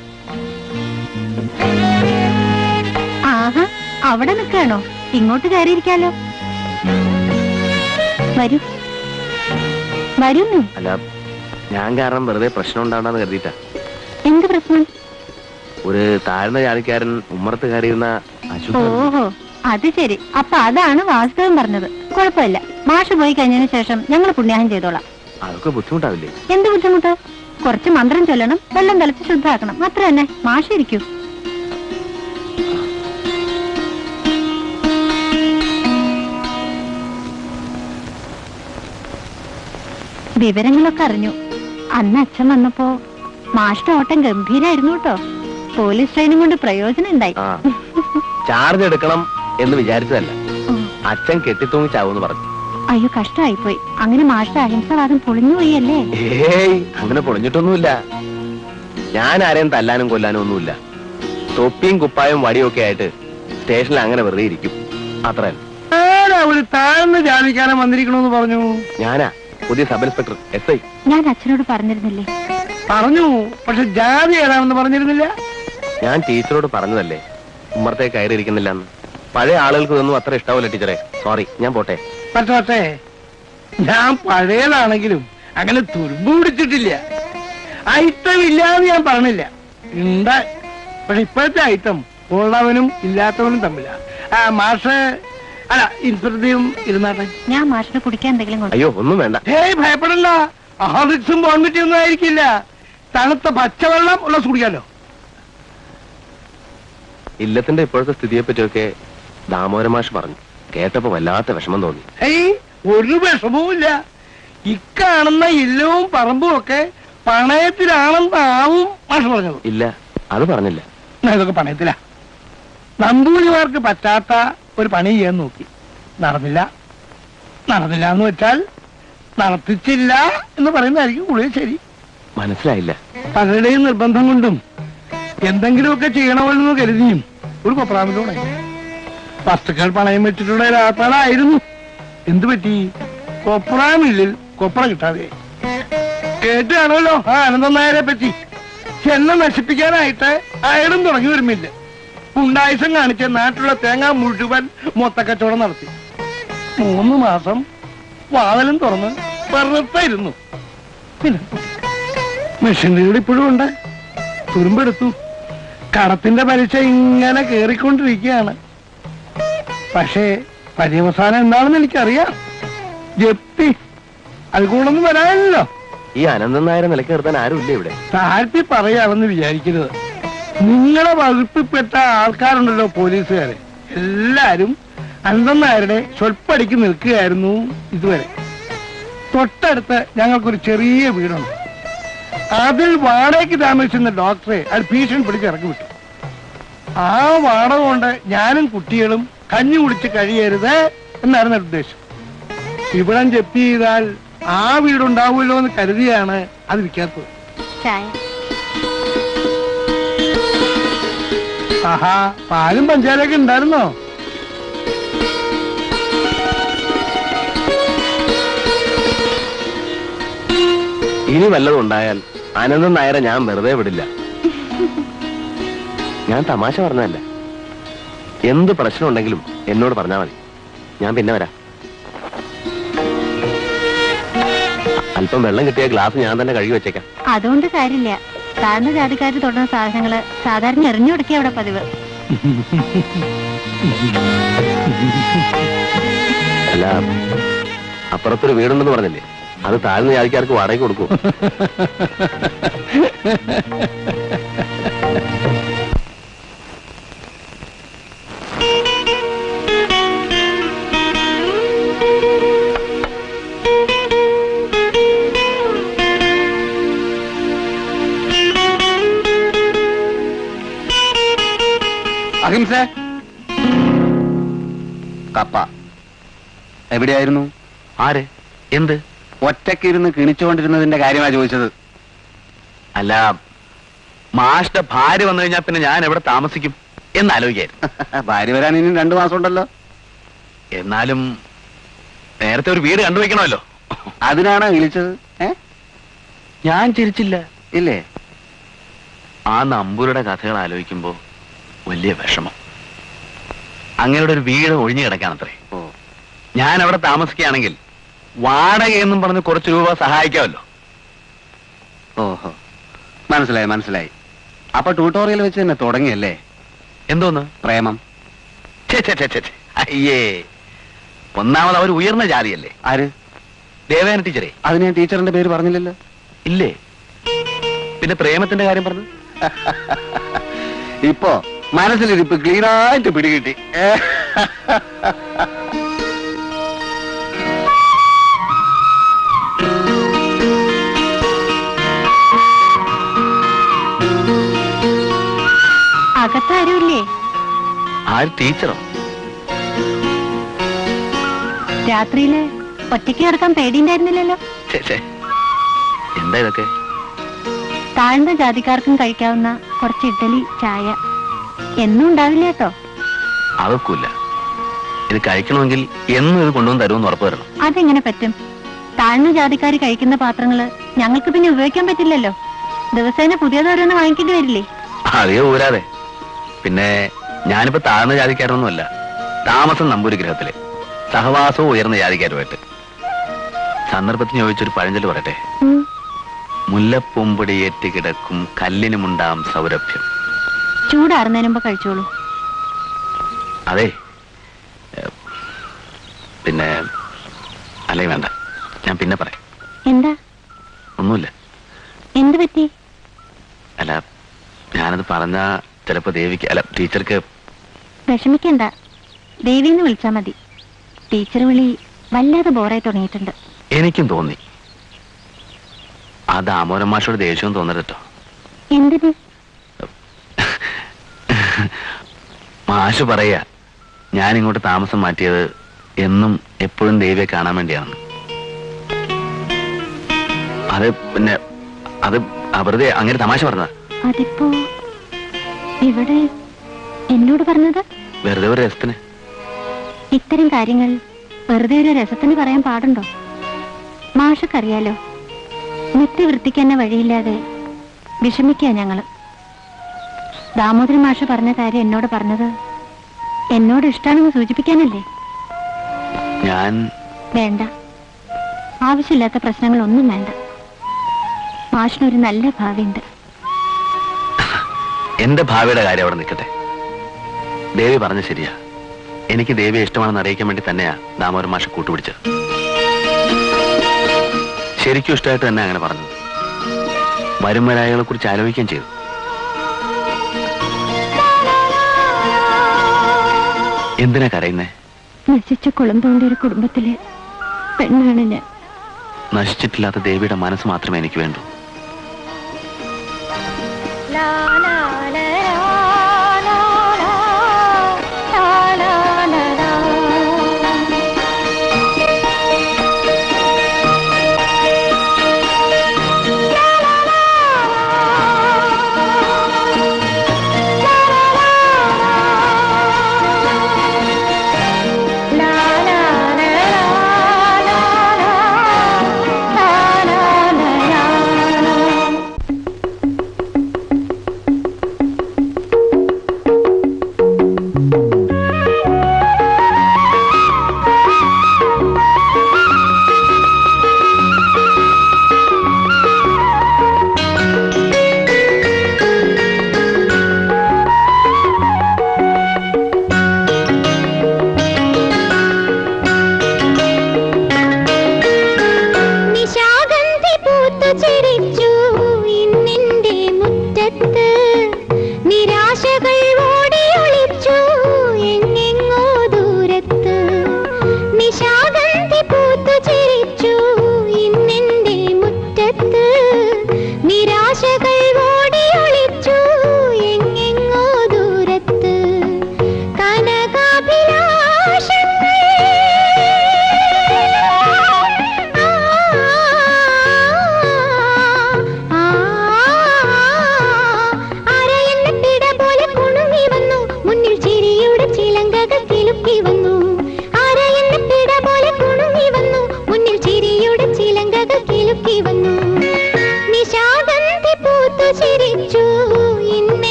ആഹാ, അവിടെ നിൽക്കാണോ? ഇങ്ങോട്ട് കയറിയിരിക്കാലോ. വരൂ വരുന്നു. അല്ല, ഞാൻ കാരണം വെറുതെ പ്രശ്നം ഉണ്ടാവണ്ടെന്ന് കരുതിയിട്ടാ. എന്ത് പ്രശ്നം? ഒരു താഴ്ന്ന ജാതിക്കാരൻ ഉമ്മറത്ത് കയറിയിരുന്ന ഓഹോ, അത് ശരി. അപ്പൊ അതാണ് വാസ്തവം പറഞ്ഞത്. കുഴപ്പമില്ല, മാഷ് പോയി കഴിഞ്ഞതിന് ശേഷം ഞങ്ങൾ പുണ്യാഹം ചെയ്തോളാം. അതൊക്കെ ബുദ്ധിമുട്ടാവില്ലേ? എന്ത് ബുദ്ധിമുട്ട്? കുറച്ച് മന്ത്രം ചൊല്ലണം, വെള്ളം തളിച്ച് ശുദ്ധാക്കണം, അത്ര തന്നെ. മാഷ് ഇരിക്കൂ. വിവരങ്ങളൊക്കെ അറിഞ്ഞു. അന്ന് അച്ഛൻ വന്നപ്പോ മാഷിന്റെ ഓട്ടം ഗംഭീരായിരുന്നു കേട്ടോ. പോലീസ് ട്രെയിനും കൊണ്ട് പ്രയോജനം ഉണ്ടായി. ചാർജ് എടുക്കണം എന്ന് വിചാരിച്ചതല്ല, അച്ഛൻ കെട്ടിത്തൂങ്ങി ചാവൂന്ന് പറഞ്ഞു. അയ്യോ, കഷ്ടമായിപ്പോയി. അങ്ങനെ മാഷിന്റെ അഹിംസവാദം പൊളിഞ്ഞുപോയി അല്ലേ? ഏയ്, അങ്ങനെ പൊളിഞ്ഞിട്ടൊന്നുമില്ല. ഞാൻ ആരെയും തല്ലാനും കൊല്ലാനും ഒന്നുമില്ല. തൊപ്പിയും കുപ്പായും വടിയൊക്കെ ആയിട്ട് സ്റ്റേഷനിൽ അങ്ങനെ വെറുതെ ഇരിക്കും, അത്ര. ഒരു താഴ്ന്ന ജാതിക്കാരൻ വന്നിരിക്കണമെന്ന് പറഞ്ഞു. ഞാനാ പുതിയ സബ് ഇൻസ്പെക്ടർ SI. ഞാൻ അച്ഛനോട് പറഞ്ഞിരുന്നില്ലേ? പറഞ്ഞു, പക്ഷെ ജാതി ഏതാണെന്ന് പറഞ്ഞിരുന്നില്ല. ഞാൻ ടീച്ചറോട് പറഞ്ഞതല്ലേ ഉമ്മറത്തെ കയറിയിരിക്കുന്നില്ലെന്ന്. പഴയ ആളുകൾക്ക് ഇതൊന്നും അത്ര ഇഷ്ടാവില്ല ടീച്ചറെ. സോറി, ഞാൻ പോട്ടെ. പക്ഷേ ഞാൻ പഴയതാണെങ്കിലും അങ്ങനെ തുരുമ്പ് പിടിച്ചിട്ടില്ല. ഐറ്റം ഇല്ലാന്ന് ഞാൻ പറഞ്ഞില്ല, ഉണ്ട്. പക്ഷെ ഇപ്പോഴത്തെ ഐറ്റം ഉള്ളവനും ഇല്ലാത്തവനും തമ്മില. മാഷ് അല്ല, ഇൻസ്പെക്ടറും ഇരുന്നാട്ടെ. ഞാൻ മാഷിനെ കുടിക്കാൻ എന്തെങ്കിലും കൊടുത്തു? അയ്യോ, ഒന്നും വേണ്ട. ഏയ്, ഭയപ്പെടണ്ട. ഹാർലിക്സും ബോൺവിറ്റും ഒന്നും ആയിരിക്കില്ല. തണുത്ത പച്ചവെള്ളം ഉള്ള കുടിക്കാലോ. ഇല്ലത്തിന്റെ ഇപ്പോഴത്തെ സ്ഥിതിയെ പറ്റിയൊക്കെ ദാമോദരൻ മാഷ് പറഞ്ഞു. കേട്ടപ്പോ വല്ലാത്ത വിഷമം തോന്നി. ഏയ്, ഒരു വിഷമവും ഇല്ല. ഇക്കാണുന്ന ഇല്ലവും പറമ്പും ഒക്കെ പണയത്തിലാണെന്നാവും മാഷ് പറഞ്ഞത്. ഇല്ല, അത് പറഞ്ഞില്ല. ഇതൊക്കെ പണയത്തിലാ. നമ്പൂതിരിമാർക്ക് പറ്റാത്ത ഒരു പണി ചെയ്യാൻ നോക്കി, നടന്നില്ല. നടന്നില്ല എന്ന് വെച്ചാൽ നടത്തിച്ചില്ല എന്ന് പറയുന്നതായിരിക്കും കൂടുതൽ ശരി. മനസ്സിലായില്ല. പലരുടെയും നിർബന്ധം കൊണ്ടും എന്തെങ്കിലുമൊക്കെ ചെയ്യണമെന്ന് കരുതിയും ഒരു കൊപ്രാമിലൂടെ വസ്തുക്കൾ പണയം വെച്ചിട്ടുള്ള ഒരാളായിരുന്നു. എന്തു പറ്റി? കൊപ്രാമില്ലിൽ കൊപ്ര കിട്ടാതെ കേട്ടാണല്ലോ ആ അനന്തൻ നായരെ പറ്റി. എന്നെ നശിപ്പിക്കാനായിട്ട് അയാളും തുടങ്ങി വരുമില്ല. ഉണ്ടായുസം കാണിച്ച നാട്ടിലുള്ള തേങ്ങ മുഴുവൻ മൊത്തക്കച്ചവടം നടത്തി. 3 മാസം വാതിലും തുറന്ന് വെറുത്തായിരുന്നു. പിന്നെ മെഷീനറി കൂടി ഇപ്പോഴും ഉണ്ട്. തുരുമ്പെടുത്തു. കടത്തിന്റെ പലിശ ഇങ്ങനെ കേറിക്കൊണ്ടിരിക്കുകയാണ്. പക്ഷേ പര്യവസാനം എന്താണെന്ന് എനിക്കറിയാം. ജപ്തി. അത് കൂടൊന്നും വരാനല്ലോ. ഈ അനന്തൻ നായരെ നിലക്ക് നിർത്താൻ ആരുമില്ല ഇവിടെ. താഴ്ത്തി പറയാമെന്ന് വിചാരിക്കരുത്. നിങ്ങളെ വകുപ്പിൽപ്പെട്ട ആൾക്കാരുണ്ടല്ലോ, പോലീസുകാര്, എല്ലാരും അനന്തൻ നായരുടെ സ്വൽപ്പടിക്ക് നിൽക്കുകയായിരുന്നു ഇതുവരെ. തൊട്ടടുത്ത് ഞങ്ങൾക്കൊരു ചെറിയ വീടുണ്ട്. അതിൽ വാടകയ്ക്ക് താമസിക്കുന്ന ഡോക്ടറെ അത് ഭീഷണി പിടിച്ച് ഇറക്കി വിട്ടു. ആ വാടക കൊണ്ട് ഞാനും കുട്ടികളും കഞ്ഞി കുടിച്ച് കഴിയരുത് എന്നായിരുന്നു ഉദ്ദേശം. ഇവിടം ജപ്തി ചെയ്താൽ ആ വീടുണ്ടാവുമല്ലോ എന്ന് കരുതിയാണ് അത് വിൽക്കാത്തത്. ആഹാ, പാലും പഞ്ചാരൊക്കെ ഉണ്ടായിരുന്നോ? ഇനി വല്ലതും ഉണ്ടായാൽ അനന്തൻ നായരെ ഞാൻ വെറുതെ വിടില്ല. ഞാൻ തമാശ പറഞ്ഞതല്ല. എന്ത് പ്രശ്നം ഉണ്ടെങ്കിലും എന്നോട് പറഞ്ഞാൽ മതി, ഞാൻ പിന്നെ വരാം. അല്പം വെള്ളം കിട്ടിയ ഗ്ലാസ് ഞാൻ തന്നെ കഴുകി വെച്ചേക്കാം. അതുകൊണ്ട് കാര്യമില്ല. താഴ്ന്ന ജാതിക്കാര് തൊടുന്ന സാധനങ്ങള് സാധാരണ എറിഞ്ഞു കൊടുക്കുക അവിടെ പതിവ്. അല്ല, അപ്പുറത്തൊരു വീടുണ്ടെന്ന് പറഞ്ഞില്ലേ, അത് താഴ്ന്ന ജാതിക്കാർക്ക് വാടകയ്ക്ക് കൊടുക്കൂ. അഹിംസ കപ്പ എവിടെയായിരുന്നു? ആര്? എന്ത്? ഒറ്റക്കിരുന്ന് കിണിച്ചുകൊണ്ടിരുന്നതിന്റെ കാര്യമാ ചോദിച്ചത്. അല്ല, മാഷിന്റെ ഭാര്യ വന്നു കഴിഞ്ഞാൽ പിന്നെ ഞാൻ എവിടെ താമസിക്കും എന്നാലോചിക്കായിരുന്നു. ഭാര്യ വരാൻ ഇനി 2 മാസം ഉണ്ടല്ലോ. എന്നാലും നേരത്തെ ഒരു വീട് കണ്ടുവയ്ക്കണമല്ലോ. അതിനാണ് വിളിച്ചത്. ഞാൻ ചിരിച്ചില്ല. ഇല്ലേ? ആ നമ്പൂരുടെ കഥകൾ ആലോചിക്കുമ്പോ വലിയ വിഷമം. അങ്ങനെയുടെ ഒരു വീട് ഒഴിഞ്ഞു കിടക്കാണത്രേ. ഞാൻ അവിടെ താമസിക്കുകയാണെങ്കിൽ വാടകയെന്നും പറഞ്ഞ് കുറച്ച് രൂപ സഹായിക്കാമല്ലോ. ഓഹോ, മനസ്സിലായി മനസ്സിലായി. അപ്പൊ ട്യൂട്ടോറിയൽ വെച്ച് തന്നെ തുടങ്ങിയല്ലേ? എന്തോന്ന് പ്രേമം? അയ്യേ, ഒന്നാമത് അവർ ഉയർന്ന ജാതിയല്ലേ. ആര്? ദേവയാനി ടീച്ചറെ. അതിന് ഞാൻ ടീച്ചറിന്റെ പേര് പറഞ്ഞില്ലല്ലോ. ഇല്ലേ? പിന്നെ പ്രേമത്തിന്റെ കാര്യം പറഞ്ഞു. ഇപ്പോ മനസ്സിലിരിപ്പ് ക്ലീനായിട്ട് പിടികിട്ടി. അകത്താരുമില്ലേ? ആര്? ടീച്ചറോ? രാത്രിയില് ഒറ്റയ്ക്ക് കിടക്കാൻ പേടിയുണ്ടായിരുന്നില്ലല്ലോ. എന്താ ഇതൊക്കെ? താഴ്ന്ന ജാതിക്കാർക്കും കഴിക്കാവുന്ന കുറച്ച് ഇഡ്ഡലി, ചായ. എന്നും ഉണ്ടാവില്ല കേട്ടോ. അതൊക്കില്ല. ഇത് കഴിക്കണമെങ്കിൽ എന്നും ഇത് കൊണ്ടുവന്ന് തരുമെന്ന് ഉറപ്പ് തരണം. അതെങ്ങനെ പറ്റും? താഴ്ന്ന ജാതിക്കാർ കഴിക്കുന്ന പാത്രങ്ങള് ഞങ്ങൾക്ക് പിന്നെ ഉപയോഗിക്കാൻ പറ്റില്ലല്ലോ. ദിവസേന പുതിയതോരോന്ന് വാങ്ങിക്കേണ്ടി വരില്ലേ? അതേ ഊരാതെ. പിന്നെ ഞാനിപ്പോ താഴ്ന്ന ജാതിക്കാരൊന്നുമല്ല. താമസം നമ്പൂരി ഗ്രഹത്തില്, സഹവാസവും ഉയർന്ന ജാതിക്കാരുമായിട്ട്. സന്ദർഭത്തിന് ചോദിച്ചൊരു പഴഞ്ചൊല്ല് പറയട്ടെ. മുല്ലപ്പൂമ്പൊടിയേറ്റ് കിടക്കും കല്ലിനുമുണ്ടാം സൗരഭ്യം. ചൂടാറുന്നതിന് മുമ്പ് കഴിച്ചോളൂ. അതെ, പിന്നെ അല്ലേ വേണ്ട, ഞാൻ പിന്നെ പറയാം. എന്താ? ഒന്നുമില്ല. എന്ത് പറ്റി? അല്ല, ഞാനത് പറഞ്ഞ ചിലപ്പോ ദേവിക്ക്, അല്ല ടീച്ചർക്ക്. വിഷമിക്കണ്ട, ദേവിന്ന് വിളിച്ചാ മതി. ടീച്ചർ വിളി വല്ലാതെ ബോറായി തുടങ്ങിയിട്ടുണ്ട്. എനിക്കും തോന്നി. ആ ദാമോദരൻ മാഷോട് ദേഷ്യവും തോന്നരുട്ടോ. എന്തിന്? മാഷ് പറയാ ഞാൻ ഇങ്ങോട്ട് താമസം മാറ്റിയത് എന്നും എപ്പോഴും ദേവിയെ കാണാൻ വേണ്ടിയാണ്. അത് പിന്നെ അത് വെറുതെ അങ്ങനെ തമാശ പറഞ്ഞതാ. അതിപ്പോ ഇവിടെ എന്നോട് പറഞ്ഞത് വെറുതെ ഒരു രസത്തിന്. ഇത്തരം കാര്യങ്ങൾ വെറുതെ ഒരു രസത്തിന് പറയാൻ പാടുണ്ടോ? മാഷക്കറിയാലോ, നിത്യവൃത്തിക്ക് തന്നെ വഴിയില്ലാതെ വിഷമിക്കുക ഞങ്ങള്. ദാമോദരൻ മാഷ് പറഞ്ഞ കാര്യം എന്നോട് പറഞ്ഞത് എന്നോട് ഇഷ്ടാണെന്ന് സൂചിപ്പിക്കാനല്ലേ? ഞാൻ വേണ്ട, ആവശ്യമില്ലാത്ത പ്രശ്നങ്ങളൊന്നും വേണ്ട. മാഷിനൊരു നല്ല ഭാവിയുണ്ട്. എന്റെ ഭാവിയുടെ കാര്യം അവിടെ നിൽക്കട്ടെ. ദേവി പറഞ്ഞ ശരിയാ. എനിക്ക് ദേവിയെ ഇഷ്ടമാണെന്ന് അറിയിക്കാൻ വേണ്ടി തന്നെയാ ദാമോദരൻ മാഷ് കൂട്ടുപിടിച്ചത്. ശരിക്കും ഇഷ്ടമായിട്ട് തന്നെ അങ്ങനെ പറഞ്ഞത്. വരും വരായികളെ കുറിച്ച് ആലോചിക്കുകയും ചെയ്തു. എന്തിനാ കരയുന്നേ? നശിച്ച കുളമ്പുള്ള ഒരു കുടുംബത്തിലെ പെണ്ണാണ് ഞാൻ. നശിച്ചിട്ടില്ലാത്ത ദേവിയുടെ മനസ്സ് മാത്രമേ എനിക്ക് വേണ്ടൂ.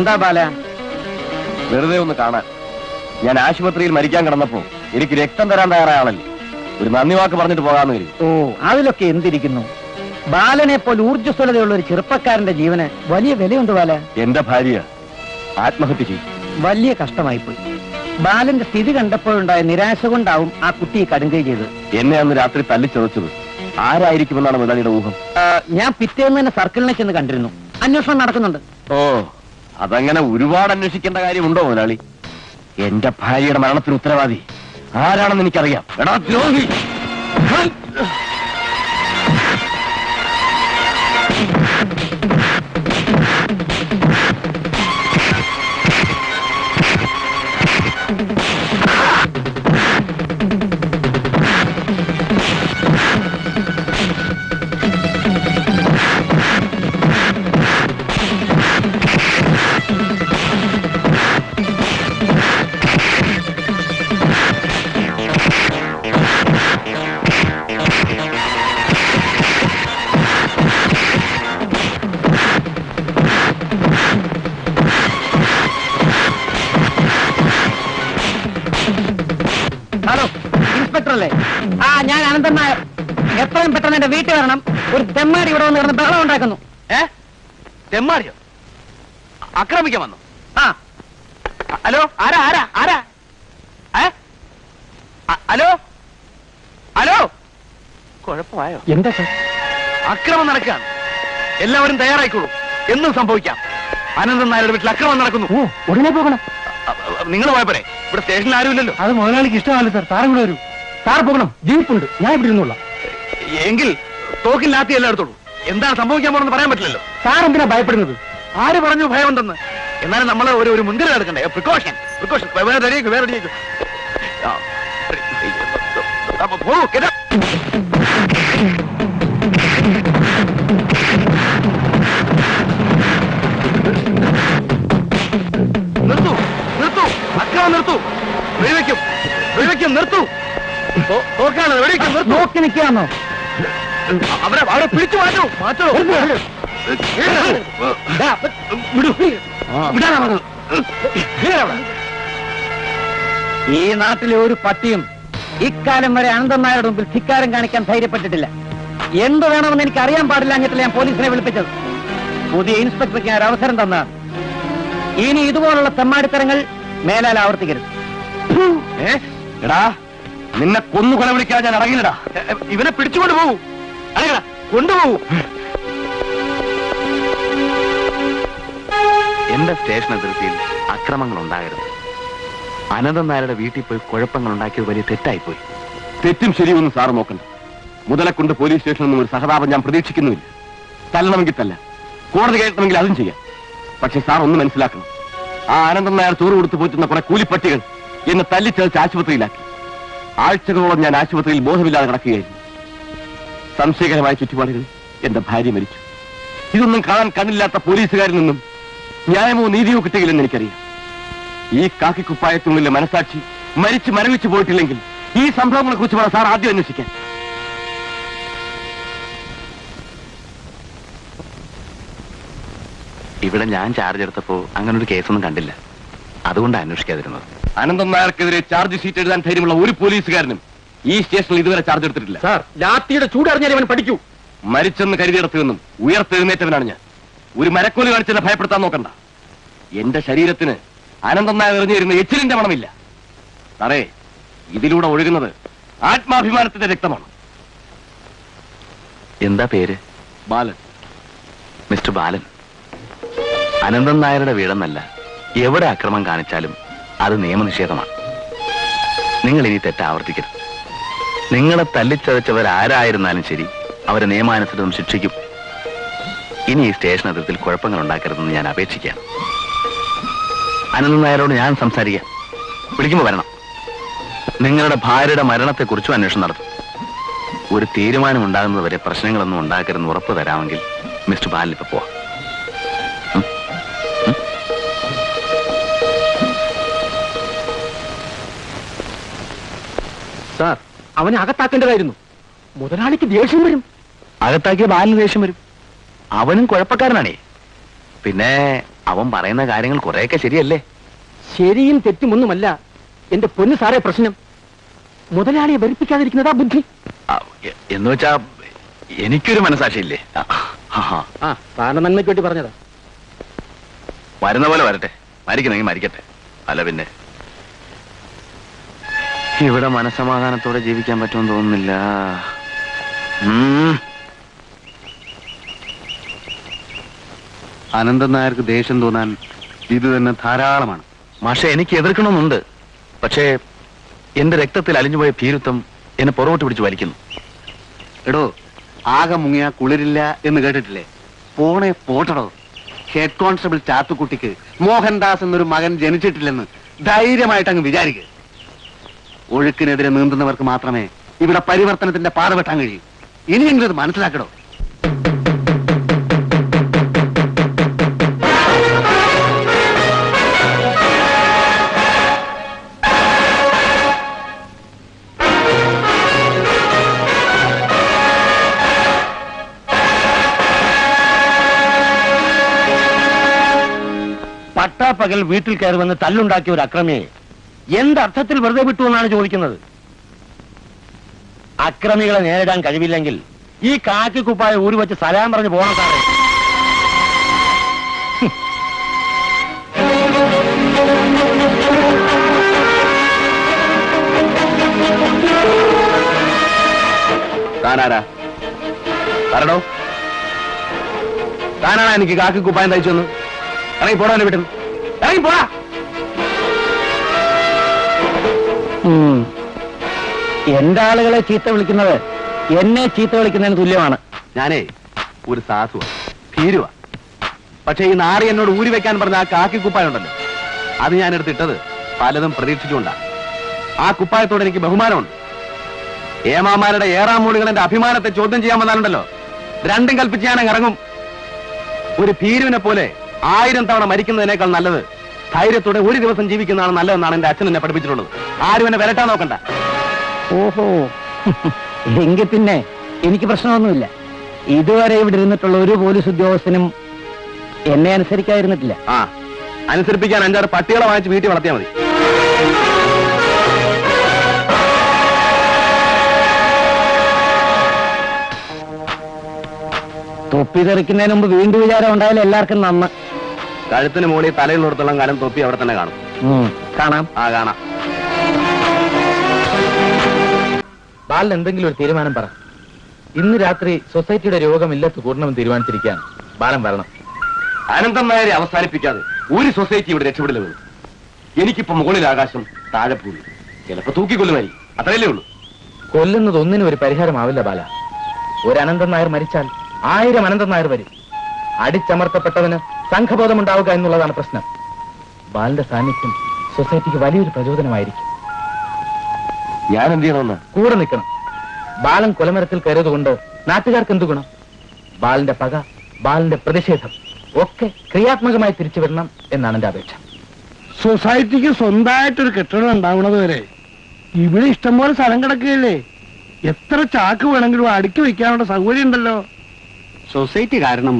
എന്താ ബാല? വെറുതെ ഒന്ന് കാണാൻ. ഞാൻ ആശുപത്രിയിൽ മരിക്കാൻ കിടന്നപ്പോ എനിക്ക് രക്തം തരാൻ തയ്യാറായ ആളല്ലേ, ഒരു നന്ദി വാക്ക് പറഞ്ഞിട്ട് പോകാന്ന് കരുതി. ഓ, അതിലൊക്കെ എന്തിരിക്കുന്നു? ബാലനെ പോലെ ഊർജ്ജസ്വലതയുള്ള ഒരു ചെറുപ്പക്കാരന്റെ ജീവന് വലിയ വിലയുണ്ട് ബാല. എന്റെ ഭാര്യ ആത്മഹത്യ ചെയ്യും. വലിയ കഷ്ടമായിപ്പോയി. ബാലന്റെ സ്ഥിതി കണ്ടപ്പോഴുണ്ടായ നിരാശ കൊണ്ടാവും ആ കുട്ടിയെ കടുങ്കൈ ചെയ്തത്. എന്നെ അന്ന് രാത്രി തല്ലിച്ചതച്ചത് ആരായിരിക്കുമെന്നാണ് മുതലാളിയുടെ ഊഹം? ഞാൻ പിറ്റേന്ന് തന്നെ സർക്കിളിനെ ചെന്ന് കണ്ടിരുന്നു. അന്വേഷണം നടക്കുന്നുണ്ട്. ഓ, അതങ്ങനെ ഒരുപാട് അന്വേഷിക്കേണ്ട കാര്യമുണ്ടോ മുതലാളി? എന്റെ ഭാര്യയുടെ മരണത്തിന് ഉത്തരവാദി ആരാണെന്ന് എനിക്കറിയാം. എടാ ദ്രോഹി! ഹലോ, ഇൻസ്പെക്ടർ അല്ലേ? ആ, ഞാൻ അനന്തൻ നായർ. എത്രയും പെട്ടെന്ന് എന്റെ വീട്ടിൽ വരണം. ഒരു തെമ്മാടി ഇവിടെ വന്ന് കിടന്ന് ബഹളം ഉണ്ടാക്കുന്നു. തെമ്മാടിയോ? ആക്രമിക്കാൻ വന്നു? ആ, ഹലോ, ആരാ ആരാ ആരാ? ഹലോ ഹലോ, കുഴപ്പമായോ? എന്താ സാർ? അക്രമം നടക്കുകയാണ്. എല്ലാവരും തയ്യാറായിക്കോളൂ, എന്നും സംഭവിക്കാം. അനന്തൻ നായരുടെ വീട്ടിൽ അക്രമം നടക്കുന്നു. ഓ, ഉടനെ പോകണം. നിങ്ങൾ പോയപ്പോരെ, ഇവിടെ സ്റ്റേഷനിൽ ആരുമില്ലല്ലോ. അത് മുതലാളിക്ക് ഇഷ്ടമല്ല സാർ. താരം കൂടെ വരൂ. സാർ പോകണം. ജീപ്പുണ്ട്, ഞാൻ ഇവിടെ ഇരുന്നുള്ള. എങ്കിൽ തോക്കിൽ ലാത്തി എല്ലാം എടുത്തോളൂ. എന്താണ് സംഭവിക്കാൻ പോണെന്ന് പറയാൻ പറ്റില്ലല്ലോ. സാർ എന്തിനാ ഭയപ്പെടുന്നത്? ആര് പറഞ്ഞു ഭയമുണ്ടെന്ന്? എന്നാലും നമ്മൾ ഒരു മുൻകരുതൽ എടുക്കണ്ടേ? Precaution precaution. വേറെ നിർത്തു നിർത്തു, അക്രമം നിർത്തു. വെടിവെക്കും വെടിവെക്കും, നിർത്തു. തോക്കാണ്, വെടിവെക്കും, നിർത്തു. നോക്കി നിൽക്കാന്നോ? അവരെ പിടിച്ചു മാറ്റൂ മാറ്റൂ. ഈ നാട്ടിലെ ഒരു പട്ടിയും ഇക്കാലം വരെ അനന്തൻ നായരുടെ മുമ്പിൽ ധിക്കാരം കാണിക്കാൻ ധൈര്യപ്പെട്ടിട്ടില്ല. എന്ത് വേണമെന്ന് എനിക്ക് അറിയാൻ പാടില്ല. എന്നിട്ടില്ല ഞാൻ പോലീസിനെ വിളിപ്പിച്ചത്. പുതിയ ഇൻസ്പെക്ടർക്ക് ഞാൻ ഒരു അവസരം തന്നാണ്. ഇനി ഇതുപോലുള്ള തെമ്മാടിത്തരങ്ങൾ മേലാൽ ആവർത്തിക്കരുത്. എടാ, നിന്നെ കൊന്നു കൊല വിളിക്കാൻ ഞാൻ അടങ്ങില്ലടാ. ഇവനെ പിടിച്ചുകൊണ്ട് പോകൂ, കൊണ്ടുപോകൂ. എന്റെ സ്റ്റേഷൻ അതിർത്തിയിൽ അക്രമങ്ങൾ ഉണ്ടാകരുത്. അനന്തൻ നായരുടെ വീട്ടിൽ പോയി കുഴപ്പങ്ങൾ ഉണ്ടാക്കിയത് വലിയ തെറ്റായിപ്പോയി. തെറ്റും ശരിയൊന്നും സാറ് നോക്കണ്ട. മുതലെ കൊണ്ട് പോലീസ് സ്റ്റേഷനിൽ നിന്നും ഒരു സഹതാപം ഞാൻ പ്രതീക്ഷിക്കുന്നുമില്ല. തല്ലണമെങ്കിൽ തല്ല, കോടതി കയറ്റണമെങ്കിൽ അതും ചെയ്യാം. പക്ഷെ സാർ ഒന്ന് മനസ്സിലാക്കണം, ആ അനന്തൻ നായർ ചോറ് കൊടുത്തു പോറ്റുന്ന കുറെ കൂലിപ്പട്ടികൾ എന്നെ തല്ലിച്ചതച്ച് ആശുപത്രിയിലാക്കി. ആഴ്ചകളോളം ഞാൻ ആശുപത്രിയിൽ ബോധമില്ലാതെ കിടക്കുകയായിരുന്നു. സംശയകരമായ ചുറ്റുപാടുകൾ എന്റെ ഭാര്യ മരിച്ചു. ഇതൊന്നും കാണാൻ കണ്ണില്ലാത്ത പോലീസുകാരിൽ നിന്നും ന്യായമോ നീതിയോ കിട്ടുകയില്ലെന്ന് എനിക്കറിയാം. ഈ കാക്കിക്കുപ്പായത്തിനുള്ളിലെ മനസാക്ഷി മരിച്ച് മരവിച്ചു പോയിട്ടില്ലെങ്കിൽ ഈ സംഭവങ്ങളെ കുറിച്ച് വേണം സാർ ആദ്യം അന്വേഷിക്കാൻ. ഇവിടെ ഞാൻ ചാർജ് എടുത്തപ്പോ അങ്ങനെ ഒരു കേസൊന്നും കണ്ടില്ല, അതുകൊണ്ടാണ് അന്വേഷിക്കാതിരുന്നത്. അനന്തൻ നായർക്കെതിരെ ചാർജ് ഷീറ്റ് എഴുതാൻ ധൈര്യമുള്ള ഒരു പോലീസുകാരനും ഈ സ്റ്റേഷനിൽ ഇതുവരെ ചാർജ് എടുത്തിട്ടില്ല. സാർ, ലാത്തിയുടെ ചൂടറിഞ്ഞാൽ ഇവൻ പഠിക്കൂ. മരിച്ചെന്ന് കരുതിയിടത്തുനിന്നും ഉയർത്തെഴുന്നേറ്റവനാണ് ഞാൻ. ഒരു മരക്കോല് കാണിച്ചെന്നെ ഭയപ്പെടുത്താൻ നോക്കണ്ട. എന്റെ ശരീരത്തിന് അനന്തൻ നായർ എറിഞ്ഞിരുന്ന എച്ചിലിന്റെ മണമില്ല. സാറേ, ഇതിലൂടെ ഒഴുകുന്നത് ആത്മാഭിമാനത്തിന്റെ രക്തമാണ്. എന്താ പേര്? ബാലൻ. മിസ്റ്റർ ബാലൻ, അനന്തൻ നായരുടെ വീടെന്നല്ല, എവിടെ അക്രമം കാണിച്ചാലും അത് നിയമനിഷേധമാണ്. നിങ്ങൾ ഇനി തെറ്റ് ആവർത്തിക്കരുത്. നിങ്ങളെ തല്ലിച്ചതച്ചവരാരായിരുന്നാലും ശരി, അവരെ നിയമാനുസൃതം ശിക്ഷിക്കും. ഇനി ഈ സ്റ്റേഷൻ അതിർത്തിയിൽ കുഴപ്പങ്ങൾ ഉണ്ടാക്കരുതെന്ന് ഞാൻ അപേക്ഷിക്കാം. അനന്തൻ നായരോട് ഞാൻ സംസാരിക്കാം. വിളിക്കുമ്പോൾ വരണം. നിങ്ങളുടെ ഭാര്യയുടെ മരണത്തെക്കുറിച്ചും അന്വേഷണം നടത്തും. ഒരു തീരുമാനം ഉണ്ടാകുന്നതുവരെ പ്രശ്നങ്ങളൊന്നും ഉണ്ടാക്കരുതെന്ന് ഉറപ്പ് തരാമെങ്കിൽ മിസ്റ്റർ ബാലൻ ഇപ്പൊ പോവാം. സാർ, അവനെ അകത്താക്കേണ്ടതായിരുന്നു. മുതലാളിക്ക് ദേഷ്യം വരും. അകത്താക്കിയ ബാലിന് ദേഷ്യം വരും. അവനും കുഴപ്പക്കാരനാണേ. പിന്നെ അവൻ പറയുന്ന കാര്യങ്ങൾ കുറെയൊക്കെ ശരിയല്ലേ? ശരിയും തെറ്റുമൊന്നുമല്ല എന്റെ പൊന്നു സാറേ പ്രശ്നം. മുതലാളിയെ ഭരിപ്പിക്കാതിരിക്കുന്നതാ ബുദ്ധി. എന്ന് വെച്ചാ എനിക്കൊരു മനസാക്ഷിയില്ലേ? സാറിന്റെ നന്മയ്ക്ക് വേണ്ടി പറഞ്ഞതാ. വരുന്ന പോലെ വരട്ടെ, മരിക്കുന്നെങ്കിൽ മരിക്കട്ടെ. അല്ല പിന്നെ ഇവിടെ മനസമാധാനത്തോടെ ജീവിക്കാൻ പറ്റുമെന്ന് തോന്നുന്നില്ല. അനന്തൻ നായർക്ക് ദേഷ്യം തോന്നാൻ ഇത് തന്നെ ധാരാളമാണ്. മാഷെ, എനിക്ക് എതിർക്കണമെന്നുണ്ട്. പക്ഷേ എന്റെ രക്തത്തിൽ അലിഞ്ഞുപോയ ഭീരുത്വം എന്നെ പുറകോട്ട് പിടിച്ച് വലിക്കുന്നു. എടോ, ആകെ മുങ്ങിയ കുളിരില്ല എന്ന് കേട്ടിട്ടില്ലേ? പോണേ പോട്ടടോ. ഹെഡ് കോൺസ്റ്റബിൾ ചാത്തുക്കുട്ടിക്ക് മോഹൻദാസ് എന്നൊരു മകൻ ജനിച്ചിട്ടില്ലെന്ന് ധൈര്യമായിട്ട് അങ്ങ് വിചാരിക്കുക. ഒഴുക്കിനെതിരെ നീന്തുന്നവർക്ക് മാത്രമേ ഇവിടെ പരിവർത്തനത്തിന്റെ പാത വെട്ടാൻ കഴിയൂ. ഇനിയെങ്കിലും ഇത് മനസ്സിലാക്കടോ. പട്ടാപ്പകൽ വീട്ടിൽ കയറി വന്ന് തല്ലുണ്ടാക്കിയ ഒരു അക്രമിയെ എന്തർത്ഥത്തിൽ വെറുതെ വിട്ടു എന്നാണ് ചോദിക്കുന്നത്. അക്രമികളെ നേരിടാൻ കഴിവില്ലെങ്കിൽ ഈ കാക്കി കുപ്പായ ഊരി വെച്ച് സലാം പറഞ്ഞു പോകണം സാറേ. താനാരാ? പറഞ്ഞോ, താനാണോ എനിക്ക് കാക്കി കുപ്പായം തയ്ച്ചു വന്നു? ഇറങ്ങി പോടാ എന്റെ വീട്ടിൽ, ഇറങ്ങി പോടാ. എന്റെ ആളുകളെ ചീത്ത വിളിക്കുന്നത് എന്നെ ചീത്ത വിളിക്കുന്നതിന് തുല്യമാണ്. ഞാനേ ഒരു സാധുവാ, ഭീരുവാ. പക്ഷെ ഈ നാറി എന്നോട് ഊരി വെക്കാൻ പറഞ്ഞ ആ കാക്കി കുപ്പായം ഉണ്ടല്ലോ, അത് ഞാൻ എടുത്തിട്ടത് പലതും പ്രതീക്ഷിച്ചുകൊണ്ടാ. ആ കുപ്പായത്തോട് എനിക്ക് ബഹുമാനമുണ്ട്. ഏമാമാരുടെ ഏറാം മൂളികൾ എന്റെ അഭിമാനത്തെ ചോദ്യം ചെയ്യാൻ വന്നാലുണ്ടല്ലോ, രണ്ടും കൽപ്പിച്ച് ഞാൻ ഇറങ്ങും. ഒരു ഭീരുവിനെ പോലെ 1000 തവണ മരിക്കുന്നതിനേക്കാൾ നല്ലത് ധൈര്യത്തോടെ ഒരു ദിവസം ജീവിക്കുന്നതാണ് നല്ലതെന്നാണ് എന്റെ അച്ഛൻ എന്നെ പഠിപ്പിച്ചിട്ടുള്ളത്. ആരും എന്നെ വിരട്ടാൻ നോക്കണ്ട. ഓഹോ, എങ്കിൽ പിന്നെ എനിക്ക് പ്രശ്നമൊന്നുമില്ല. ഇതുവരെ ഇവിടെ ഇരുന്നിട്ടുള്ള ഒരു പോലീസ് ഉദ്യോഗസ്ഥനും എന്നെ അനുസരിക്കാതിരുന്നിട്ടില്ല. അനുസരിപ്പിക്കാൻ 5-6 പട്ടികളെ വാങ്ങിച്ച് വീട്ടിൽ വളർത്തിയാൽ മതി. തൊപ്പി തെറിക്കുന്നതിന് മുമ്പ് വീണ്ടും വിചാരം ഉണ്ടായാലും എല്ലാവർക്കും നന്ന്. കഴുത്തിന് മുകളിൽ തലയിലുള്ളിടത്തോളം കാലം തൊപ്പി അവിടെ തന്നെ കാണും. കാണാം. കാണാം. ബാലൻ എന്തെങ്കിലും ഒരു തീരുമാനം പറ. ഇന്ന് രാത്രി സൊസൈറ്റിയുടെ രോഗമില്ലത്ത് കൂടണമെന്ന് തീരുമാനിച്ചിരിക്കാൻ ബാലൻ വരണം. അനന്തൻ നായരെ അവസാനിപ്പിക്കാതെ ഒരു സൊസൈറ്റി ഇവിടെ രക്ഷപ്പെടില്ല. എനിക്കിപ്പോ മുകളിൽ ആകാശം, താഴെ ഭൂമി. ചിലപ്പോ തൂക്കിക്കൊല്ലുമായി, അത്രയല്ലേ ഉള്ളൂ. കൊല്ലുന്നത് ഒന്നിനും ഒരു പരിഹാരമാവില്ല ബാല. ഒരു അനന്തൻ നായർ മരിച്ചാൽ 1000 അനന്തൻ നായർ വരും. അടിച്ചമർത്തപ്പെട്ടവന് സംഘബോധമുണ്ടാവുക എന്നുള്ളതാണ് പ്രശ്നം. ബാലന്റെ സാന്നിധ്യം സൊസൈറ്റിക്ക് വലിയൊരു പ്രചോദനമായിരിക്കും. ഞാൻ എന്ത് ചെയ്യണമെന്ന്? കൂടെ നിൽക്കണം. ബാലൻ കൊലമരത്തിൽ കയറിയതുകൊണ്ട് നാട്ടുകാർക്ക് എന്തു ഗുണം? ബാലന്റെ പക, ബാലന്റെ പ്രതിഷേധം ഒക്കെ ക്രിയാത്മകമായി തിരിച്ചു വരണം എന്നാണ് എന്റെ അപേക്ഷ. സൊസൈറ്റിക്ക് സ്വന്തമായിട്ടൊരു കെട്ടിടം ഉണ്ടാവുന്നത് വരെ ഇവിടെ ഇഷ്ടംപോലെ സ്ഥലം കിടക്കുകയല്ലേ. എത്ര ചാക്ക് വേണമെങ്കിലും അടുക്കി വെക്കാനുള്ള സൗകര്യം ഉണ്ടല്ലോ. സൊസൈറ്റി കാരണം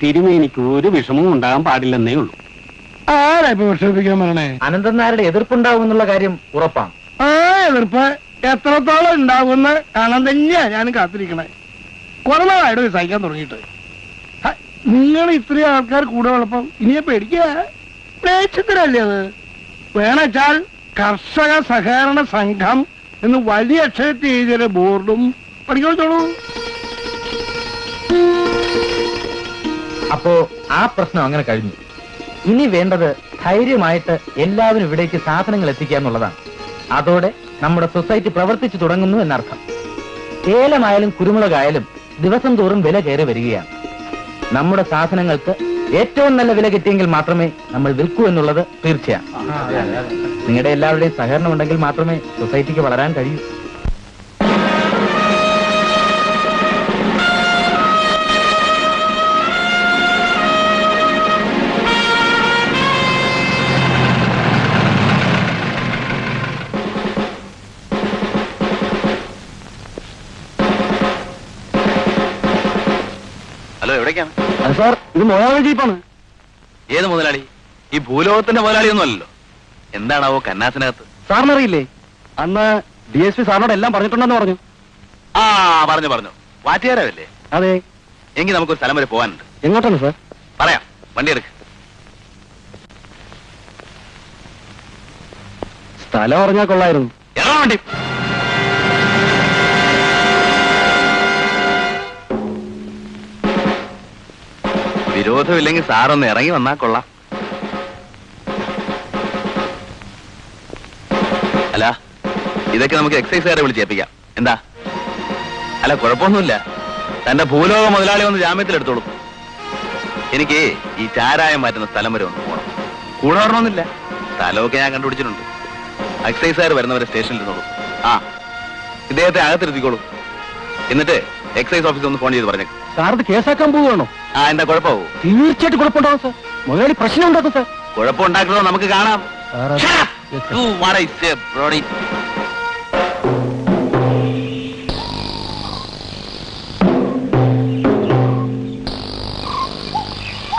തിരുമേനിക്ക് ഒരു വിഷമവും ഉണ്ടാകാൻ പാടില്ലെന്നേ ഉള്ളൂ. ആരാ ഇപ്പൊ വിഷമിപ്പിക്കാൻ പറയണേ? അനന്തൻ നായരുടെ എതിർപ്പുണ്ടാവും എന്നുള്ള കാര്യം ഉറപ്പാണ്. ആ എതിർപ്പ് എത്രത്തോളം ഉണ്ടാവുമെന്ന് കാണാൻ തന്നെയാ ഞാൻ കാത്തിരിക്കണേ. കുറെ നാളായിട്ട് സഹിക്കാൻ തുടങ്ങിയിട്ട്. നിങ്ങൾ ഇത്രയും ആൾക്കാർ കൂടെ ഉള്ളപ്പം ഇനിയെ പേടിക്കുക പ്രേക്ഷകരല്ലേ? അത് വേണച്ചാൽ കർഷക സഹകരണ സംഘം എന്ന് വലിയ അക്ഷരത്തിൽ എഴുതിയ ബോർഡും പഠിക്കോളൂ. അപ്പോ ആ പ്രശ്നം അങ്ങനെ കഴിഞ്ഞു. ഇനി വേണ്ടത് ധൈര്യമായിട്ട് എല്ലാവരും ഇവിടേക്ക് സാധനങ്ങൾ എത്തിക്കുക എന്നുള്ളതാണ്. അതോടെ നമ്മുടെ സൊസൈറ്റി പ്രവർത്തിച്ചു തുടങ്ങുന്നു എന്നർത്ഥം. ഏലമായാലും കുരുമുളകായാലും ദിവസം തോറും വില കയറി വരികയാണ്. നമ്മുടെ സാധനങ്ങൾക്ക് ഏറ്റവും നല്ല വില കിട്ടിയെങ്കിൽ മാത്രമേ നമ്മൾ വിൽക്കൂ എന്നുള്ളത് തീർച്ചയാണ്. നിങ്ങളുടെ എല്ലാവരുടെയും സഹകരണം ഉണ്ടെങ്കിൽ മാത്രമേ സൊസൈറ്റിക്ക് വളരാൻ കഴിയൂ. ഹലോ, എവിടേക്കാണ്? അത് സാർ, ഇത് മോയാവ ജീപ്പാണ്. ഏത് മുതലാളി? ഈ ഭൂലോകത്തിന്റെ മുതലാളിയൊന്നും അല്ലല്ലോ. എന്താണാവോ കന്നാസിനകത്ത്? സാറിനറിയില്ലേ, അന്ന് DSP സാറിനോട് എല്ലാം പറഞ്ഞിട്ടുണ്ടെന്ന് പറഞ്ഞു. ആ പറഞ്ഞു. വാറ്റുകാരല്ലേ? അതെ. എങ്കിൽ നമുക്കൊരു സ്ഥലം വരെ പോകാനുണ്ട്. എങ്ങോട്ടാണ് സാർ? പറയാം, വണ്ടി എടുക്ക്. സ്ഥലം അറിഞ്ഞാൽ കൊള്ളായിരുന്നു. ഇറങ്ങാൻ വണ്ടി. വിരോധമില്ലെങ്കിൽ സാറൊന്ന് ഇറങ്ങി വന്നാ കൊള്ളാം. അല്ല, ഇതൊക്കെ നമുക്ക് എക്സൈസുകാരെ വിളിച്ചേൽപ്പിക്കാം. എന്താ? അല്ല, കുഴപ്പമൊന്നുമില്ല. തന്റെ ഭൂലോക മുതലാളി വന്ന് ജാമ്യത്തിലെടുത്തോളും. എനിക്ക് ഈ ചാരായം മാറ്റുന്ന സ്ഥലം വരെ ഒന്ന് പോകണം. കൂടെ വരണമെന്നില്ല, സ്ഥലമൊക്കെ ഞാൻ കണ്ടുപിടിച്ചിട്ടുണ്ട്. എക്സൈസുകാർ വരുന്നവരെ സ്റ്റേഷനിൽ ഇരുന്നോളൂ. ആ, ഇദ്ദേഹത്തെ അകത്തിരുത്തിക്കോളൂ. എന്നിട്ട് എക്സൈസ് ഓഫീസിൽ ഒന്ന് ഫോൺ ചെയ്ത് പറഞ്ഞേക്കും. സാറിത് കേസാക്കാൻ പോവുകയാണോ? ആ, എന്താ കുഴപ്പമാവൂ? തീർച്ചയായിട്ടും കുഴപ്പമുണ്ടാവും സാർ. മുതലാളി പ്രശ്നം ഉണ്ടാക്കും സാർ. കുഴപ്പമുണ്ടാക്കുന്നത് നമുക്ക് കാണാം. You what I say, Brody.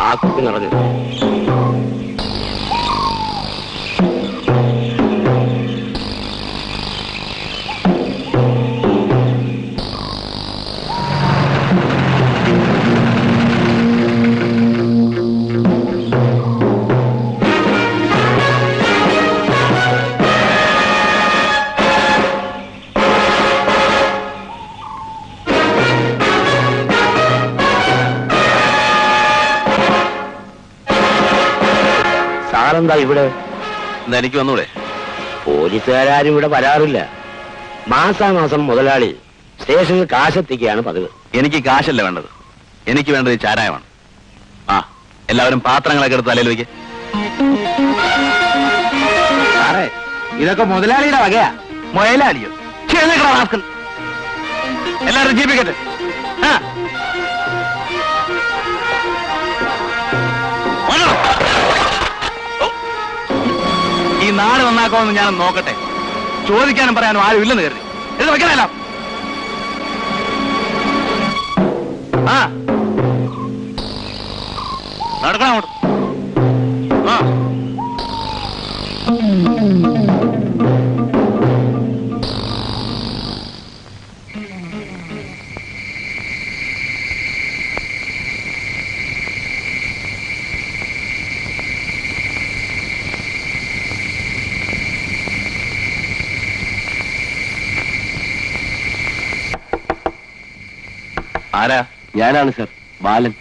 ആ കുപ്പി നിറഞ്ഞു. സാറെന്താ ഇവിടെ? എന്താ, എനിക്ക് വന്നൂടെ? പോലീസുകാരും ഇവിടെ വരാറില്ല. മാസാമാസം മുതലാളി സ്റ്റേഷനിൽ കാശെത്തിക്കുകയാണ് പതിവ്. എനിക്ക് കാശല്ല വേണ്ടത്, എനിക്ക് വേണ്ടത് ഈ ചാരായമാണ്. ആ, എല്ലാവരും പാത്രങ്ങളൊക്കെ എടുത്ത് തലയിൽ വയ്ക്ക്. സാറേ, ഇതൊക്കെ മുതലാളിയുടെ വകയാ. മുതലാളിയോ? എല്ലാവരും ജീവിക്കട്ടെ. ഈ നാട് നന്നാക്കാമെന്ന് ഞാനൊന്ന് നോക്കട്ടെ. ചോദിക്കാനും പറയാനും ആരും ഇല്ലെന്ന് കരുതി ഇത് വെക്കണല്ല. ആ, നടക്കണം അങ്ങോട്ട്. ആ, ആരാ? ഞാനാണ് സർ, ബാലൻ.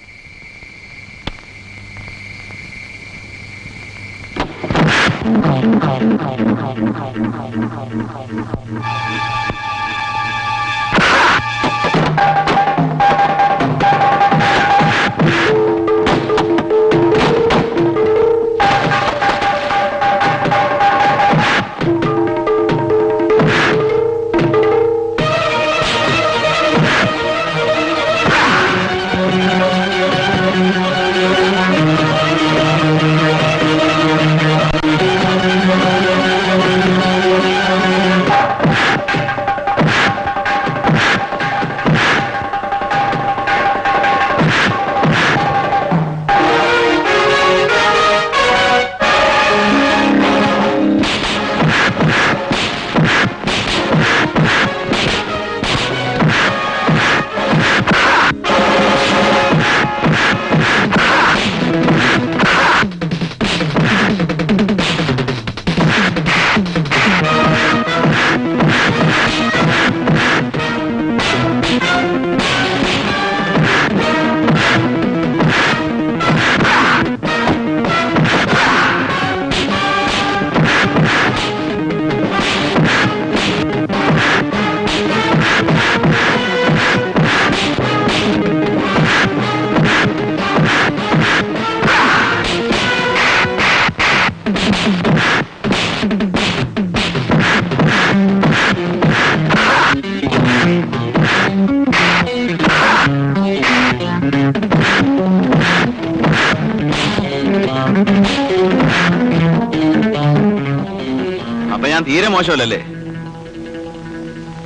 അപ്പൊ ഞാൻ തീരെ മോശമല്ലേ?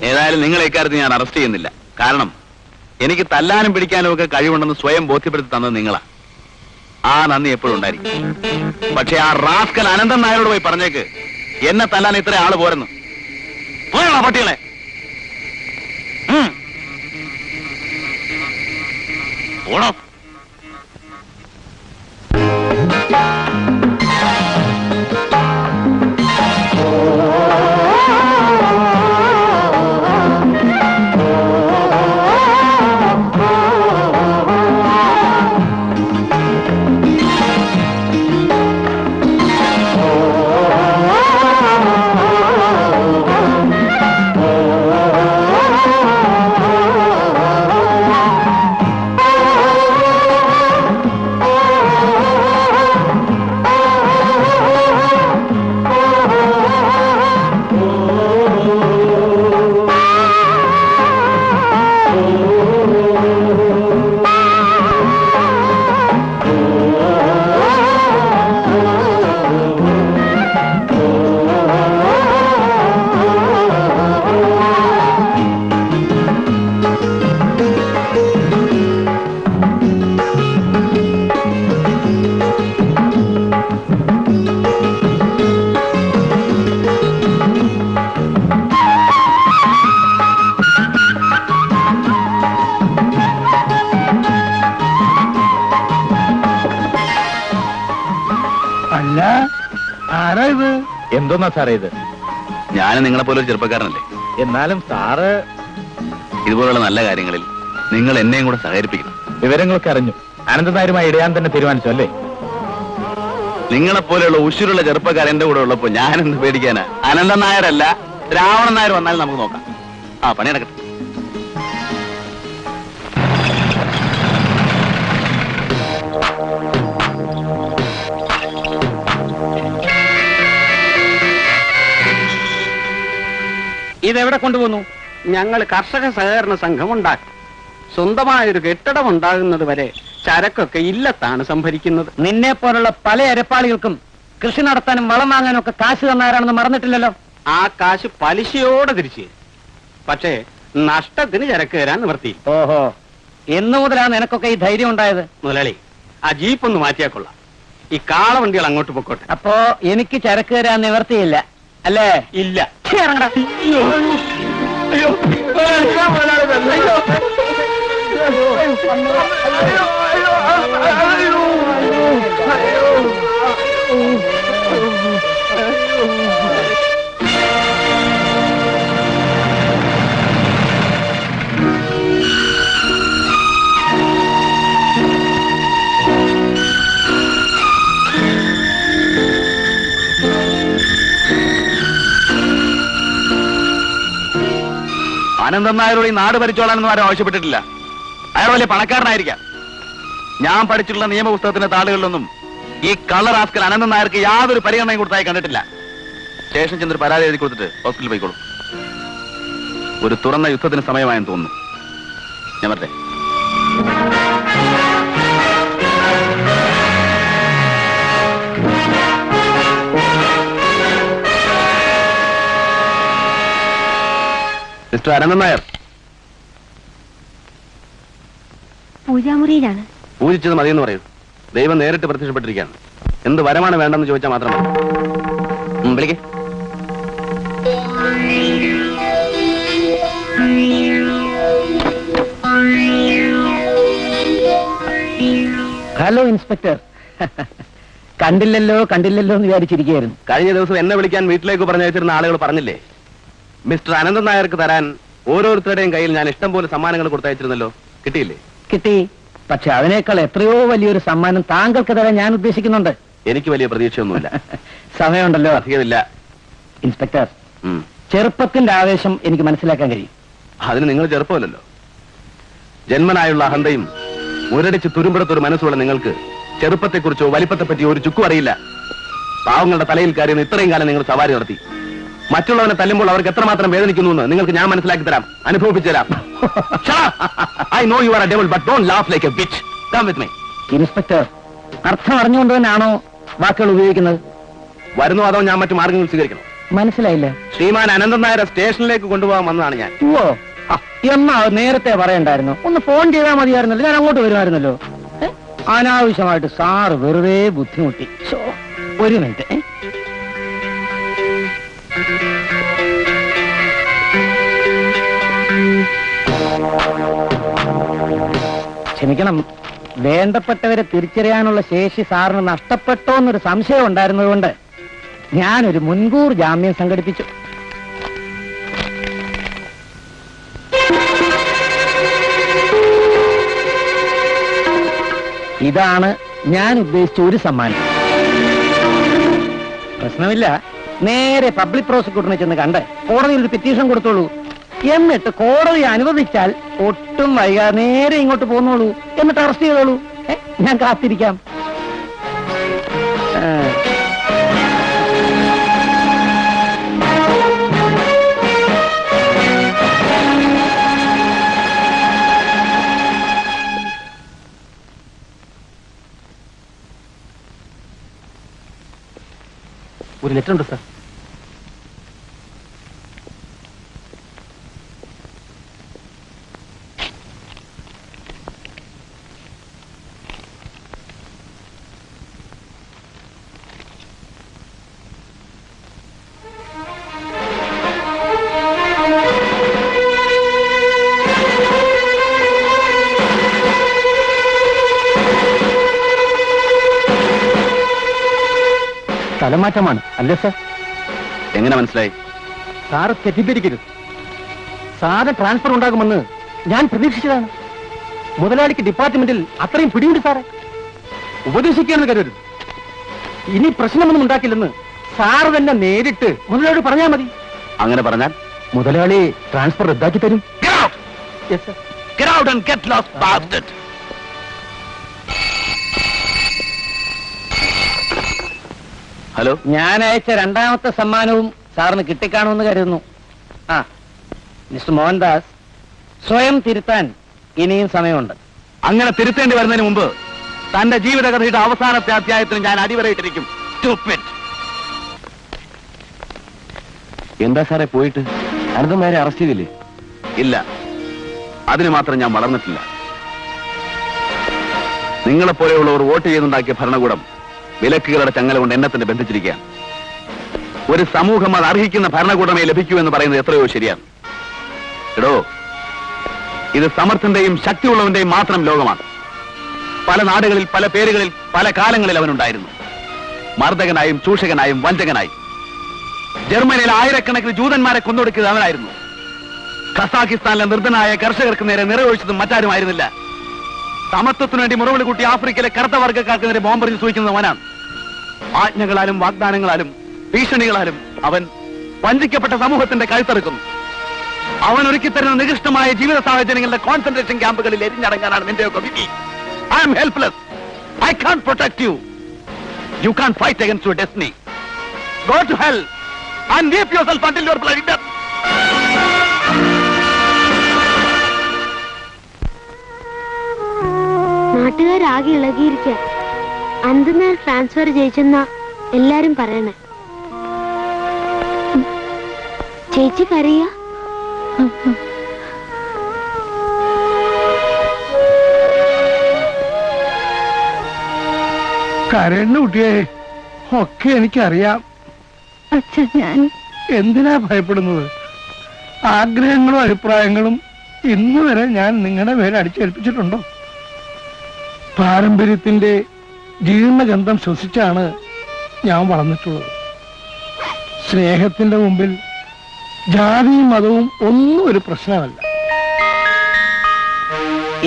ഏതായാലും നിങ്ങളെ ഇക്കാര്യത്തിൽ ഞാൻ അറസ്റ്റ് ചെയ്യുന്നില്ല. കാരണം എനിക്ക് തല്ലാനും പിടിക്കാനും ഒക്കെ കഴിവുണ്ടെന്ന് സ്വയം ബോധ്യപ്പെടുത്തി തന്നത് നിങ്ങളാ. ആ നന്ദി എപ്പോഴും ഉണ്ടായിരിക്കും. പക്ഷെ ആ റാസ്കൽ അനന്തൻ നായരോട് പോയി പറഞ്ഞേക്ക് എന്നെ തല്ലാൻ ഇത്ര ആള് പോരുന്നു. പോയാ പട്ടികളെ. ഓണോ അല്ല ആരാ ഇത്? എന്തോന്നാ സാറേ ഇത്? ഞാൻ നിങ്ങളെ പോലെ ഒരു ചെറുപ്പക്കാരനല്ലേ. എന്നാലും സാറ് ഇതുപോലുള്ള നല്ല കാര്യങ്ങളിൽ നിങ്ങൾ എന്നെയും കൂടെ സഹകരിപ്പിക്കണം. വിവരങ്ങളൊക്കെ അറിഞ്ഞു. അനന്തനായരുമായി ഇടയാൻ തന്നെ തീരുമാനിച്ചു അല്ലേ? നിങ്ങളെ പോലെയുള്ള ഉശിരുള്ള ചെറുപ്പക്കാർ എന്റെ കൂടെ ഉള്ളപ്പോ ഞാൻ എന്ത് പേടിക്കാനാ? അനന്തൻ നായരല്ല, രാവണൻ നായർ വന്നാലും നമുക്ക് നോക്കാം. ആ പണി നടക്കട്ടെ. ഇതെവിടെ കൊണ്ടുപോകുന്നു? ഞങ്ങൾ കർഷക സഹകരണ സംഘം ഉണ്ടാക്കി. സ്വന്തമായൊരു കെട്ടിടം ഉണ്ടാകുന്നത് വരെ ചരക്കൊക്കെ ഇല്ലത്താണ് സംഭരിക്കുന്നത്. നിന്നെ പോലുള്ള പല അരപ്പാളികൾക്കും കൃഷി നടത്താനും വളം വാങ്ങാനും ഒക്കെ കാശ് തന്നാരാണെന്ന് മറന്നിട്ടില്ലല്ലോ. ആ കാശ് പലിശയോടെ തിരിച്ചു തരും. പക്ഷേ നഷ്ടത്തിന് ചരക്ക് തരാൻ നിവർത്തിയില്ല. ഓഹോ, എന്നു മുതലാണ് നിനക്കൊക്കെ ഈ ധൈര്യം ഉണ്ടായത്? മുതലാളി, ആ ജീപ്പ് ഒന്ന് മാറ്റിയാ കൊള്ളാം. ഈ കാളവണ്ടികൾ അങ്ങോട്ട് പൊക്കോട്ടെ. അപ്പോ എനിക്ക് ചരക്ക് തരാൻ നിവർത്തിയില്ല അല്ലേ? ഇല്ല. ഇറങ്ങടാ. അനന്തൻ നായരോട് ഈ നാട് ഭരിച്ചോളാനൊന്നും ആരും ആവശ്യപ്പെട്ടിട്ടില്ല. അയാൾ വലിയ പണക്കാരനായിരിക്കാം. ഞാൻ പഠിച്ചിട്ടുള്ള നിയമപുസ്തകത്തിന്റെ താളുകളിലൊന്നും ഈ കള്ളർ ആസ്കൽ അനന്തൻ നായർക്ക് യാതൊരു പരിഗണനയും കൊടുത്തായി കണ്ടിട്ടില്ല. സ്റ്റേഷൻ ചെന്നൊരു പരാതി എഴുതി കൊടുത്തിട്ട് ഹോസ്പിറ്റലിൽ പോയിക്കോളും. ഒരു തുറന്ന യുദ്ധത്തിന് സമയമായെന്ന് തോന്നുന്നു. ഞാൻ വരട്ടെ. മിസ്റ്റർ അനന്തൻ നായർ, പൂജാമുറിയിലാണ്. പൂജിച്ചത് മതിയെന്ന് പറയൂ. ദൈവം നേരിട്ട് പ്രത്യക്ഷപ്പെട്ടിരിക്കുകയാണ്. എന്ത് വരമാണ് വേണ്ടെന്ന് ചോദിച്ചാൽ മാത്രം മതി. വിളിക്കേ. Hello inspector. കണ്ടില്ലല്ലോ കണ്ടില്ലല്ലോ എന്ന് വിചാരിച്ചിരിക്കുകയായിരുന്നു. കഴിഞ്ഞ ദിവസം എന്നെ വിളിക്കാൻ വീട്ടിലേക്ക് പറഞ്ഞയച്ചിരുന്ന ആളുകൾ പറഞ്ഞില്ലേ, മിസ്റ്റർ അനന്തൻ നായർക്ക് തരാൻ ഓരോരുത്തരുടെയും കയ്യിൽ ഞാൻ ഇഷ്ടം പോലെ സമ്മാനങ്ങൾ കൊടുത്തയച്ചിരുന്നല്ലോ. കിട്ടിയില്ലേ? കിട്ടി. പക്ഷെ അതിനേക്കാൾ എത്രയോ വലിയൊരു സമ്മാനം താങ്കൾക്ക് തരാൻ ഞാൻ ഉദ്ദേശിക്കുന്നുണ്ട്. എനിക്ക് വലിയ പ്രതീക്ഷയൊന്നുമില്ല. സമയമുണ്ടല്ലോ. അധികമില്ല. ഇൻസ്പെക്ടർ, ചെറുപ്പത്തിന്റെ ആവേശം എനിക്ക് മനസ്സിലാക്കാൻ കഴിയും. അതിന് നിങ്ങൾ ചെറുപ്പമല്ലല്ലോ. ജന്മനായുള്ള അഹന്തയും മുരടിച്ച് തുരുമ്പെടുത്തൊരു മനസ്സുള്ള നിങ്ങൾക്ക് ചെറുപ്പത്തെക്കുറിച്ചോ വലിപ്പത്തെപ്പറ്റിയോ ഒരു ചുക്കും അറിയില്ല. പാവങ്ങളുടെ തലയിൽ കയറിയെന്ന് ഇത്രയും കാലം നിങ്ങൾ സവാരി നടത്തി. മറ്റുള്ളവനെ തല്ലുമ്പോൾ അവർക്ക് എത്രമാത്രം വേദനിക്കുന്നു എന്ന് നിങ്ങൾക്ക് ഞാൻ മനസ്സിലാക്കി തരാം, അനുഭവിപ്പിച്ചു തരാം. I know you are a devil, but don't laugh like a bitch. Come with me. Inspector, അർത്ഥം അറിഞ്ഞുകൊണ്ട് തന്നെയാണോ വാക്കുകൾ ഉപയോഗിക്കുന്നത്? വരുന്നു അതോ ഞാൻ മറ്റു മാർഗങ്ങൾ സ്വീകരിക്കണം? മനസ്സിലായില്ല. ശ്രീമാൻ അനന്തൻ നായരെ സ്റ്റേഷനിലേക്ക് കൊണ്ടുപോകാൻ വന്നതാണ് ഞാൻ. ഓ, എന്നാ നേരത്തെ പറയണ്ടായിരുന്നു. ഒന്ന് ഫോൺ ചെയ്താൽ മതിയായിരുന്നല്ലോ, ഞാൻ അങ്ങോട്ട് വരുമായിരുന്നല്ലോ. അനാവശ്യമായിട്ട് സാറ് വെറുതെ ബുദ്ധിമുട്ടി. ഒരു മിനിറ്റ്. ക്ഷമിക്കണം, വേണ്ടപ്പെട്ടവരെ തിരിച്ചറിയാനുള്ള ശേഷി സാറിന് നഷ്ടപ്പെട്ടോ എന്നൊരു സംശയം ഉണ്ടായിരുന്നതുകൊണ്ട് ഞാനൊരു മുൻകൂർ ജാമ്യം സംഘടിപ്പിച്ചു. ഇതാണ് ഞാൻ ഉദ്ദേശിച്ച ഒരു സമ്മാനം. പ്രശ്നമില്ല, നേരെ പബ്ലിക് പ്രോസിക്യൂട്ടറിനെ ചെന്ന് കണ്ട് കോടതിയിൽ ഒരു പെറ്റീഷൻ കൊടുത്തോളൂ. എന്നിട്ട് കോടതി അനുവദിച്ചാൽ ഒട്ടും വൈകാതെ നേരെ ഇങ്ങോട്ട് പോന്നോളൂ. എന്നിട്ട് അറസ്റ്റ് ചെയ്തോളൂ. ഞാൻ കാത്തിരിക്കാം. ഒരു ലെറ്റർ ഉണ്ട് സാർ. സ്ഥലമാറ്റമാണ് അല്ലേ സാർ? എങ്ങനെ മനസ്സിലായി? സാറ് തെറ്റിദ്ധരിക്കരുത്. സാറ് ട്രാൻസ്ഫർ ഉണ്ടാകുമെന്ന് ഞാൻ പ്രതീക്ഷിച്ചതാണ്. മുതലാളിക്ക് ഡിപ്പാർട്ട്മെന്റിൽ അത്രയും പിടിയുണ്ട് സാറെ. ഉപദേശിക്കുകയെന്ന് കരുതരുത്. ഇനി പ്രശ്നമൊന്നും ഉണ്ടാക്കില്ലെന്ന് സാറ് തന്നെ നേരിട്ട് മുതലാളി പറഞ്ഞാൽ മതി. അങ്ങനെ പറഞ്ഞാൽ മുതലാളി ട്രാൻസ്ഫർ റദ്ദാക്കി തരും. ഹലോ, ഞാൻ അയച്ച രണ്ടാമത്തെ സമ്മാനവും സാറിന് കിട്ടിക്കാണുമെന്ന് കരുതുന്നു. മിസ്റ്റർ മോഹൻദാസ്, സ്വയം തിരുത്താൻ ഇനിയും സമയമുണ്ട്. അങ്ങനെ തിരുത്തേണ്ടി വരുന്നതിന് മുമ്പ് തന്റെ ജീവിതകഥയുടെ അവസാനത്തെ അധ്യായത്തിന് ഞാൻ അടിവരയിട്ടിരിക്കും. എന്താ സാറേ പോയിട്ട് അനന്തമാരെ അറസ്റ്റ് ചെയ്തില്ലേ? ഇല്ല, അതിന് മാത്രം ഞാൻ വളർന്നിട്ടില്ല. നിങ്ങളെപ്പോലെയുള്ളവർ വോട്ട് ചെയ്തുണ്ടാക്കിയ ഭരണകൂടം വിലക്കുകളുടെ ചങ്ങല കൊണ്ട് എന്നെ തന്നെ ബന്ധിച്ചിരിക്കുകയാണ്. ഒരു സമൂഹം അത് അർഹിക്കുന്ന ഭരണകൂടമേ ലഭിക്കൂ എന്ന് പറയുന്നത് എത്രയോ ശരിയാണ്. എടോ, ഇത് സമർത്ഥന്റെയും ശക്തിയുള്ളവന്റെയും മാത്രം ലോകമാണ്. പല നാടുകളിൽ, പല പേരുകളിൽ, പല കാലങ്ങളിൽ അവനുണ്ടായിരുന്നു. മർദ്ദകനായും ചൂഷകനായും വഞ്ചകനായും. ജർമ്മനിയിൽ ആയിരക്കണക്കിന് ജൂതന്മാരെ കൊന്നൊടുക്കിയത് അവനായിരുന്നു. ഖസാക്കിസ്ഥാനിലെ നിർദ്ധനായ കർഷകർക്ക് നേരെ നിറയൊഴിച്ചതും മറ്റാരുമായിരുന്നില്ല. സമത്വത്തിനു വേണ്ടി മുറവിളി കൂട്ടി ആഫ്രിക്കയിലെ കറുത്ത വർഗ്ഗക്കാർക്ക് നേരെ ബോംബെറിഞ്ഞ് സൂചിക്കുന്നത് അവനാണ്. ആജ്ഞകളാലും വാഗ്ദാനങ്ങളാലും ഭീഷണികളാലും അവൻ വഞ്ചിക്കപ്പെട്ട സമൂഹത്തിന്റെ കഴുത്തറുക്കുന്നു. അവൻ ഒരുക്കി തരുന്ന നികൃഷ്ടമായ ജീവിത സാഹചര്യങ്ങളുടെ കോൺസെൻട്രേഷൻ ക്യാമ്പുകളിൽ എരിഞ്ഞടങ്ങാനാണ് നിന്റെയൊക്കെ വിധി. I am helpless. I can't protect you. You can't fight against your destiny. Go to hell and weep yourself until your bloody death. നാട്ടുകാരാകെ ഇളകിയിരിക്കുക. അന്തിനാൽ ട്രാൻസ്ഫർ ജയിച്ചെന്ന എല്ലാരും പറയണേ. ചേച്ചി കരയ? കരയുന്ന കുട്ടിയെ ഒക്കെ എനിക്കറിയാം. അച്ഛൻ, ഞാൻ എന്തിനാ ഭയപ്പെടുന്നത്? ആഗ്രഹങ്ങളും അഭിപ്രായങ്ങളും ഇന്ന് വരെ ഞാൻ നിങ്ങളുടെ മേലെ അടിച്ചേൽപ്പിച്ചിട്ടുണ്ടോ? പാരമ്പര്യത്തിന്റെ ജീർണഗന്ധം ശ്വസിച്ചാണ് ഞാൻ വളർന്നിട്ടുള്ളത്. സ്നേഹത്തിന്റെ മുമ്പിൽ ജാതിയും മതവും ഒന്നും ഒരു പ്രശ്നമല്ല.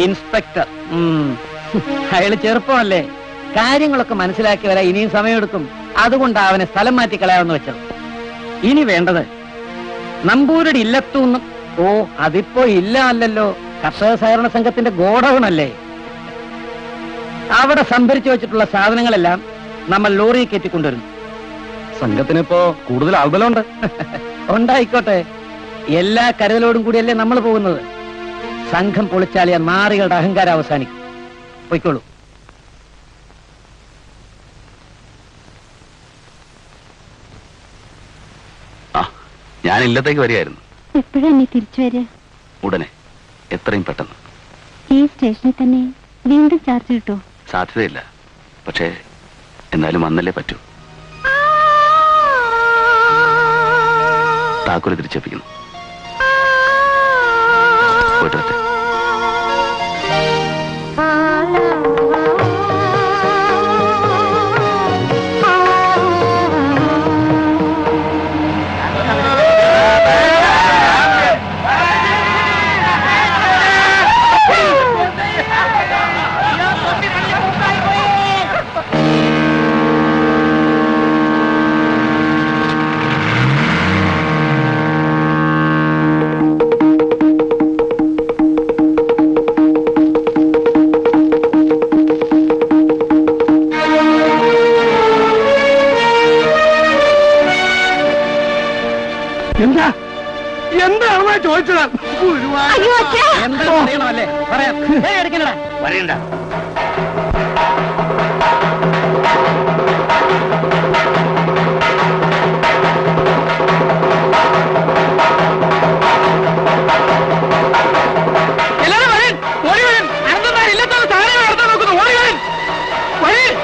ഇൻസ്പെക്ടർ അയാള് ചെറുപ്പമല്ലേ, കാര്യങ്ങളൊക്കെ മനസ്സിലാക്കി വരാൻ ഇനിയും സമയമെടുക്കും. അതുകൊണ്ട് അവനെ സ്ഥലം മാറ്റി കളയാമെന്ന് വെച്ചത്. ഇനി വേണ്ടത് നമ്പൂരുടെ ഇല്ലത്തൂന്നും. ഓ, അതിപ്പോ ഇല്ല അല്ലല്ലോ, കർഷക സഹകരണ സംഘത്തിന്റെ ഗോഡൌണല്ലേ. അവിടെ സംഭരിച്ചു വെച്ചിട്ടുള്ള സാധനങ്ങളെല്ലാം നമ്മൾ ലോറിയിൽ കയറ്റിക്കൊണ്ടുവരുന്നു. സംഘത്തിനിപ്പോ കൂടുതൽ ആൾബലമുണ്ട്. ഉണ്ടായിക്കോട്ടെ, എല്ലാ കരുതലോടും കൂടിയല്ലേ നമ്മൾ പോകുന്നത്. സംഘം പൊളിച്ചാലിയ നാറികളുടെ അഹങ്കാരം അവസാനിക്കും. പൊയ്ക്കോളൂ. ഞാൻ ഇല്ലത്തേക്ക് വരികയായിരുന്നു. എപ്പോഴാ നീ തിരിച്ചു വരിക? ഉടനെ, എത്രയും പെട്ടെന്ന്. ഈ സ്റ്റേഷനിൽ തന്നെ വീണ്ടും ചാർജ് കിട്ടോ? സാധ്യതയില്ല. പക്ഷേ എന്നാലും വന്നല്ലേ പറ്റൂ. താക്കോല് തിരിച്ചേൽപ്പിക്കുന്നു. പോയിട്ട് വരട്ടെ. എന്താ എന്താണെന്നാ ചോദിച്ചത്? അയ്യോ അച്ഛാ. അല്ലേ പറയാം. എടുക്കണടാ. വരണ്ട. എല്ലാവരും വരൻ, ഓടി വരൻ. അനന്തനായർ ഇല്ലത്താണ് സാധനം നടത്താൻ നോക്കുന്നു. ഓടി വരൻ, വരൻ.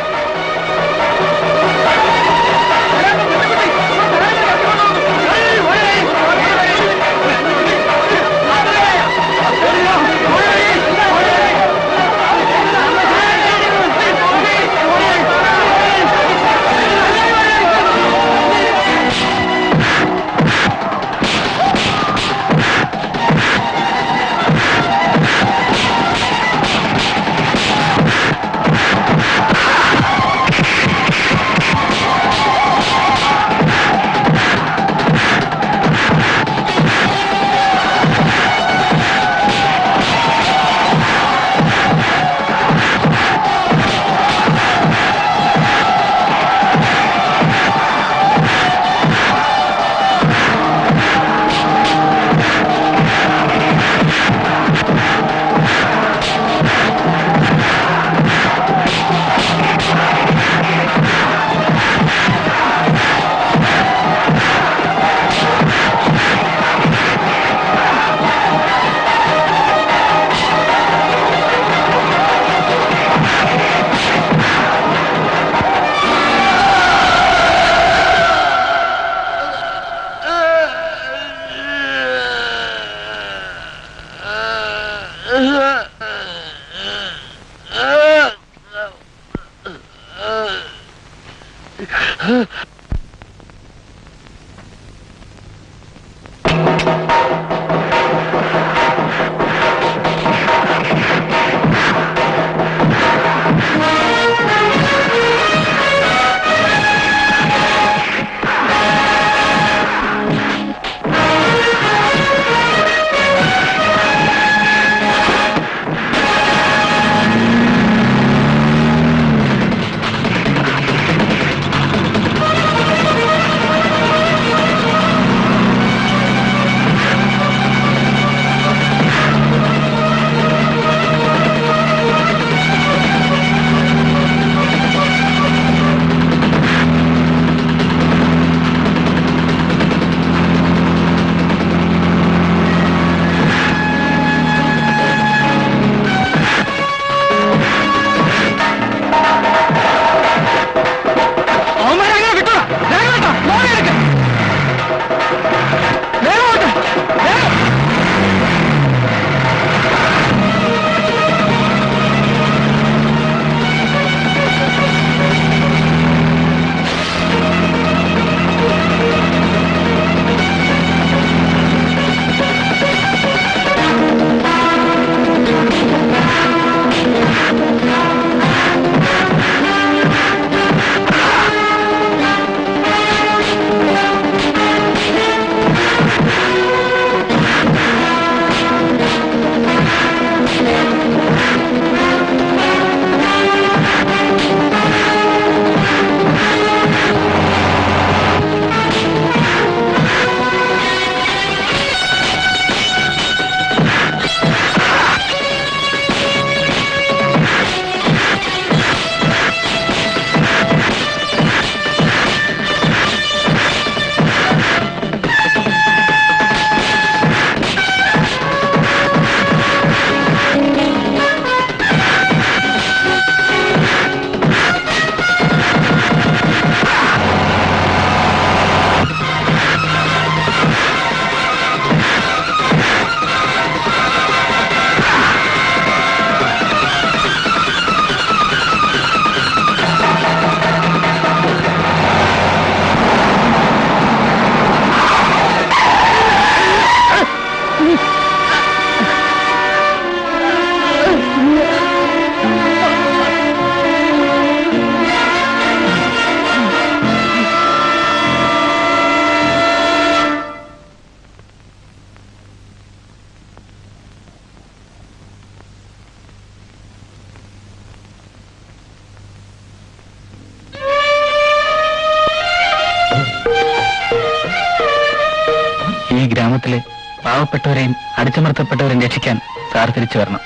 ഗ്രാമത്തിലെ പാവപ്പെട്ടവരെയും അടിച്ചമർത്തപ്പെട്ടവരെയും രക്ഷിക്കാൻ സാർ തിരിച്ചു വരണം.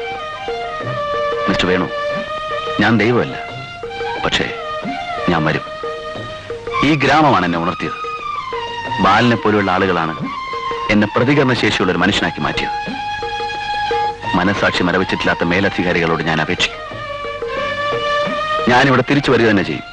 മിസ്റ്റർ വേണു, ഞാൻ ദൈവമല്ല, പക്ഷേ ഞാൻ വരും. ഈ ഗ്രാമമാണ് എന്നെ ഉണർത്തിയത്. ബാലിനെ പോലെയുള്ള ആളുകളാണ് എന്നെ പ്രതികരണ ശേഷിയുള്ള ഒരു മനുഷ്യനാക്കി മാറ്റിയത്. മനസാക്ഷി മരവിച്ചിട്ടില്ലാത്ത മേലധികാരികളോട് ഞാൻ അപേക്ഷിക്കും. ഞാനിവിടെ തിരിച്ചു വരിക തന്നെ ചെയ്യും.